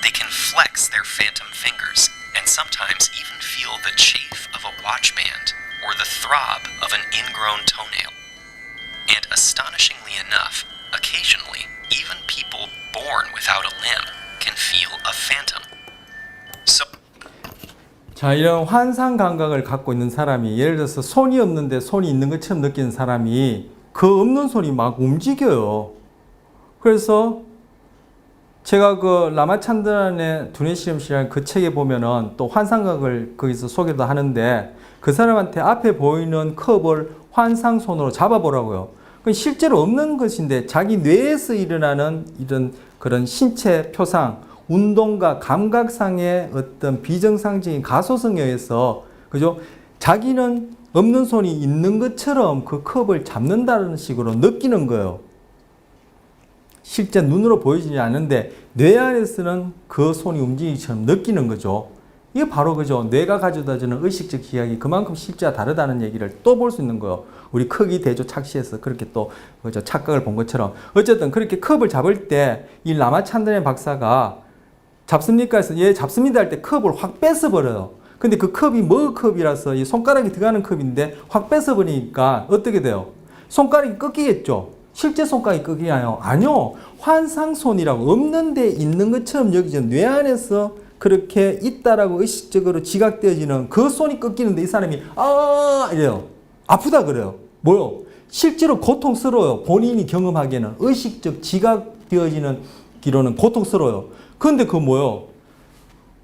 They can flex their phantom fingers and sometimes even feel the chafe of a watch band or the throb of an ingrown toenail. And astonishingly enough, occasionally, even people born without a limb can feel a phantom. So 자, 이런 환상 감각을 갖고 있는 사람이, 예를 들어서 손이 없는데 손이 있는 것처럼 느끼는 사람이 그 없는 손이 막 움직여요. 그래서 제가 그 라마찬드란의 두뇌 실험실이라는 그 책에 보면은 또 환상각을 거기서 소개도 하는데, 그 사람한테 앞에 보이는 컵을 환상손으로 잡아보라고요. 실제로 없는 것인데 자기 뇌에서 일어나는 이런 그런 신체 표상, 운동과 감각상의 어떤 비정상적인 가소성에 의해서, 그죠? 자기는 없는 손이 있는 것처럼 그 컵을 잡는다는 식으로 느끼는 거예요. 실제 눈으로 보이지 않는데 뇌 안에서는 그 손이 움직이기처럼 느끼는 거죠. 이게 바로 그죠. 뇌가 가져다주는 의식적 기억이 그만큼 실제와 다르다는 얘기를 또 볼 수 있는 거예요. 우리 크기 대조 착시에서 그렇게 또 그죠. 착각을 본 것처럼. 어쨌든 그렇게 컵을 잡을 때 이 라마찬드레 박사가 잡습니까? 해서 예, 잡습니다 할 때 컵을 확 뺏어버려요. 근데 그 컵이 뭐 컵이라서 이 손가락이 들어가는 컵인데 확 뺏어버리니까 어떻게 돼요? 손가락이 꺾이겠죠? 실제 손가락이 꺾이나요? 아니요. 환상손이라고 없는 데 있는 것처럼 여기죠. 뇌 안에서 그렇게 있다라고 의식적으로 지각되어지는 그 손이 꺾이는데 이 사람이 이래요. 아프다 그래요. 뭐요? 실제로 고통스러워요. 본인이 경험하기에는 의식적 지각되어지는 기로는 고통스러워요. 근데 그 뭐요?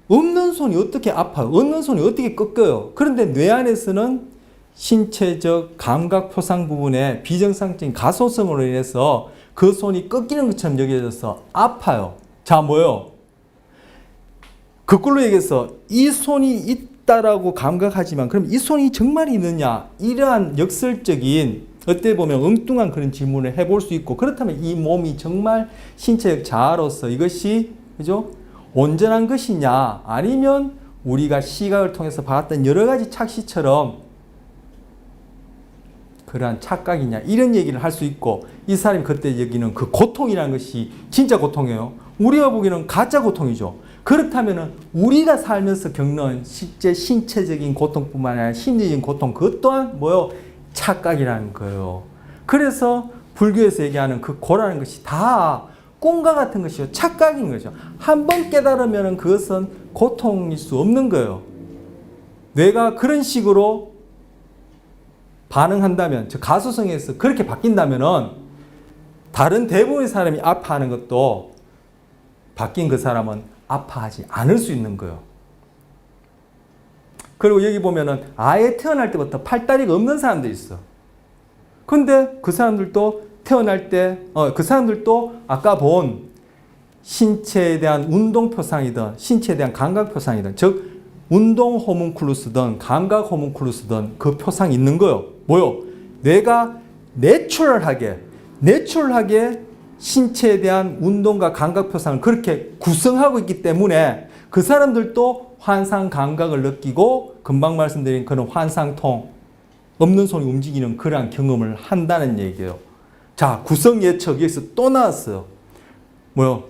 없는 손이 어떻게 아파요? 없는 손이 어떻게 꺾여요? 그런데 뇌 안에서는 신체적 감각 표상 부분에 비정상적인 가소성으로 인해서 그 손이 꺾이는 것처럼 여겨져서 아파요. 자, 뭐요? 거꾸로 얘기해서 이 손이 있다라고 감각하지만 그럼 이 손이 정말 있느냐? 이러한 역설적인 어떻게 보면 엉뚱한 그런 질문을 해볼 수 있고 그렇다면 이 몸이 정말 신체적 자아로서 이것이 그죠? 온전한 것이냐 아니면 우리가 시각을 통해서 봤던 여러 가지 착시처럼 그러한 착각이냐 이런 얘기를 할 수 있고 이 사람이 그때 여기는 그 고통이라는 것이 진짜 고통이에요. 우리가 보기에는 가짜 고통이죠. 그렇다면 우리가 살면서 겪는 실제 신체적인 고통뿐만 아니라 심리적인 고통 그것 또한 뭐요? 착각이라는 거예요. 그래서 불교에서 얘기하는 그 고라는 것이 다 꿈과 같은 것이요. 착각인 거죠. 한 번 깨달으면 그것은 고통일 수 없는 거예요. 뇌가 그런 식으로 반응한다면, 즉 가소성에서 그렇게 바뀐다면은 다른 대부분의 사람이 아파하는 것도 바뀐 그 사람은 아파하지 않을 수 있는 거예요. 그리고 여기 보면은 아예 태어날 때부터 팔다리가 없는 사람들이 있어. 근데 그 사람들도 태어날 때, 그 사람들도 아까 본 신체에 대한 운동 표상이든 신체에 대한 감각 표상이든 즉 운동 호문클루스든 감각 호문클루스든 그 표상이 있는 거예요. 뭐요? 내가 내추럴하게 신체에 대한 운동과 감각 표상을 그렇게 구성하고 있기 때문에 그 사람들도 환상 감각을 느끼고 금방 말씀드린 그런 환상통 없는 손이 움직이는 그러한 경험을 한다는 얘기예요. 자, 구성 예측 여기서 또 나왔어요. 뭐요?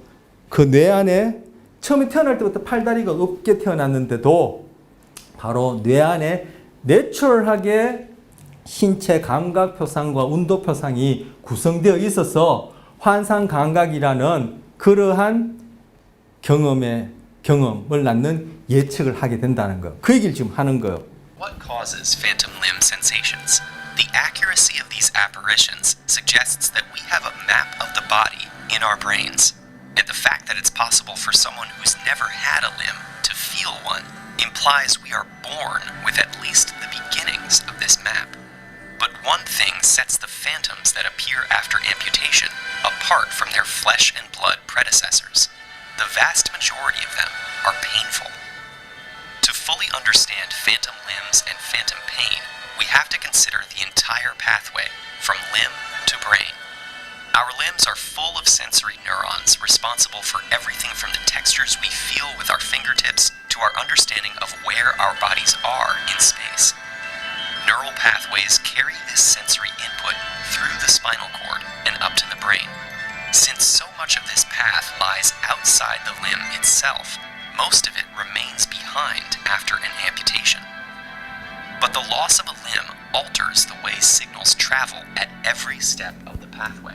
그 뇌 안에 처음에 태어날 때부터 팔다리가 없게 태어났는데도 바로 뇌 안에 내추럴하게 신체 감각 표상과 운동 표상이 구성되어 있어서 환상 감각이라는 그러한 경험을 낳는 예측을 하게 된다는 거. 그 얘기를 지금 하는 거예요. What causes phantom limb sensations? The accuracy of these apparitions suggests that we have a map of the body in our brains. And the fact that it's possible for someone who's never had a limb to feel one implies we are born with at least the beginnings of this map. But one thing sets the phantoms that appear after amputation apart from their flesh and blood predecessors. The vast majority of them are painful. To fully understand phantom limbs and phantom pain, we have to consider the entire pathway from limb to brain. Our limbs are full of sensory neurons responsible for everything from the textures we feel with our fingertips to our understanding of where our bodies are in space. Neural pathways carry this sensory input through the spinal cord and up to the brain. Since so much of this path lies outside the limb itself, most of it remains behind after an amputation. But the loss of a limb alters the way signals travel at every step of the pathway.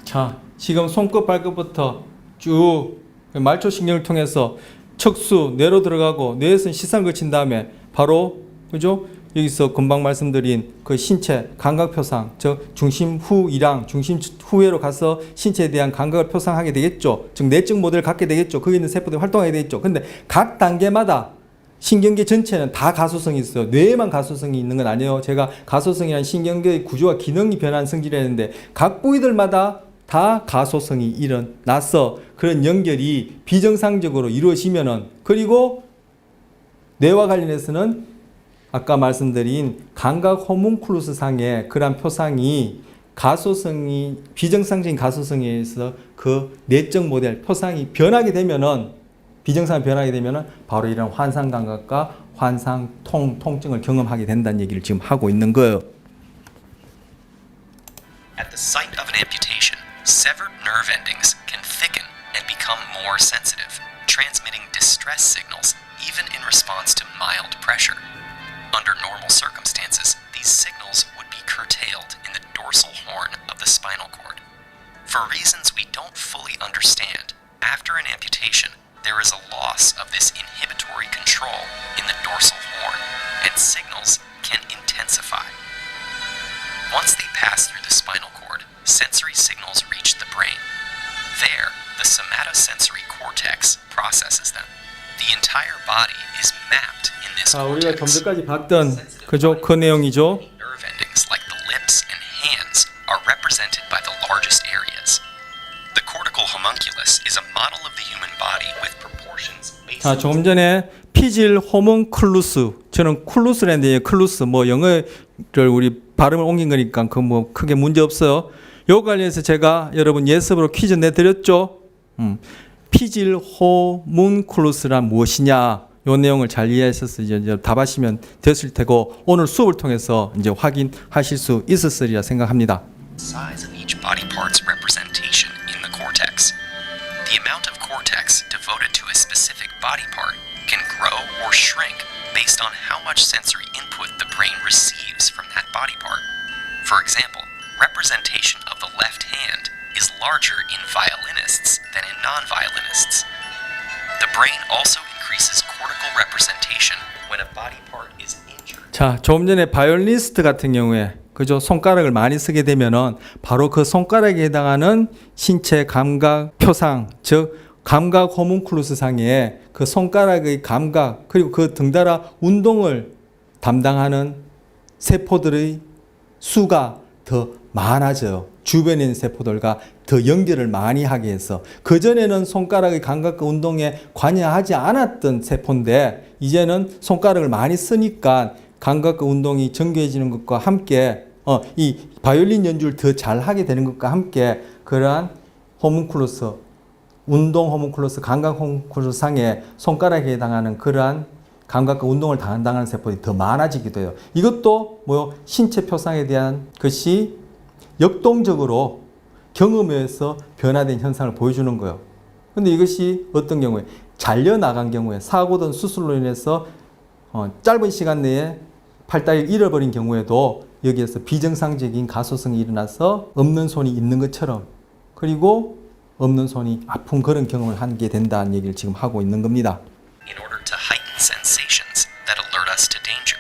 자, 지금 손끝 발끝부터 쭉 말초신경을 통해서 척수, 뇌로 들어가고 뇌에서는 시선 거친 다음에 바로 그죠? 여기서 금방 말씀드린 그 신체 감각 표상, 즉 중심 후이랑 중심 후회로 가서 신체에 대한 감각을 표상하게 되겠죠. 즉 내적 모델을 갖게 되겠죠. 거기 있는 세포들이 활동하게 되겠죠. 근데 각 단계마다 신경계 전체는 다 가소성이 있어요. 뇌에만 가소성이 있는 건 아니에요. 제가 가소성이란 신경계의 구조와 기능이 변한 성질을 했는데 각 부위들마다 다 가소성이 일어나서 그런 연결이 비정상적으로 이루어지면은 그리고 뇌와 관련해서는 아까 말씀드린 감각 호문클루스 상의 그러한 표상이 비정상적인 가소성에 의해서 그 내적 모델 표상이 변하게 되면은 비정상이 변하게 되면 바로 이런 환상 감각과 환상 통증을 경험하게 된다는 얘기를 지금 하고 있는 거예요. At the site of an amputation, severed nerve endings can thicken and become more sensitive, transmitting distress signals even in response to mild pressure. Under normal circumstances, these signals would be curtailed in the dorsal horn of the spinal cord. For reasons we don't fully understand, after an amputation, there is a loss of this inhibitory control in the dorsal horn, and signals can intensify. Once they pass through the spinal cord, sensory signals reach the brain. There, the somatosensory cortex processes them. The entire body is mapped in this 자, 우리가 좀 cortex. 전까지 봤던 그 내용이죠. Nerve endings like the lips and hands are represented by the largest areas. The cortical homunculus is a model of the human body with proportions based 자, 조금 전에 피질 호문클루스, 저는 클루스랜드의 클루스, 뭐 영어를 우리 발음을 옮긴 거니까 그 뭐 크게 문제 없어요. 요 관련해서 제가 여러분 예습으로 퀴즈 내드렸죠. 피질 호문클루스란 무엇이냐? 요 내용을 잘 이해하셔서 이제 답하시면 됐을 테고 오늘 수업을 통해서 이제 확인하실 수 있었으리라 생각합니다. size of each body part's representation in the cortex. The amount of cortex devoted to a specific body part can grow or shrink based on how much sensory input the brain receives from that body part. For example, representation of the left hand is larger in violinists than in non-violinists. The brain also increases cortical representation when a body part is injured. 자, 조금 전에 바이올리니스트 같은 경우에 그죠? 손가락을 많이 쓰게 되면은 바로 그 손가락에 해당하는 신체 감각 표상, 즉 감각 호문클루스 상에 그 손가락의 감각 그리고 그 등달아 운동을 담당하는 세포들의 수가 더 많아져요. 주변에 있는 세포들과 더 연결을 많이 하게 해서 그전에는 손가락의 감각과 운동에 관여하지 않았던 세포인데 이제는 손가락을 많이 쓰니까 감각과 운동이 정교해지는 것과 함께 이 바이올린 연주를 더 잘하게 되는 것과 함께 그러한 호문클루스, 운동 호문클루스, 감각 호문클루스 상에 손가락에 해당하는 그러한 감각과 운동을 담당하는 세포들이 더 많아지기도 해요. 이것도 신체 표상에 대한 것이 역동적으로 경험에 의해서 변화된 현상을 보여주는 거예요. 근데 이것이 어떤 경우에 잘려나간 경우에 사고든 수술로 인해서 짧은 시간 내에 팔다리를 잃어버린 경우에도 여기에서 비정상적인 가소성이 일어나서 없는 손이 있는 것처럼 그리고 없는 손이 아픈 그런 경험을 하게 된다는 얘기를 지금 하고 있는 겁니다. In order to heighten sensations that alert us to danger.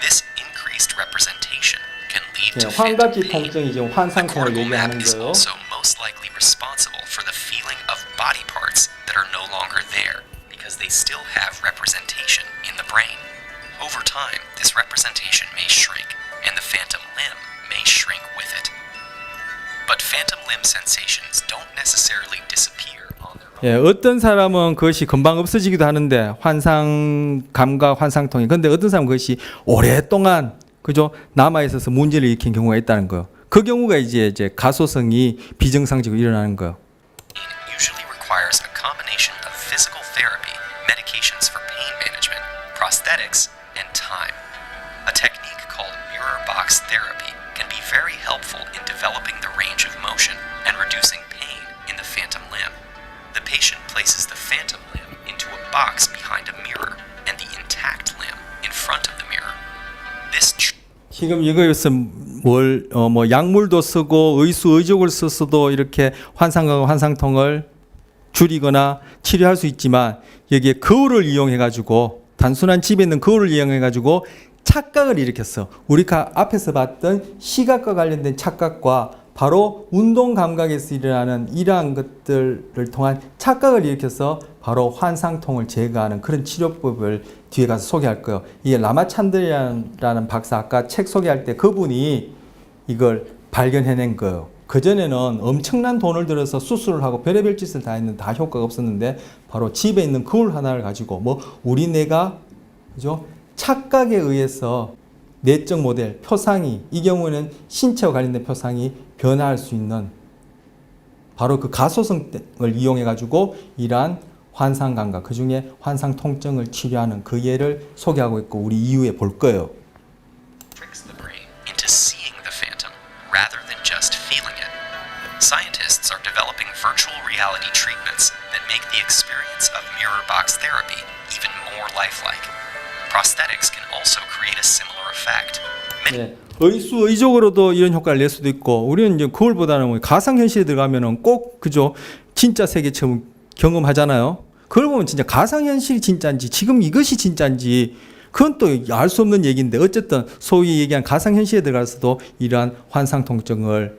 This increased representation can lead to phantom 환각기 pain. 통증이 지금 The 환상통을 cortical map 얘기하는 is 거예요. also most likely responsible for the feeling of body parts that are no longer there because they still have representation in the brain. Over time, this representation may shrink and the phantom limb may shrink with it. But phantom limb sensations don't necessarily disappear on their own. 예, 어떤 사람은 그것이 금방 없어지기도 하는데 환상 감각 환상통이 근데 어떤 사람은 그것이 오랫동안 그죠 남아 있어서 문제를 일으킨 경우가 있다는 거예요. 그 경우가 이제 가소성이 비정상적으로 일어나는 거예요. Usually requires a combination of physical therapy, medications for pain management, prosthetics, and time. A technique called mirror box therapy can be very helpful in developing the range of motion and reducing pain in the phantom limb. The patient places the phantom limb into a box behind a mirror and the intact limb in front of the mirror. This 지금 이거에서 약물도 쓰고 의족을 써서도 이렇게 환상과 환상통을 줄이거나 치료할 수 있지만 여기에 거울을 이용해 가지고 단순한 집에 있는 거울을 이용해 가지고 착각을 일으켰어. 우리가 앞에서 봤던 시각과 관련된 착각과 바로 운동 감각에서 일어나는 이러한 것들을 통한 착각을 일으켜서 바로 환상통을 제거하는 그런 치료법을 뒤에 가서 소개할 거예요. 이게 라마찬드라는 박사 아까 책 소개할 때 그분이 이걸 발견해낸 거예요. 그전에는 엄청난 돈을 들여서 수술을 하고 별의별 짓을 다 했는데 다 효과가 없었는데 바로 집에 있는 거울 하나를 가지고 우리 뇌가 그죠? 착각에 의해서 내적 모델, 표상이 이 경우에는 신체와 관련된 표상이 변화할 수 있는 바로 그 가소성을 이용해 가지고 이러한 환상 감각, 그 중에 환상 통증을 치료하는 그 예를 소개하고 있고 우리 이후에 볼 거예요. Tricks the brain into seeing the phantom rather than just feeling it. Scientists are developing virtual reality treatments that make the experience of mirror box therapy even more lifelike. Prosthetics can also create a similar effect. 네. 의적으로도 이런 효과를 낼 수도 있고 우리는 이제 그걸보다는 가상현실에 들어가면은 꼭 그죠 진짜 세계처럼 경험하잖아요. 그걸 보면 진짜 가상현실이 진짜인지 지금 이것이 진짜인지 그건 또 알 수 없는 얘기인데 어쨌든 소위 얘기한 가상현실에 들어가서도 이러한 환상 통증을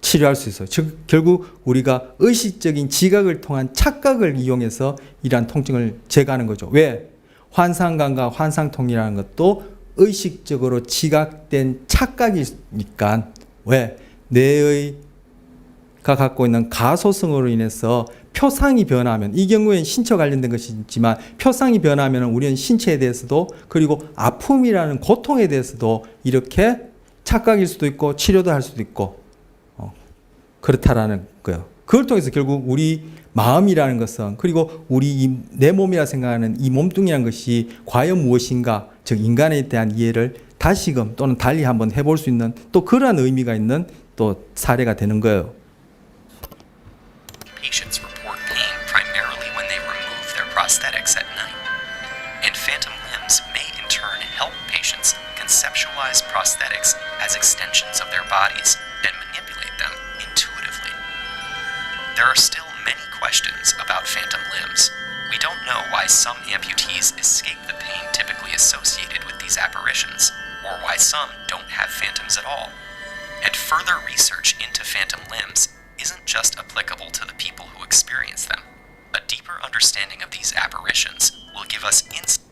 치료할 수 있어요. 즉 결국 우리가 의식적인 지각을 통한 착각을 이용해서 이러한 통증을 제거하는 거죠. 왜? 환상감과 환상통이라는 것도 의식적으로 지각된 착각이니까 왜? 뇌가 갖고 있는 가소성으로 인해서 표상이 변하면 이 경우에는 신체 관련된 것이지만 표상이 변하면 우리는 신체에 대해서도 그리고 아픔이라는 고통에 대해서도 이렇게 착각일 수도 있고 치료도 할 수도 있고 그렇다라는 거예요. 그걸 통해서 결국 우리 마음이라는 것은 그리고 우리 내 몸이라 생각하는 이 몸뚱이라는 것이 과연 무엇인가 즉 인간에 대한 이해를 다시금 또는 달리 한번 해볼 수 있는 또 그러한 의미가 있는 또 사례가 되는 거예요. Patients report pain primarily when they remove their prosthetics at night. And phantom limbs may in turn help patients conceptualize prosthetics as extensions of their bodies and manipulate them intuitively. There are still many questions about phantom limbs. We don't know why some amputees escape the pain typically associated with these apparitions, or why some don't have phantoms at all. And further research into phantom limbs isn't just applicable to the people who experience them. A deeper understanding of these apparitions will give us insight.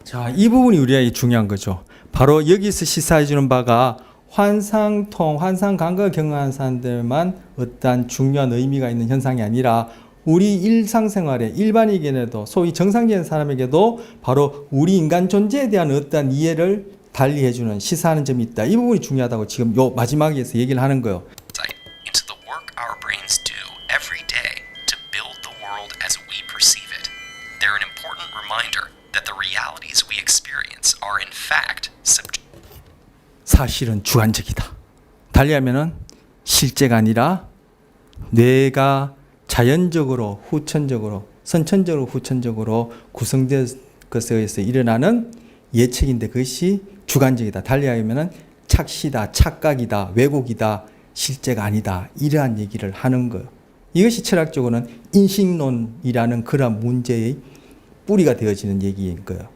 자, 이 부분이 우리에게 중요한 거죠. 바로 여기서 시사해 주는 바가 환상통, 환상 감각을 경험하는 사람들만 어떠한 중요한 의미가 있는 현상이 아니라 우리 일상생활에 일반인에게도 소위 정상적인 사람에게도 바로 우리 인간 존재에 대한 어떠한 이해를 달리해주는 시사하는 점이 있다. 이 부분이 중요하다고 지금 요 마지막에서 얘기를 하는 거예요. Into the work our brains do every day to build the world as we perceive it. They're an important reminder that the realities we experience are in fact subjective. 사실은 주관적이다. 달리하면은 실제가 아니라 뇌가 자연적으로 후천적으로 선천적으로 후천적으로 구성된 것에 의해서 일어나는 예측인데 그것이 주관적이다. 달리하면은 착시다, 착각이다, 왜곡이다, 실제가 아니다. 이러한 얘기를 하는 거예요. 이것이 철학적으로는 인식론이라는 그러한 문제의 뿌리가 되어지는 얘기인 거예요.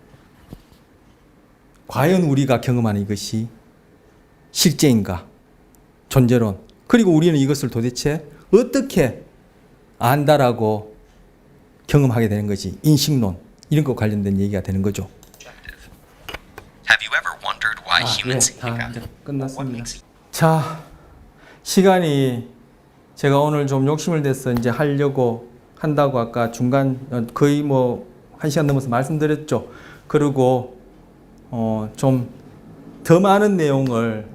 과연 우리가 경험하는 이것이 실제인가? 존재론. 그리고 우리는 이것을 도대체 어떻게 안다라고 경험하게 되는 거지. 인식론. 이런 것 관련된 얘기가 되는 거죠. Have you ever wondered why humans 다 이제 끝났습니다. makes 자, 시간이 제가 오늘 좀 욕심을 내서 이제 하려고 한다고 아까 중간 거의 뭐 1시간 넘어서 말씀드렸죠. 그리고 좀 더 많은 내용을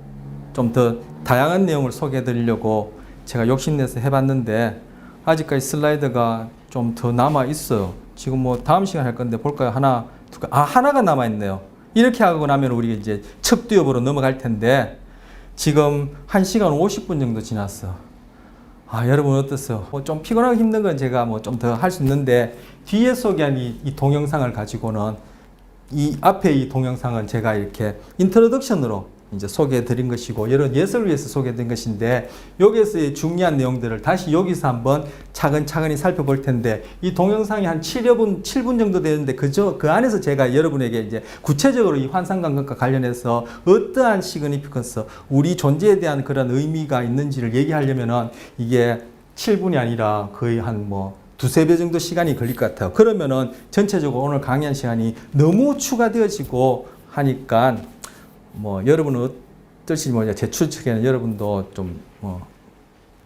좀 더 다양한 내용을 소개해 드리려고 제가 욕심내서 해봤는데 아직까지 슬라이드가 좀 더 남아 있어요. 지금 뭐 다음 시간 할 건데 볼까요? 하나, 두 개. 하나가 남아 있네요. 이렇게 하고 나면 우리 이제 척두엽으로 넘어갈 텐데 지금 1시간 50분 정도 지났어. 여러분 어떠세요? 좀 피곤하고 힘든 건 제가 뭐 좀 더 할 수 있는데 뒤에 소개한 이 동영상을 가지고는 이 앞에 이 동영상은 제가 이렇게 인트로덕션으로 이제 소개해 드린 것이고 여러 예설을 위해서 소개해 드린 것인데 여기에서의 중요한 내용들을 다시 여기서 한번 차근차근히 살펴볼 텐데 이 동영상이 한 7분 정도 되는데 그 안에서 제가 여러분에게 이제 구체적으로 이 환상감각과 관련해서 어떠한 시그니피컨스 우리 존재에 대한 그런 의미가 있는지를 얘기하려면은 이게 7분이 아니라 거의 한 뭐 두세 배 정도 시간이 걸릴 것 같아요. 그러면은 전체적으로 오늘 강의한 시간이 너무 추가되어지고 하니까 뭐 여러분은 어떨지 모르겠어요. 제 추측에는 여러분도 좀 뭐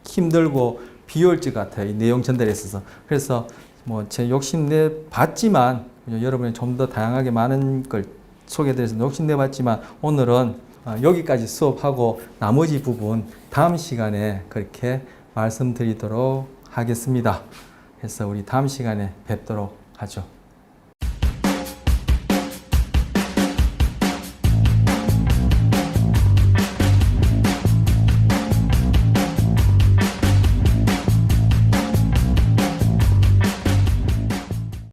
힘들고 비효율적 같아요. 이 내용 전달에 있어서. 그래서 뭐 제 욕심내 봤지만 여러분이 좀 더 다양하게 많은 걸 소개해드려서 욕심내 봤지만 오늘은 여기까지 수업하고 나머지 부분 다음 시간에 그렇게 말씀드리도록 하겠습니다. 해서 우리 다음 시간에 뵙도록 하죠.